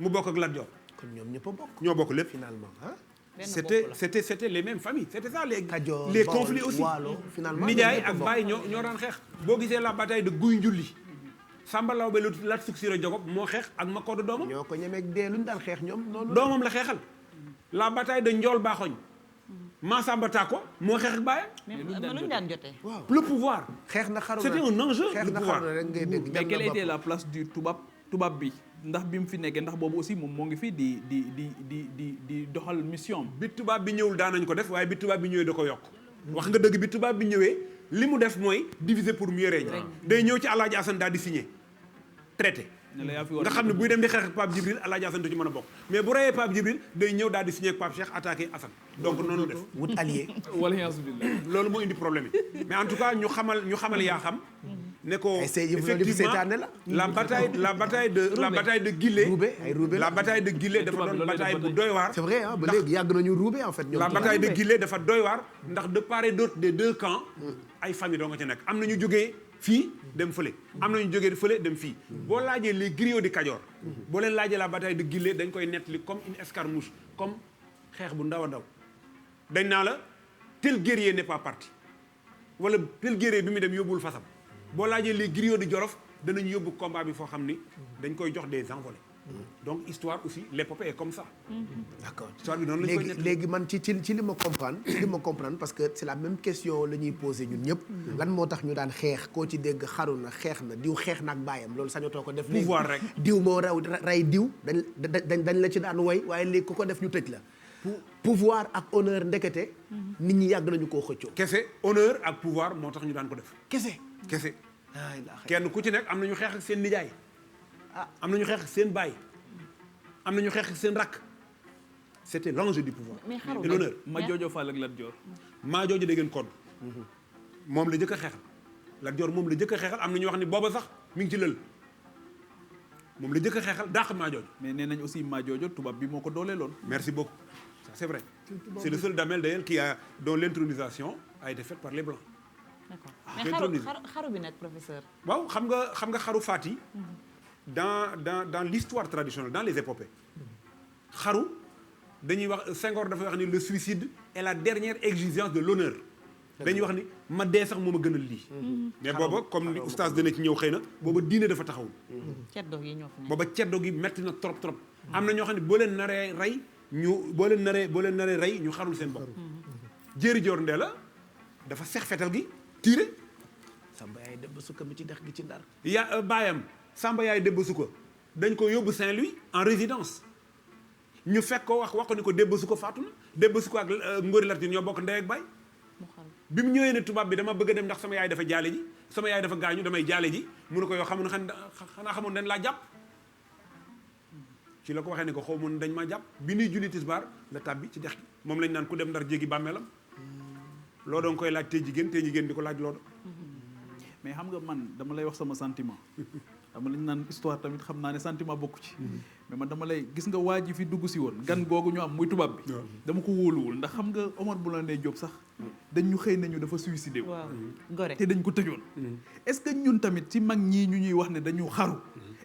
mu bokk ak Lat Joor kon ñoom ñëpp a bokk. ñoo bokk lépp finalement ah. c'était les mêmes familles c'était ça les Kajoor les conflits aussi. Waalo finalement nijaay ak baay ñoo daan xeex. boo gisee la bataille de Guy Njulli Samba Lawbe Lat Suksira Jogob moo xeex ak Makodo doomam. ñoo ko ñemeeg dee lu ñu daan xeex ñoom noonu. doomam la xeexal la bataille de Njool Baaxoñ Massamba Tako moo xeex ak baayam. mais lu ñu daan jotee. waaw le pouvoir. xeex na xaru c'était un enjeu xeex de na pouvoir. xaru rek ngay dégg. mais quelle était la place du tubaab bi ndax bi mu fi nekkee ndax boobu aussi moom moo ngi fi di doxal mission. bi tubaab bi ñëwul daan nañ ko def waaye bi tubaab bi ñëwee da ko yokk. wax nga dëgg bi tubaab bi ñëwee li mu def mooy diviser pour mieux régner. day ñëw ci Alaaji Asan daal di signé traité. nga xam ne buy dem di xeex ak Pape Djibril Alaaji Asan du ci mën a bokk mais bu reyee Pape Djibril day ñëw daal di signé ak Pape Cheikh attaqué Asan donc noonu def wut allié. wala yasubillah. loolu moo indi problème yi mais en tout cas ñu xamal yaa xam ne ko effectivement la bataille de Guilé la bataille de Guilé dafa doon bataille bu doy waar. c'est vrai ah ba léegi yàgg nañu ruube en fait. la bataille de Guilé dafa doy waar ndax de part et d'autre des deux camps ay famille doo nga ci nekk am na ñu jógee fii dem fële am na ñu jógee fële dem fii boo laajee les griots di Kajoor boo leen laajee la bataille de Guilé dañ koy nettali comme une escarmouche comme xeex bu ndaw a ndaw dañ naa la tel guerrier n'est pas parti wala tel guerrier bi mu dem yóbbul fasam boo laajee les griots di Jolof danañ yóbbu combat bi foo xam ni dañ koy jox des envolées donc histoire aussi l'épopée est comme ça. d'accord histoire bi noonu lañ koy léegi man ci li ma comprendre parce que c'est la même question la ñuy poser ñun ñëpp. lan moo tax ñu daan xeex koo ci dégg xaru na xeex na diw xeex na ak baayam loolu sañatoo ko def. léegi pouvoir rek diw moo rey diw dañ la ci daan woy waaye léegi ku ko def ñu tëj la. pouvoir ak honneur ndekete. nit ñi yàgg nañu koo xëccoo. kese honneur ak pouvoir moo tax ñu daan ko def. kese. kenn ku ci nekk am na ñu xeex ak seen nijaay. am na ñu xeex ak seen baay. am na ñu xeex ak seen rakk. c'était l'enjeu du pouvoir. et l'honneur. Majoojo Fall ak Lat Joor. Majoojo dégg ngeen kodd. moom la jëkk a xeexal. Lat Joor moom la jëkk a xeexal am na ñu wax ni booba sax mi ngi ci lël. moom la jëkk a xeexal dàq Majoojo. mais nee nañ aussi Majoojo tubaab bi moo ko dooleeloon. merci beaucoup ça c'est vrai. c'est le seul Damel d'ailleurs dont l'intronisation a été faite par les blancs. d'accord mais xaru bi nag professeur. waaw xam nga xaru Fati. dans l'histoire traditionnelle dans les épopées xaru dañuy wax Senghor dafay wax ni le suicide est la dernière exigence de l'honneur dañuy wax ni ma dee sax moo ma gënal lii mais booba comme ni oustaz dana ci ñëw xëy na booba diine dafa taxawul ceddo yi ñoo fi nekk. booba ceddo gi metti na trop trop am na ñoo xam ne boo leen naree rey boo leen naree rey ñu xarul seen bopp jéeri joor ndee la dafa sex fetal gi tiire Samba yaay dem ba sukka mi ci dex gi ci Ndar baayam Samba yaay Debba Suko dañ ko yóbbu Saint-Louis en résidence ñu fekk ko wax ko ni ko Debba Suko faatu na Debba Suko ak Ngori Latyr ñoo bokk ndey ak baay bi mu ñëwee ne tubaab bi dama bëgg a dem ndax sama yaay dafa jaale ji sama yaay dafa gaañu damay jaale ji mu ne ko yow xamoon xanaa xamoon dañ laa jàpp ci la ko waxee ne ko xaw mun dañ maa jàpp bi nuy julli tisbaar la tàbbi ci dex gi moom lañ naan ku dem Ndar jéggi bàmmeelam loo doon koy laaj tey jigéen di ko laaj loo mais xam nga man dama lay wax sama sentiment dama lañ naan histoire tamit xam naa ne sentiment bokku ci mais man dama lay gis nga waa ji fi dugg si woon gan googu ñu am muy tubaab bi dama ko wóoluwul ndax xam nga Omar Blondin Diop sax dañ ñu xëy nañu dafa suicidé wu gore te dañ ko tëjoon est-ce que ñun tamit ci mag ñii ñu ñuy wax ne dañu xaru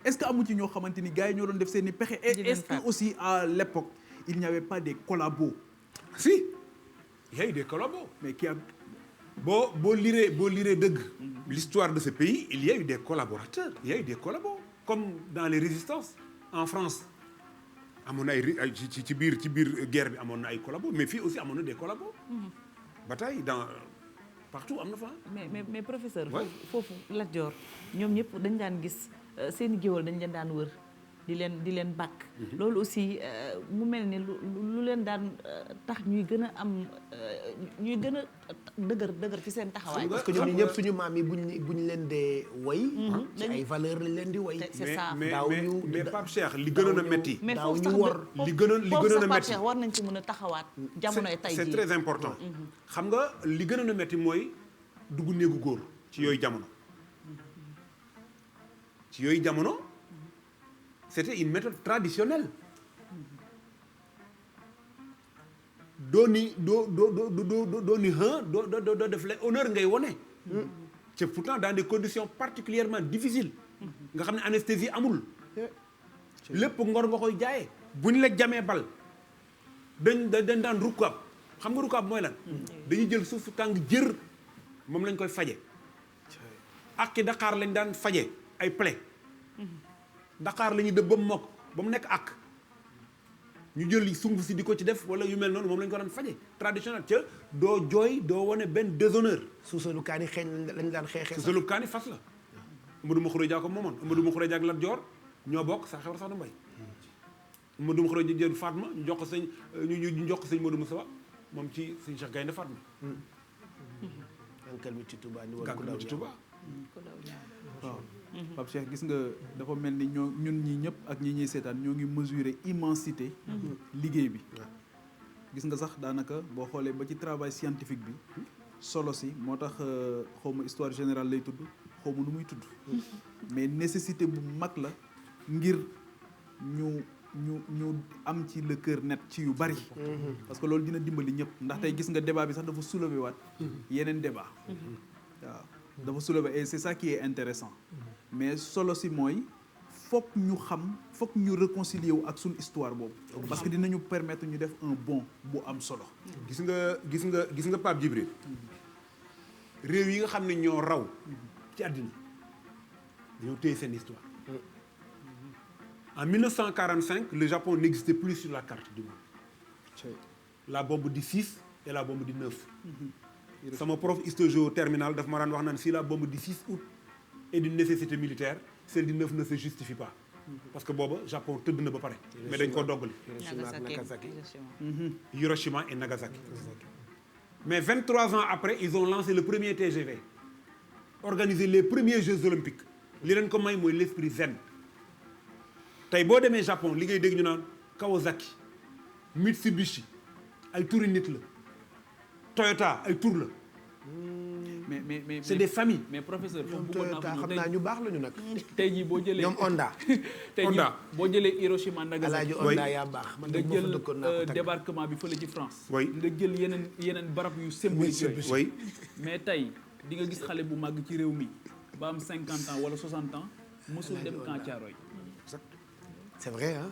est-ce que amu ci ñoo xamante ni gars yi ñoo doon def seen i pexe et est-ce que aussi à l'époque il n'y avait pas des collabos si il y a eu des collabos mais qui a boo liree dëgg l'histoire de ce pays il y a eu des collaborateurs il y a eu des collabos comme dans les résistances en France amoon na ay ci biir guerre bi amoon na ay collabos mais fii aussi amoon na des collabos bataille partout am na fa mais professeur foofu Lat Joor ñoom ñëpp dañ daan gis seeni géwël dañ leen daan wër di leen bàkk loolu aussi mu mel ni lu leen daan tax ñuy gën a am ñuy gën a dëgër ci seen taxawaay parce que ñoom ñëpp suñu maam yi buñ leen dee woy ci ay valeur lañ leen di woy c'est ça mais Pape Cheikh li gënoon a metti mais daaw foofu ñu wor li gënoon a metti war nañ ci mën a taxawaat jamonoy tey jii c'est très important xam nga li gënoon a metti mooy dugg néegu góor ci yooyu jamono c'était une méthode traditionnelle doo def la honneur ngay wone c'est pourtant dans des conditions particulièrement difficiles nga xam ne anesthésie amul lépp ngor nga koy jaayee bu ñu la jamee bal dañ daan rukkaab xam nga rukkaab mooy lan dañuy jël suuf su tàng jër moom lañ koy faje ak Dakar lañ daan faje ay plaie Dakar la ñuy dëbb ba mu mokk ba mu nekk ak ñu jël sunguf si di ko ci def wala yu mel noonu moom lañ ko daan faje traditionnel ca doo jooy doo wane benn déshonneur suusalu kaani xeeñ lañ daan xeexee suusalu kaani fas la Amadou Makhoury Dia ko moomoon Amadou Makhoury Dia ak Lat Joor ñoo bokk sa xewar sax du mbay Amadou Makhoury Dia jël Fatma ñu jox ko sëñ ñu jox ko sëñ Modou Moustapha moom ci sëñ Cheikh Gaynde Fatma gànkal mi ci Touba waaw Pape Cheikh gis nga dafa mel ni ñun ñi ñëpp ak ñi ñuy seetaan ñoo ngi mesurer immensité liggéey bi gis nga sax daanaka boo xoolee ba ci travail scientifique bi solo si moo tax xawma histoire générale lay tudd xawma nu muy tudd mais nécessité bu mag la ngir ñu am ci le cœur net ci yu bari parce que loolu dina dimbali ñëpp ndax tey gis nga débat bi sax dafa soulever waat yeneen débat waaw dafa soulever et c'est ça qui est intéressant mais solo si mooy foog ñu réconcilier wu ak suñu histoire boobu parce que dinañu permettre ñu def un bond bu am solo gis nga Pape Djibril réew yi nga xam ne ñoo raw ci àddina dañoo téye seen histoire en 1945 le Japon n'existait plus sur la carte du monde la bombe du 6 et la bombe du 9 sama prof histo-géo terminal daf ma daan wax naan si la bombe du 6 août est d'une nécessité militaire celle du 9 ne se justifie pas parce que booba Japon tëdd na ba pare mais dañ koo doggali Hiroshima et Nagasaki mais 23 ans après ils ont lancé le premier TGV organisé les premiers Jeux olympiques li leen ko may mooy l'esprit zen tey boo demee Japon li ngay dégg ñu naan Kawasaki Mitsubishi ay turi nit la Toyota ay tur la mais c'est des familles. mais professeur ñoom Toyota xam naa ñu baax la ñu nag. tey jii boo jëlee ñoom Honda. tey jii boo jëlee Hiroshima Nagasaki. Alaaji Honda yaa baax. man de nga jël débarquement bi fële ci France. nga jël yeneen barab yu symbolique yooyu. mais tey di nga gis xale bu màgg ci réew mi ba am 50 ans wala 60 ans mosul dem Camp Thiaroye. c'est vrai ah.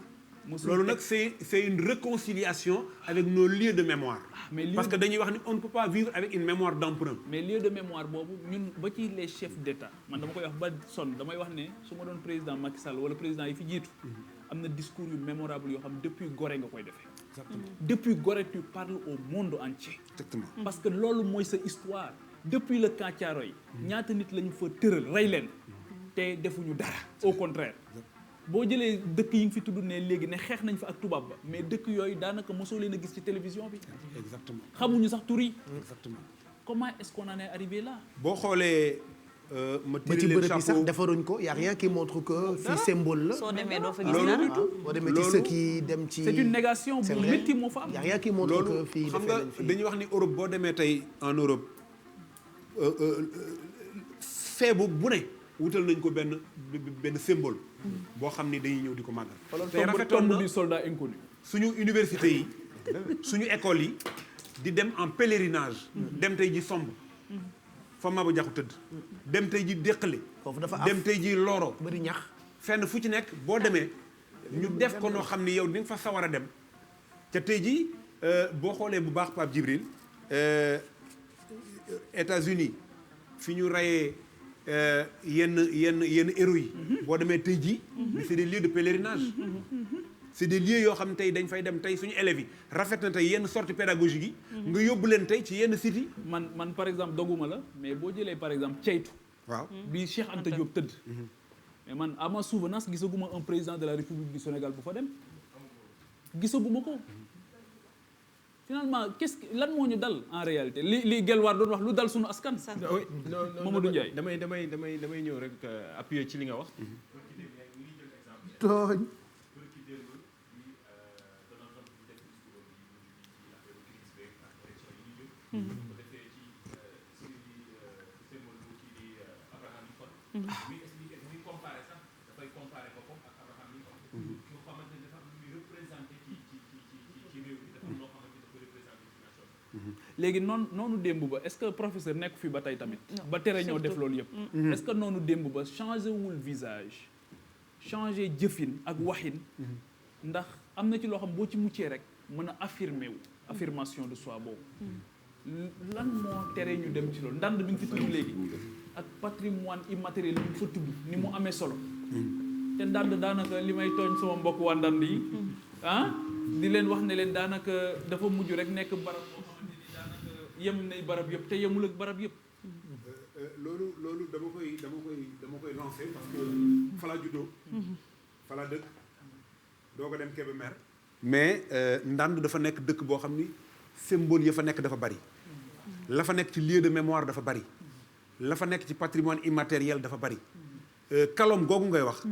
loolu nag c'est une réconciliation avec nos lieux de mémoire. Parce que dañuy wax ni on ne peut pas vivre avec une mémoire d'emprunt. mais lieu de mémoire boobu ñun ba ci les chefs d'État man dama koy wax ba sonn damay wax ne su ma doon président Macky Sall wala président yi fi jiitu am na discours yu mémorable yoo xam depuis Gorée nga koy defee. Exactement. Depuis Gorée tu parles au monde entier. Exactement. parce que loolu mooy sa histoire depuis le camp Thiaroye ñaata nit la ñu fa tëral rey leen te defuñu dara au contraire. boo jëlee dëkk yi nga fi tudd ne léegi ne xeex nañ fa ak tubaab ba mais dëkk yooyu daanaka mosoo leen a gis ci télévision bi. Exactement. xamuñu sax tur yi. Exactement. comment est-ce qu'on en est arrivé là. boo xoolee ma ba ci bërëb yi sax defaruñ ko y a rien qui montre que fii symbole la. soo demee doo fa gis loolu dara. boo demee ci ceux qui dem ci. c'est une négation bu métti moo fa am. y a rien qui montre que loolu fii xam nga dañuy wax ni Europe boo demee tey en Europe feebu bu ne wutal nañ ko benn symbole boo xam ni dañuy ñëw di ko màggal. tey rafetoon na du soldat inconnu. suñu université yi suñu école yi di dem en pèlerinage. dem tey ji somb fa Maba Jaxu tëdd. dem tey ji déqale. foofu dafa dem tey ji Loro. bëri ñax. fenn fu ci nekk boo demee ñu def ko noo xam ni yow di nga fa sawar a dem ca tey ji boo xoolee bu baax Pape Djibril États-Unis fi ñu rayee yenn héros yi. boo demee tey jii. c'est des lieux de pèlerinage. c'est des lieux yoo xam ne tey dañ fay dem tey suñu élèves yi rafet na tey yenn sortie pédagogique yi. nga yóbbu leen tey ci yenn sites yi. man par exemple doguma la mais boo jëlee par exemple ceytu. waaw bi Cheikh Anta Diop tëdd. mais man à ma souvenance gisaguma un président de la République du Sénégal bu fa dem. gisaguma ko. finalement lan moo ñu dal en réalité li Gelwaar doon wax lu dal suñu askan. oui non Mamadou Ndiaye damay ñëw rek appuyer ci li nga wax. tooñ. léegi noonu démb ba est-ce que professeur nekk fi ba tey tamit. ba tere ñoo def loolu yëpp. est-ce que noonu démb ba changé wul visage changé jëfin ak waxin. ndax am na ci loo xam boo ci muccee rek mën a affirmer wu affirmation de soi boobu. lan moo tere ñu dem ci loolu ndand bi nga fi tudd léegi ak patrimoine immatériel bi fa tudd ni mu amee solo. te ndand daanaka li may tooñ sama mbokk waa ndand yi. di leen wax ne leen daanaka dafa mujj rek nekk barab boo xamante ni daanaka yem nay barab yëpp te yemul ak barab yëpp. loolu dama koy lancer parce que fa laa juddoo. fa laa dëkk doo ko dem Kébémer. mais Ndande dafa nekk dëkk boo xam ni symbole ya fa nekk dafa bari. la fa nekk ci lieu de mémoire dafa bari. la fa nekk ci patrimoine immatériel dafa bari. Kalom googu ngay wax.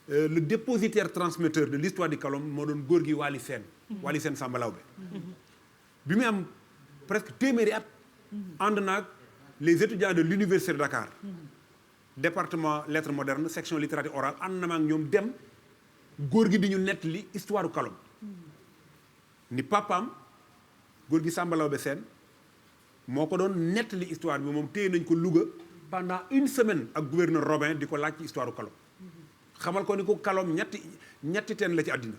Le dépositaire transmetteur de l'histoire du Kalom moo doon góor gi Waly Sène. Waly Sène Samba Lawbe. bi muy am presque téeméeri at. ànd naag les étudiants de l'université de Dakar. département lettres modernes section littérature orale ànd na ma ak ñoom dem góor gi di ñu nettali histoire du Kalom. ni papaam góor gi Samba Lawbe Sène moo ko doon nettali histoire bi moom téye nañ ko Louga pendant une semaine ak gouverneur Robin di ko laaj ci histoire du Kalom. xamal ko ni ko Kalom ñetti teen la ci àddina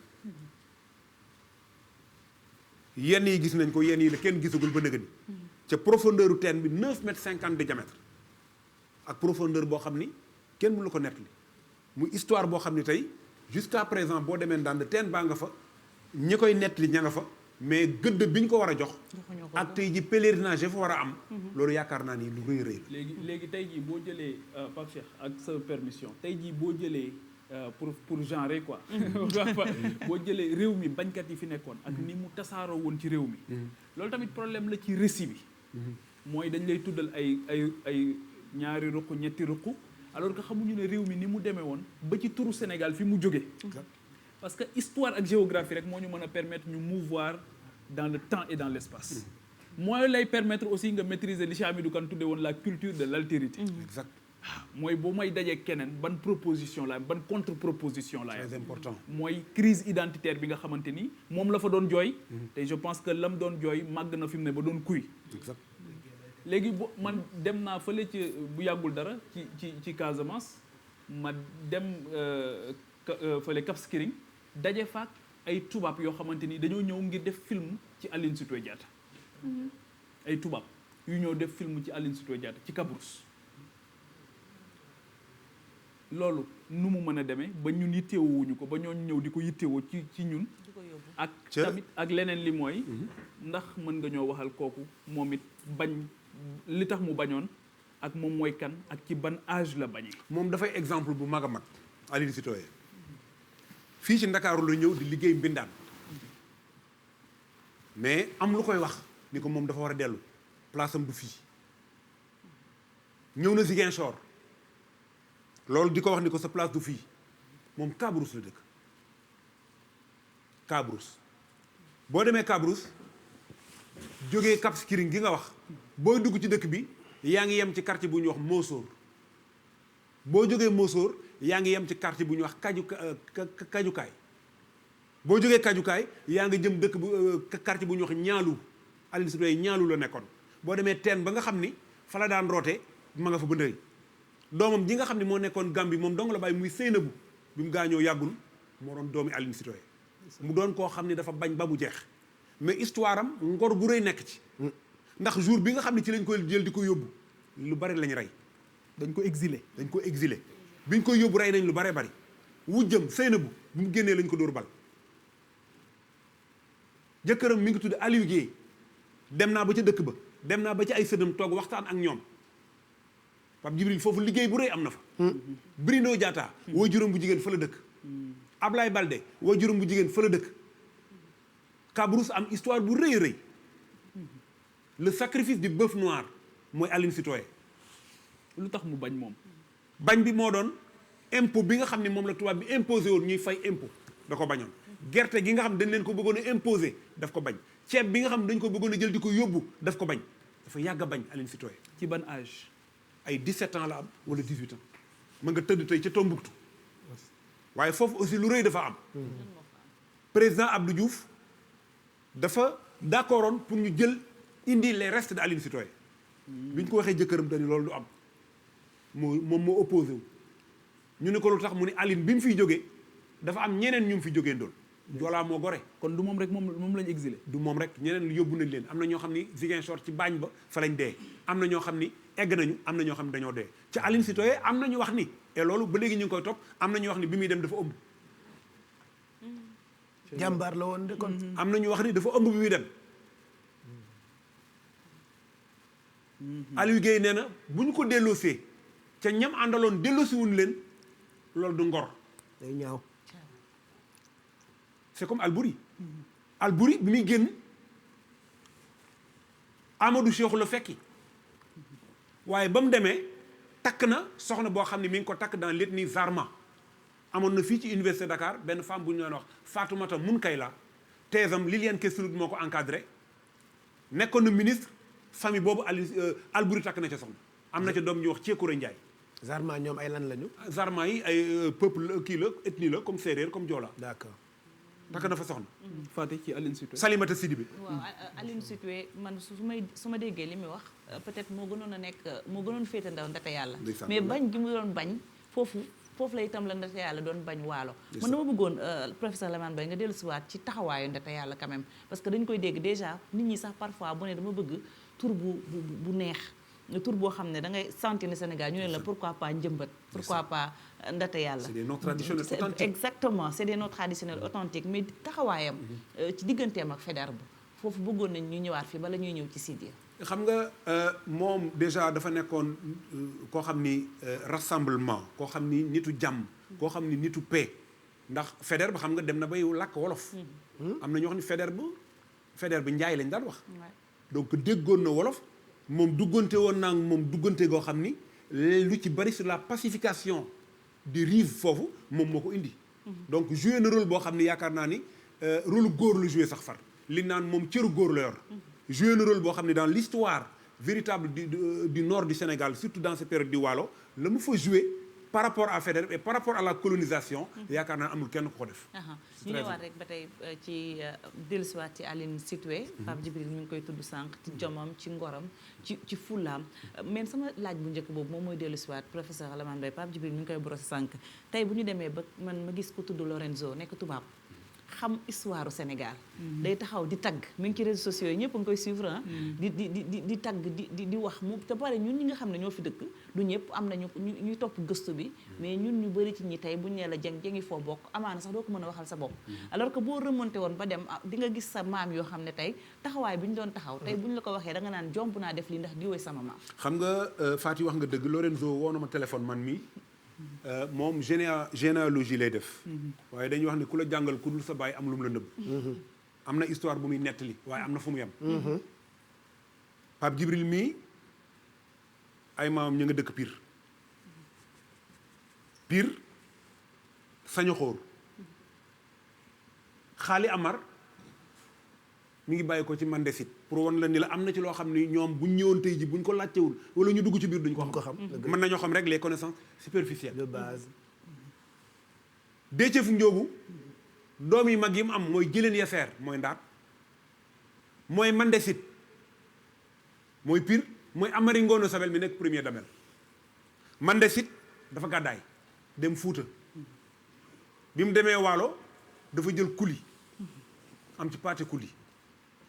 yenn yi gis nañ ko yenn yi la kenn gisagul ba nëgë ni ca profondeur u teen bi 9 mètres 50 de diamètre ak profondeur boo xam ni kenn mënu la ko nettali mu histoire boo xam ni tey jusqu'à présent boo demee Ndande teen baa nga fa ñi koy nettali ña nga fa mais gëdd bi ñu ko war a jox ak tey ji pèlerinage fa war a am loolu yaakaar naa ni lu rëy rëy léegi tey jii boo jëlee Pape Cheikh ak sa permission tey jii boo jëlee pour genre quoi boo jëlee réew mi bañkat yi fi nekkoon ak ni mu tasaaroo woon ci réew mi loolu tamit problème la ci récit bi mooy dañ lay tuddal ay ñaari ruq ñetti ruq alors que xamuñu ne réew mi ni mu demee woon ba ci turu Sénégal fi mu jógee parce que histoire ak géographie rek moo ñu mën a permettre ñu mouvoir dans le temps et dans l'espace mooy lay permettre aussi nga maîtriser li Cheikh Hamidou Kane tudde woon la culture de l'altérité exact mooy boo may dajee keneen ban proposition la ban contre proposition la très important mooy crise identitaire bi nga xamante ni moom la fa doon jooy te je pense que lam doon jooy màgg na fi mu ne ba doon kuy exact léegi man dem naa fële ci bu yàggul dara ci Casamance ma dem fële Cap Skirring daje faak ay tubaab yoo xamante ni dañoo ñëw ngir def film ci Aline Sitoé Diatta ay tubaab yu ñëw def film ci Aline Sitoé Diatta ci Kabrousse loolu nu mu mën a demee ba ñun yitteewuñu ko ba ñooñu ñëw di ko yittewoo ci ñun ak tamit ak leneen li mooy ndax mën nga ñoo waxal kooku moom it bañ li tax mu bañoon ak moom mooy kan ak ci ban âge la bañee. moom dafay exemple bu mag a mag Aline Sitoé fii ci Ndakaaru la ñëw di liggéey mbindaan mais am lu koy wax ni ko moom dafa war a dellu place am du fii ñëw na Ziguinchor loolu di ko wax ni ko sa place du fii moom Kabrousse la dëkk Kabrousse boo demee Kabrousse jógee Cap Skirring gi nga wax booy dugg ci dëkk bi yaa ngi yem ci quartier bu ñuy wax Mosor boo jógee Mosor yaa ngi yem ci quartier bu ñuy wax Kajukaay boo jógee Kajukaay yaa ngi jëm dëkk bu quartier bu ñuy wax Ñaalu Aline Sitoé Ñaalu la nekkoon boo demee teen ba nga xam ni fa la daan roote ma nga fa ba ndëri doomam ji nga xam ne moo nekkoon Gambie moom dong la bàyyi muy Seynabou bi mu gaañoo yàggul moo doon doomi Aline Sitoé mu doon koo xam ne dafa bañ ba mu jeex mais histoire am ngor gu rëy nekk ci ndax jour bi nga xam ne ci lañ koy jël di ko yóbbu lu bari lañ rey dañ ko exilé biñ koy yóbbu rey nañ lu bare bari wujjam Seynabou bu mu génnee lañ ko dóor bal jëkkëram mi ngi tudd Aliou Guèye dem naa ba ca dëkk ba dem naa ba ci ay sënam toog waxtaan ak ñoom Pape Djibril foofu liggéey bu rëy am na fa Bruno Diatta woo juróom bu jigéen fa la dëkk Ablaye Balde woo juróom bu jigéen fa la dëkk Kabrousse am histoire bu rëy rëy le sacrifice du bœuf noir mooy Aline Sitoé lu tax mu bañ moom bañ bi moo doon impôt bi nga xam ne moom la tubaab bi imposé woon ñuy fay impôt da ko bañoon gerte gi nga xam dañ leen ko bëggoon a imposé daf ko bañ ceeb bi nga xam dañ ko bëggoon a jël di ko yóbbu daf ko bañ dafa yàgg a bañ Aline Sitoé ci ban âge ay 17 ans la am wala 18 ans mën nga tëdd tey ca Tombouctou waaye foofu aussi lu rëy dafa am président Abdou Diouf dafa d'accordoon pour ñu jël indi les restes de Aline Sitoé bi ñu ko waxee jëkkëram dañu loolu du am moom moo opposé wu ñu ne ko lu tax mu ne Aline bi mu fiy jógee dafa am ñeneen ñu mu fi jógee ndool Joolaa moo gore kon du moom rek moom lañ exilé du moom rek ñeneen yóbbu nañ leen am na ñoo xam ni Ziguinchor ci baañ ba fa lañ dee am na ñoo xam ni egg nañu am na ñoo xam ne dañoo dee ci Aline Sitoé am na ñu wax ni et loolu ba léegi ñu ngi koy topp am na ñu wax ni bi muy dem dafa ëmb jàmbaar la woon de kon am na ñu wax ni dafa ëmb bi muy dem Aliou Guèye nee na bu ñu ko delloosee ca ñam àndaloon delloosiwuñ leen loolu du ngor day ñaaw c'est comme Albouri Albouri bi muy génn Amadou Cheikhou la fekki waaye ba mu demee takk na soxna boo xam ne mi ngi ko takk dans l'ethnie Zarma amoon na fii ci université Dakar benn femme bu ñu doon wax Fatoumata Munkayla teesam Liliane Kesselout moo ko encadré nekkoon na ministre famille boobu Albouri takk na ca soxna am na ca doom ñu wax Ceekure Ndiaye. Zarma ñoom ay lan lañu. Zarma yi ay peuple kii la ethnie la comme séeréer comme Joola. d'accord. takk na fa soxna. Faté ci Aline Sitoé. Salimata Sidibé. waaw Aline Sitoé man su ma déggee li muy wax peut-être moo gënoon a nekk moo gënoon féete ndaw ndate yàlla. mais bañ gi mu doon bañ foofu la itam la ndate yàlla doon bañ waalo. man dama bëggoon professeur Lamane Mbaye nga dellusiwaat ci taxawaayu ndate yàlla quand même parce que dañ koy dégg déjà nit ñi sax parfois bu ne dama bëgg tur bu neex. tur boo xam ne da ngay sentir ne Sénégal ñu ne la pourquoi pas njëmbat pourquoi pas ndate yàlla. c'est des noms traditionnels authentiques. exactement c'est des noms traditionnels authentiques mais taxawaayam ci digganteem ak Faidherbe foofu bëggoon nañ ñu ñëwaat fii bala ñuy ñëw ci Sidy. xam nga moom déjà dafa nekkoon koo xam ni rassemblement koo xam ni nitu jàmm koo xam ni nitu paix ndax Faidherbe xam nga dem na bay làkk wolof. am na ñoo xam ne Faidherbe Njaay lañ daan wax. donc déggoon na wolof. moom duggante woon naa moom duggante goo xam ni lu ci bari sur la pacification des rives foofu moom moo ko indi. donc joué na rôle boo xam ni yaakaar naa ni rôle góor la joué sax far li naan moom cëru góor la yor. joué na rôle boo xam ni dans l'histoire véritable du nord du Sénégal surtout dans cette période du Waalo la mu fa joué par rapport à Faidherbe et par rapport à la colonisation. yaakaar naa amul kenn ku ko def. ñu ñëwaat rek ba tey ci dellusiwaat ci Aline Sitoé. Pape Djibril mi ngi koy tudd sànq ci jomam ci ngoram ci fulaam mais sama laaj bu njëkk boobu moom mooy dellusiwaat professeur Lamane Mbaye Pape Djibril mi ngi koy brosser sànq tey bu ñu demee ba man ma gis ko tudd Lorenzo nekk tubaab xam histoire u Sénégal. day taxaw di tagg mi ngi ci réseaux sociaux yi ñëpp a ngi koy suivre ah. di tagg di wax mu te pare ñun ñi nga xam ne ñoo fi dëkk du ñëpp am na ñuy topp gëstu bi mais ñun ñu bëri ci ñi tey buñ nee la jengi foo bokk amaana sax doo ko mën a waxal sa bopp. alors que boo remonté woon ba dem di nga gis sa maam yoo xam ne tey taxawaay bi ñu doon taxaw tey buñ la ko waxee da nga naan jomb naa def lii ndax di woy sama maam. xam nga Faty wax nga dëgg Lorenzo woo na ma téléphone man mi moom généalogie lay def. waaye dañuy wax ne ku la jàngal ku dul sa baay am lu mu la nëbb. am na histoire bu muy nettali waaye am na fu mu yem. Pape Djibril mii ay maamam ñu nga dëkk Pire Sañoxoor Xaali Amar mi ngi bàyyi ko ci Mandesit pour wan la ni la am na ci loo xam ni ñoom buñ ñëwoon tey ji buñ ko laajtewul wala ñu dugg ci biir duñ ko xam. mën nañoo xam rek les connaissances superficielles de base. Déthié Fu Njóobu doom yi mag yi mu am mooy Jëleen Yeseer mooy Ndaat mooy Mandesit mooy Pire mooy Amari Ngoone Sabel mi nekk premier damel Mandesit dafa gàddaay dem Fuuta bi mu demee Waalo dafa jël kuli am ci paate kuli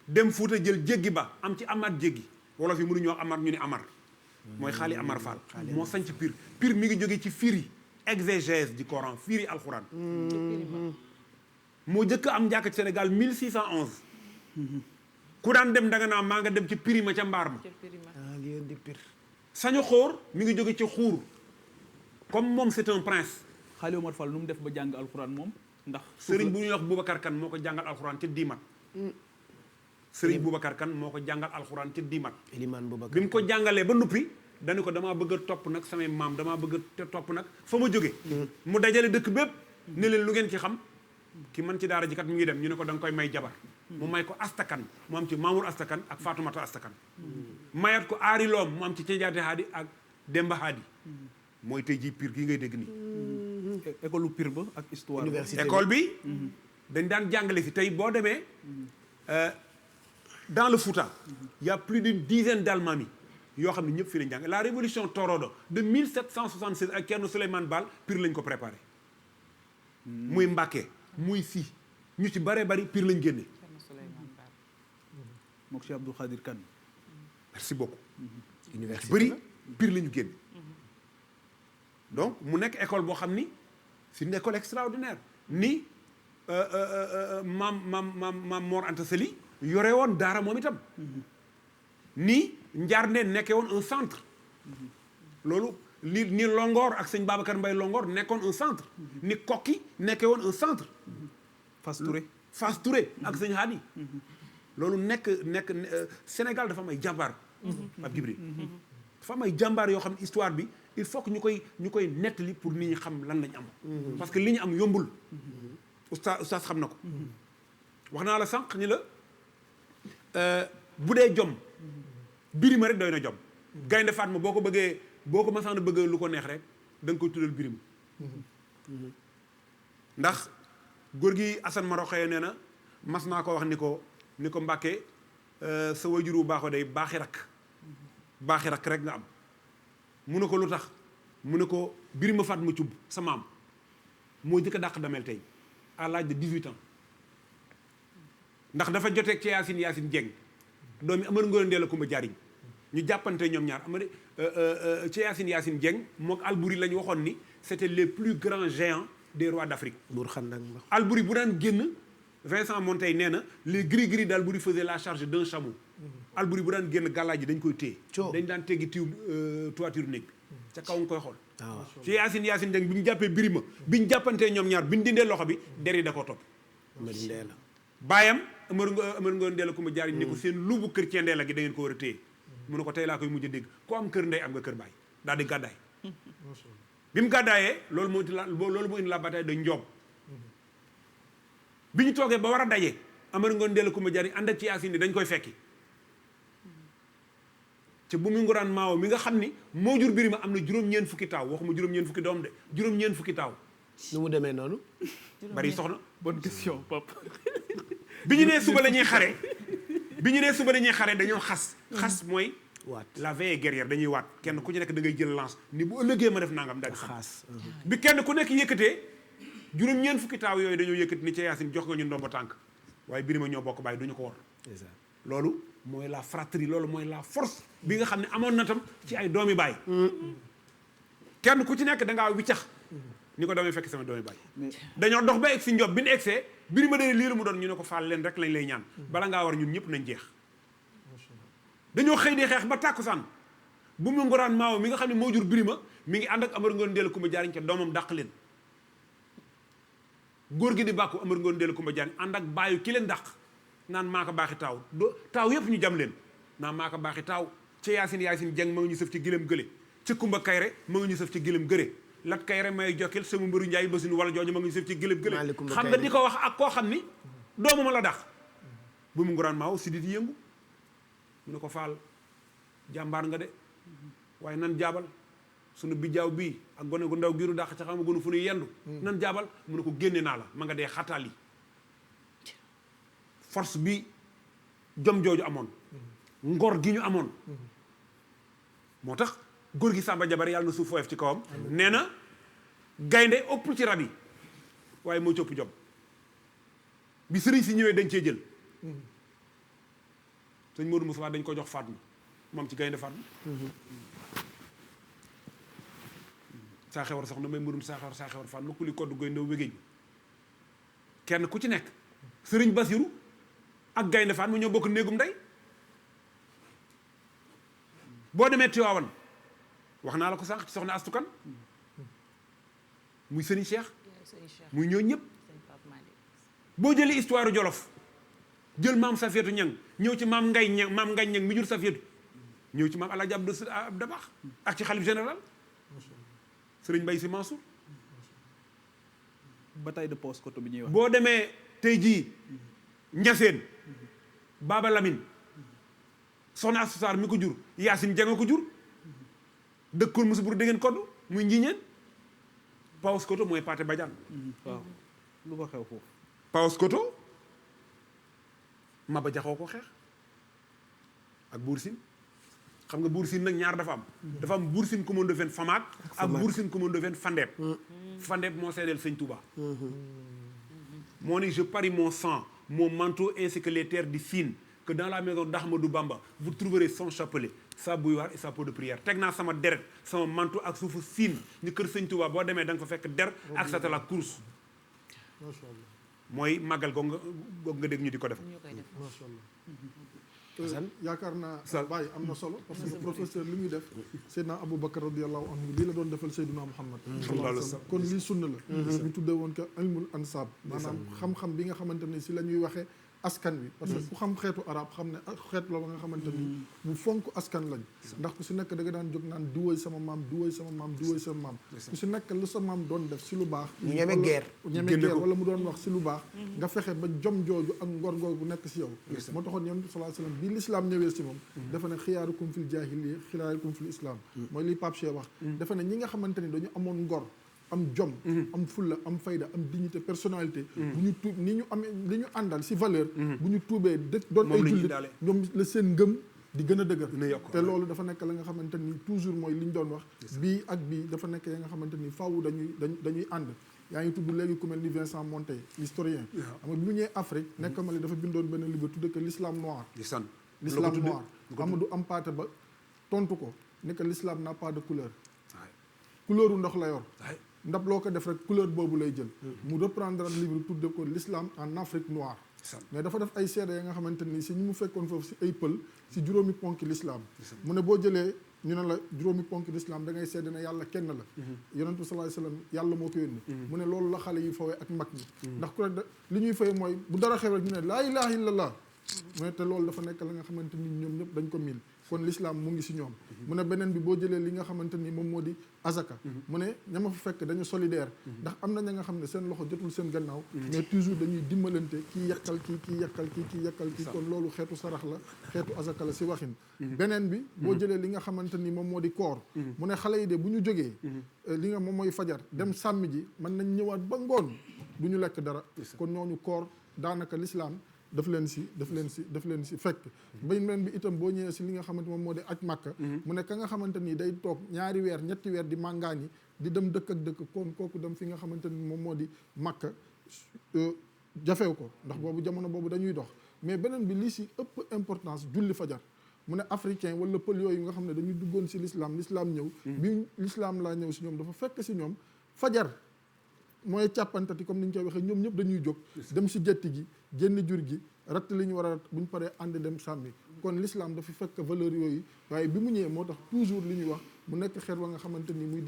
dem Fuuta jël jéggi ba am ci amaat jéggi wolof yi mënuñu wax amaat ñu ni amar mooy Xaali Amar Fall moo sanc Pire mi ngi jógee ci firi exégèse du Coran firi alxuraan moo jëkk am njàkk ci Sénégal 1611 ku daan dem da nga naa maa nga dem ci Pire ma ca mbaar ma di Pire. Sañoxoor mi ngi jóge ci xuur comme moom c'est un prince. Xaali Omar Fall nu mu def ba jàng alxuraan moom ndax. sëriñ bu ñuy wax Boubacar Kane moo ko jàngal alxuraan ca Dimat. sëriñ Boubacar Kane moo ko jàngal alxuraan ca Dimat. Eliman Boubacar bi mu ko jàngalee ba noppi dañu ko damaa bëgg a topp nag samay maam damaa bëgg a topp nag fa ma jóge mu dajale dëkk bépp ne leen lu ngeen ci xam ki man ci daara ji kat mi ngi dem ñu ne ko da nga koy may jabar. mu may ko Astakan mu am ci Mamour Astakan ak Fatoumata Astakan. mayat ko Aari Loom mu am ci Ceejaate Haadi ak Demba Haadi. mooy tey jii Pire gii ngay dégg nii. école Pire ba ak histoire. université école bi. dañ daan jàngale si tey boo demee dans le Fouta. y a plus d'une dizaine d'almaami yoo xam ne ñëpp fii lañ jàng la révolution Torodo de 1776 ak Thierno Souleymane Baal Pire lañ ko préparé. muy Mbàkke muy si ñu ci baree bari Pire lañ génne. mook Cheikh Abdou Khadir Kane. merci beaucoup. université bëri Pire la ñu génne. donc mu nekk école boo xam ni c'est une école extraordinaire ni maam Mor Anta Sali yore woon daara moom itam ni Njaarnde nekkee woon un centre loolu ni Longoor ak sëñ Babacar Mbaye Longoor nekkoon un centre ni Kokki nekkee woon un centre Fass Touré ak sëñ Hadi loolu nekk Sénégal dafa am ay jàmbaar Pape Djibril dafa am ay jàmbaar yoo xam ne histoire bi il faut que ñu koy nettali pour nit ñi xam lan lañ am parce que li ñu am yombul oustaz xam na ko wax naa la sànq ni la bu dee jom Birima rek doy na jom Gaynde Fatma boo ko masaan a bëgg lu ko neex rek da nga koy tuddal Birima ndax góor gi Assane Maroxaye nee na mas naa ko wax ni ko Mbàkke sa wajuru baaxoo day baaxi rakk rek nga am mu ne ko lu tax mu ne ko Birima Fatma Thioub sa maam moo jëkk a dàq damel tey à l'âge de 18 ans ndax dafa joteeg ci Yacine Dieng doomi Amar Ngoone Ndeela Kumba Jaariñ ñu jàppante ñoom ñaar amari ci Yacine Dieng mook Albouri la ñu waxoon ni c'était les plus grands géants des rois d'Afrique. buur xandak Albouri bu daan génn Vincent Montaigne nee na les gris-gris d'Albouri faisaient la charge d'un chameau. Albouri bu daan génn gàllaaj ji dañ koy téye. dañ daan teggi toiture néeg bi ca kaw nga koy xool. ci Yacine Dieng bi ñu jàppee Birima bi ñu jàppantee ñoom ñaar bi ñu dindee loxo bi der yi da koo topp. baayam Amar Ngoone Ndeela Kumba Jaariñ ni ko seen lubu kër cee Ndeela gi da ngeen ko war a téye. mu ne ko tey laa koy mujj a dégg ku am kër ndey am nga kër baay daal di gàddaay. bi mu gàddaayee loolu moo indi la bataille de Ndiob. bi ñu toogee ba war a daje Amar Ngoone Ndeela Kumba Jaariñ ànd ak ci Yacine ni dañ koy fekki. ci bu mu nguraan maawo mi nga xam ni moo jur Birima am na juróom-ñeent fukki taaw waxuma juróom-ñeent fukki doom de juróom-ñeent fukki taaw. nu mu demee noonu. bari soxna. bonne question Pape. bi ñu nee suba la ñuy xare dañoo xas mooy. waat la veille guerrière dañuy waat kenn ku ci nekk da ngay jël lance ni bu ëllëgee ma def nangam daal di xaas. bi kenn ku nekk yëkkatee juróom-ñeent fukki taaw yooyu dañoo yëkkati ni ca Yaasin jox nga ñu ndomba tànk waaye Birima ñoo bokk bàyyi duñu ko war loolu mooy la fratrie loolu mooy la force bi nga xam ne amoon na tam ci ay doomi baay kenn ku ci nekk da ngaa wiccax ni ko damay fekk sama doomi baay dañoo dox ba egg si njob bi ñu egsee Birima dane lii la mu doon ñu ne ko faal leen rek lañ lay ñaan bala ngaa war ñun ñëpp nañ jeex dañoo xëy di xeex ba tàkkusaan bu mu ngoraan maawo mi nga xam ne moo jur Birima mi ngi ànd ak Amar Ngoon Ndeela Kumba Jaariñ ca doomam dàq leen góor gi di bàkku Amar Ngoon Ndeela Kumba Jaariñ ànd ak baayu ki leen dàq naan maa ko baaxi taaw taaw yëpp ñu jam leen naan maa ko baaxi taaw ca Yaasin Jeng ma nga ñu sëf ci gëlëm gële ca Kumba Kayre ma nga ñu sëf ci gëlëm gëre Lat Kayre may jokkil sama mbëru Njaay basinu wala jooju ma nga ñu sëf ci gëlëm gële xam nga di ko wax ak koo xam ni doomu ma la dàq bu mu ngoraan maawo si dit yëngu mu ne ko faal jàmbaar nga de waaye nan jaabal sunu bijjaaw bii ak gone gu ndaw giiru dàq ca xam gonu fu nu yendu nan jaabal mu ne ko génne naa la ma nga dee xataal yi force bi jom jooju amoon ngor gi ñu amoon moo tax góor gi Samba Jabar yàlla na suuf fooyef ci kawam nee na gaynde ëpp ci rab yi waaye moo ci ëpp jom bi sëriñ si ñëwee dañ cee jël sëñ Modou Moussa dañ ko jox Fatma moom ci gaynde Fatma saa xewar soxna may murum saa xewar Fatma ku li kodd goy ndaw wégéej kenn ku ci nekk sëriñ Basiru ak gaynde Fatma ñoo bokk néegum ndey boo demee Tiwaawan wax naa la ko sànq ci soxna astukan muy sëriñ Cheikh muy ñoo ñëpp boo jëlee histoire Jolof jël maam Safiyatu Ñang ñëw ci maam Ngay Ñang mi jur Safiyatu ñëw ci maam Alaaji Abdu Dabax ak ci xalif général sëriñ Mbay Si Mansour bataille de Paoskoto bi ñuy wax boo demee tey jii Ñaseen Baaba Lamin soxna Astu Saar mi ko jur Yaasin Jeng ko jur dëkkul musu bur déggeen kodd muy njiñeen Paoskoto mooy Paate Badiane waaw lu ko xew foofu Paoskoto Maba Jaxoo ko xeex ak Buur Siin xam nga Buur Siin nag ñaar dafa am Buur Siin commande fen Famaak ak Buur Siin commande fen Fandeeb Fandeeb moo seedeel Sëñ Touba moo ni je parie mon sang mon manteau ainsi que les terres du Sine que dans la maison d'Ahmadou Bamba vous trouverez son chapelet sa bouilloire et sa pot de prière teg naa sama deret sama manteau ak suufu Sine ñu kër Sëñ Touba boo demee da nga fa fekk der ak satala course mooy màggal googu nga dégg ñu di ko def macha allah yaakaar naa bàyyi am na solo parce que professeur li muy def Seydina Aboubacar radiallahu anhu lii la doon defal Seydina Muhammad sallallahu alayhi wa sallam kon lii sunna la ñu tuddee woon ko ilmul ansab maanaam xam-xam bi nga xamante ne si la ñuy waxee askan wi parce que ku xam xeetu arab xam ne xeet la ba nga xamante ni bu fonk askan lañ ndax ku si nekk da nga daan jóg naan diwooy sama maam diwooy sama maam diwooy sama maam ku si nekk lu sa maam doon def si lu baax ñeme guerre wala mu doon wax si lu baax nga fexe ba jom jooju ak ngor bu nekk si yow moo taxoon yonent sallallahu alayhi wasallam bi l'islam ñëwee si moom dafa ne xiyaarukum fil jaahiliyya xiyaarukum fil islam mooy li Pape Cheikh wax dafa ne ñi nga xamante ni dañu amoon ngor am jom am fulla am fayda am dignité personnalité bu ñu tuub ni ñu amee li ñu àndal si valeur bu ñu tuubee doon ay jullit ñoom la seen ngëm di gën a dëgër te loolu dafa nekk la nga xamante ni toujours mooy li ñu doon wax bii ak bii dafa nekk ya nga xamante ni faaw dañuy ànd yaa ngi tudd léegi ku mel ni Vincent Monteil l'historien xam nga bi mu ñëwee Afrique nekk Mali dafa bindoon benn livre tudde que l'islam noir l'islam noir Amadou Hampâté Bâ tontu ko ne que l'islam n'a pas de couleur couleur u ndox la yor ndab loo ko def rek couleur boobu lay jël mu reprendre livre tudde ko l'islam en Afrique noire mais dafa def ay seede ya nga xamante ni si ñu mu fekkoon foofu si ay pël si juróomi ponki l'islam mu ne boo jëlee ñu ne la juróomi ponki l'islam da ngay seede ne yàlla kenn la yonent bi sallallahu alayhi wasallam yàlla moo ko yónni mu ne loolu la xale yi fawee ak mag ñi ndax ku rek li ñuy fawee mooy bu dara xew rek ñu ne laa ilaha illallah mu ne te loolu dafa nekk la nga xamante ni ñoom ñëpp dañ ko miin kon l'islam mu ngi si ñoom mu ne beneen bi boo jëlee li nga xamante ni moom moo di azaka mu ne ñama fa fekk dañu solidaire ndax am na ña nga xam ne seen loxo jotul seen gannaaw mais toujours dañuy dimbalante kii yàkkal kii kon loolu xeetu sarax la xeetu azaka la si waxin beneen bi boo jëlee li nga xamante ni moom moo di koor mu ne xale yi de bu ñu jógee li nga moom mooy fajar dem sàmmi ji mën nañ ñëwaat ba ngoon du ñu lekk dara kon ñooñu koor daanaka l'islam daf leen si fekk beneen bi itam boo ñëwee si li nga xamante moom moo di aj màkka mu ne ka nga xamante ni day toog ñaari weer ñetti weer di màngaani di dem dëkk ak dëkk kon kooku dem fi nga xamante ni moom moo di Makka jafew ko ndax boobu jamono boobu dañuy dox mais beneen bi lii si ëpp importance julli fajar mu ne africain wala pël yooyu nga xam ne dañuy duggoon si l'islam ñëw bi l'islam laa ñëw si ñoom dafa fekk si ñoom fajar mooy càppantati comme ni ñu koy waxee ñoom ñëpp dañuy jóg dem si jetti gi génn jur gi ratt li ñu war a ratt bu ñu paree ànd dem sàmmi kon l'islam dafa fekk valeur yooyu waaye bi mu ñëwee moo tax toujours li ñuy wax mu nekk xeet wa nga xamante ni muy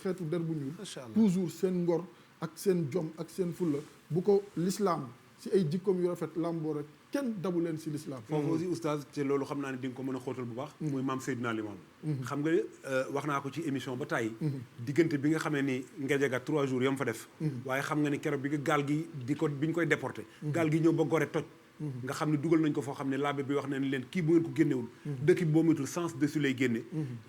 xeetu der bu ñuul toujours seen ngor ak seen jom ak seen fulla bu ko l'islam si ay jikkoom yu rafet lamboo rek kenn dabu leen si l'islam foofu aussi oustaz te loolu xam naa ne di nga ko mën a xóotal bu baax muy maam Seydina Limam xam nga wax naa ko ci émission ba tàyyi diggante bi nga xamee ni Ngédiaga 3 jours yam fa def waaye xam nga ni keroog bi nga gaal gi bi ñu koy déporté gaal gi ñëw ba Gorée toj nga xam ne dugal nañ ko foo xam ne labbe bi wax na leen kii bu ngeen ko génnewul dëkk bi boo mutul sens dessus lay génne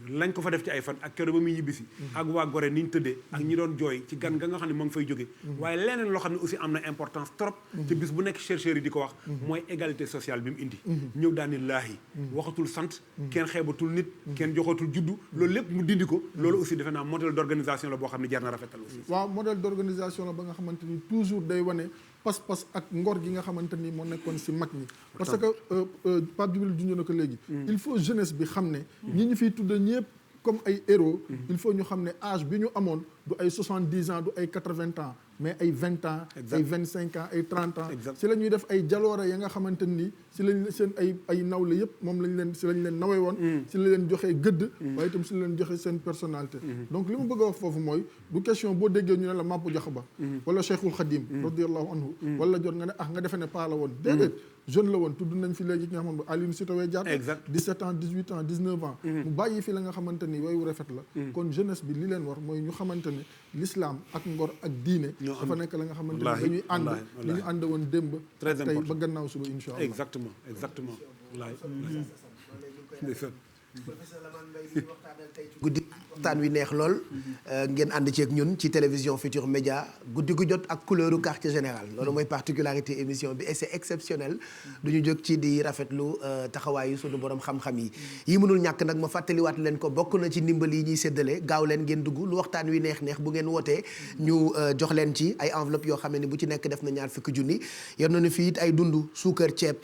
lañ ko fa def ci ay fan ak keroog ba muy ñibbisi ak waa Gorée ni ñu tëddee ak ñi doon jooy ci gan nga nga xam ne ma ngi fay jóge waaye leneen loo xam ne aussi am na importance trop te bis bu nekk chercheurs yi di ko wax mooy égalité sociale bi mu indi ñëw daani laahi waxatul sant kenn xeebatul nit kenn joxatul juddu loolu lépp mu dindi ko loolu aussi defe naa modèle d'organisation la boo xam ne jar na rafetal aussi waaw modèle d'organisation la ba nga xamante ni toujours day wane pas-pas ak ngor gi nga xamante ni moo nekkoon si mag ñi parce que Pape Djibril junj na ko léegi il faut jeunesse bi xam ne ñi ñu fiy tudd ñëpp comme ay héros il faut ñu xam ne âge bi ñu amoon du ay 70 ans du ay 80 ans mais ay 20 ans ay 25 ans ay 30 ans si la ñuy def ay jaloore ya nga xamante ni si lañ seen ay nawle yëpp moom lañ leen si lañ leen nawee woon si la leen joxee gëdd waaye itam si la leen joxee seen personnalité donc li mu bëgg a wax foofu mooy du question boo déggee ñu ne la Mapou Diakhaba wala Cheikhul Khadim radiallahu anhu wala jot nga ne nga defe ne paa la woon déedéet jeune la woon tudd nañ fi léegi ki nga xamante Aline Sitoé Diatta 17 ans 18 ans 19 ans mu bàyyi fi la nga xamante ni wayu rafet la kon jeunesse bi li leen war mooy ñu xamante ne l'islam ak ngor ak diine dafa nekk la nga xamante ni dañuy ànd li ñu ànd woon démb tey ba gannaaw suba insha allah exactement professeur Lamane Mbaye bi waxtaanal tey ci guddi waxtaan wi neex lool ngeen ànd ceeg ñun ci télévision Futur Média guddi gu jot ak couleuru quartier général loolu mooy particularité émission bi et c'est exceptionnel du ñu jóg ci di rafetlu taxawaayu sunu borom xam-xam yi mënul ñàkk nag ma fàttaliwaat leen ko bokk na ci ndimbal yi ñuy séddale gaaw leen ngeen dugg lu waxtaan wi neex bu ngeen wootee ñu jox leen ci ay enveloppe yoo xam ne bu ci nekk def na 20 junni yor nañu fii it ay dundu suukar ceeb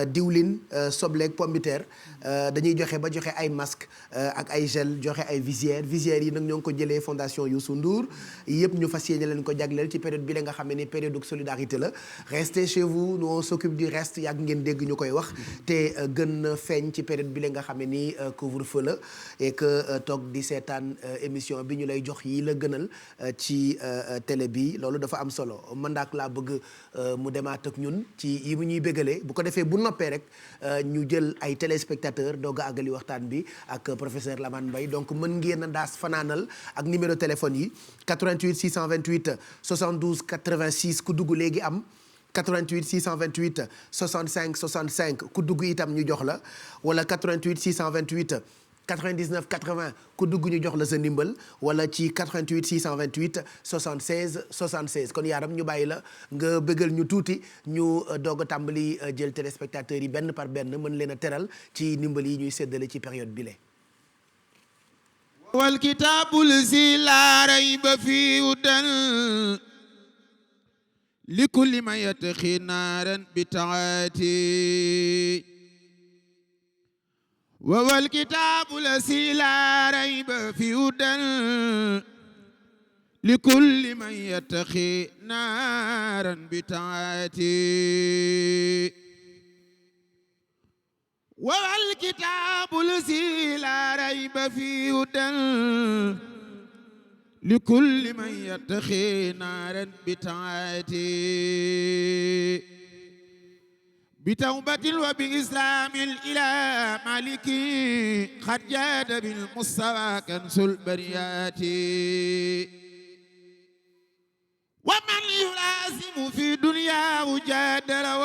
diwlin sobleeg pombiteer dañuy joxe ba joxe ay masque ak ay gel joxe ay visières yi nag ñoo ngi ko jëlee fondation Youssou Ndour yëpp ñu fas yéene leen ko jagleel ci période bi la nga xam ne période de solidarité la restez chez vous nous on s'occupe du reste yàgg ngeen dégg ñu koy wax te gën feeñ ci période bi la nga xam ne ni couvre-feu la et que toog di seetaan émission bi ñu lay jox yi la gënal ci télé bi loolu dafa am solo man daak laa bëgg mu demaat ak ñun ci yi mu ñuy bégalee bu ko defee bu noppee rek ñu jël ay téléspectateurs doog a àggali waxtaan bi ak professeur Lamane Mbaye donc mën ngeen a daas fanaanal ak numéro téléphone yi 88 628 72 86 ku dugg léegi am 88 628 65 65 ku dugg itam ñu jox la wala 88 628 99 80 ku dugg ñu jox la sa ndimbal wala ci 88 628 76 76 kon yaaram ñu bàyyi la nga bëggal ñu tuuti ñu doog a tàmbali jël téléspectateurs yi benn par benn mën leen a teral ci ndimbal yi ñuy séddale ci période bi le wal kitaabul zi laa rayba fii hudan li kulli man yattaqi naaran bi taati والكتاب الذي لا ريب فيه هدى لكل من يتقي نارا بطاعته والكتاب الذي لا ريب فيه هدى لكل من يتقي نارا بطاعته بتوبة وبإسلام إلى مالك قد جاد بالمستوى كنز البريات ومن يلازم في دنياه جاد له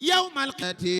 يوم القيامة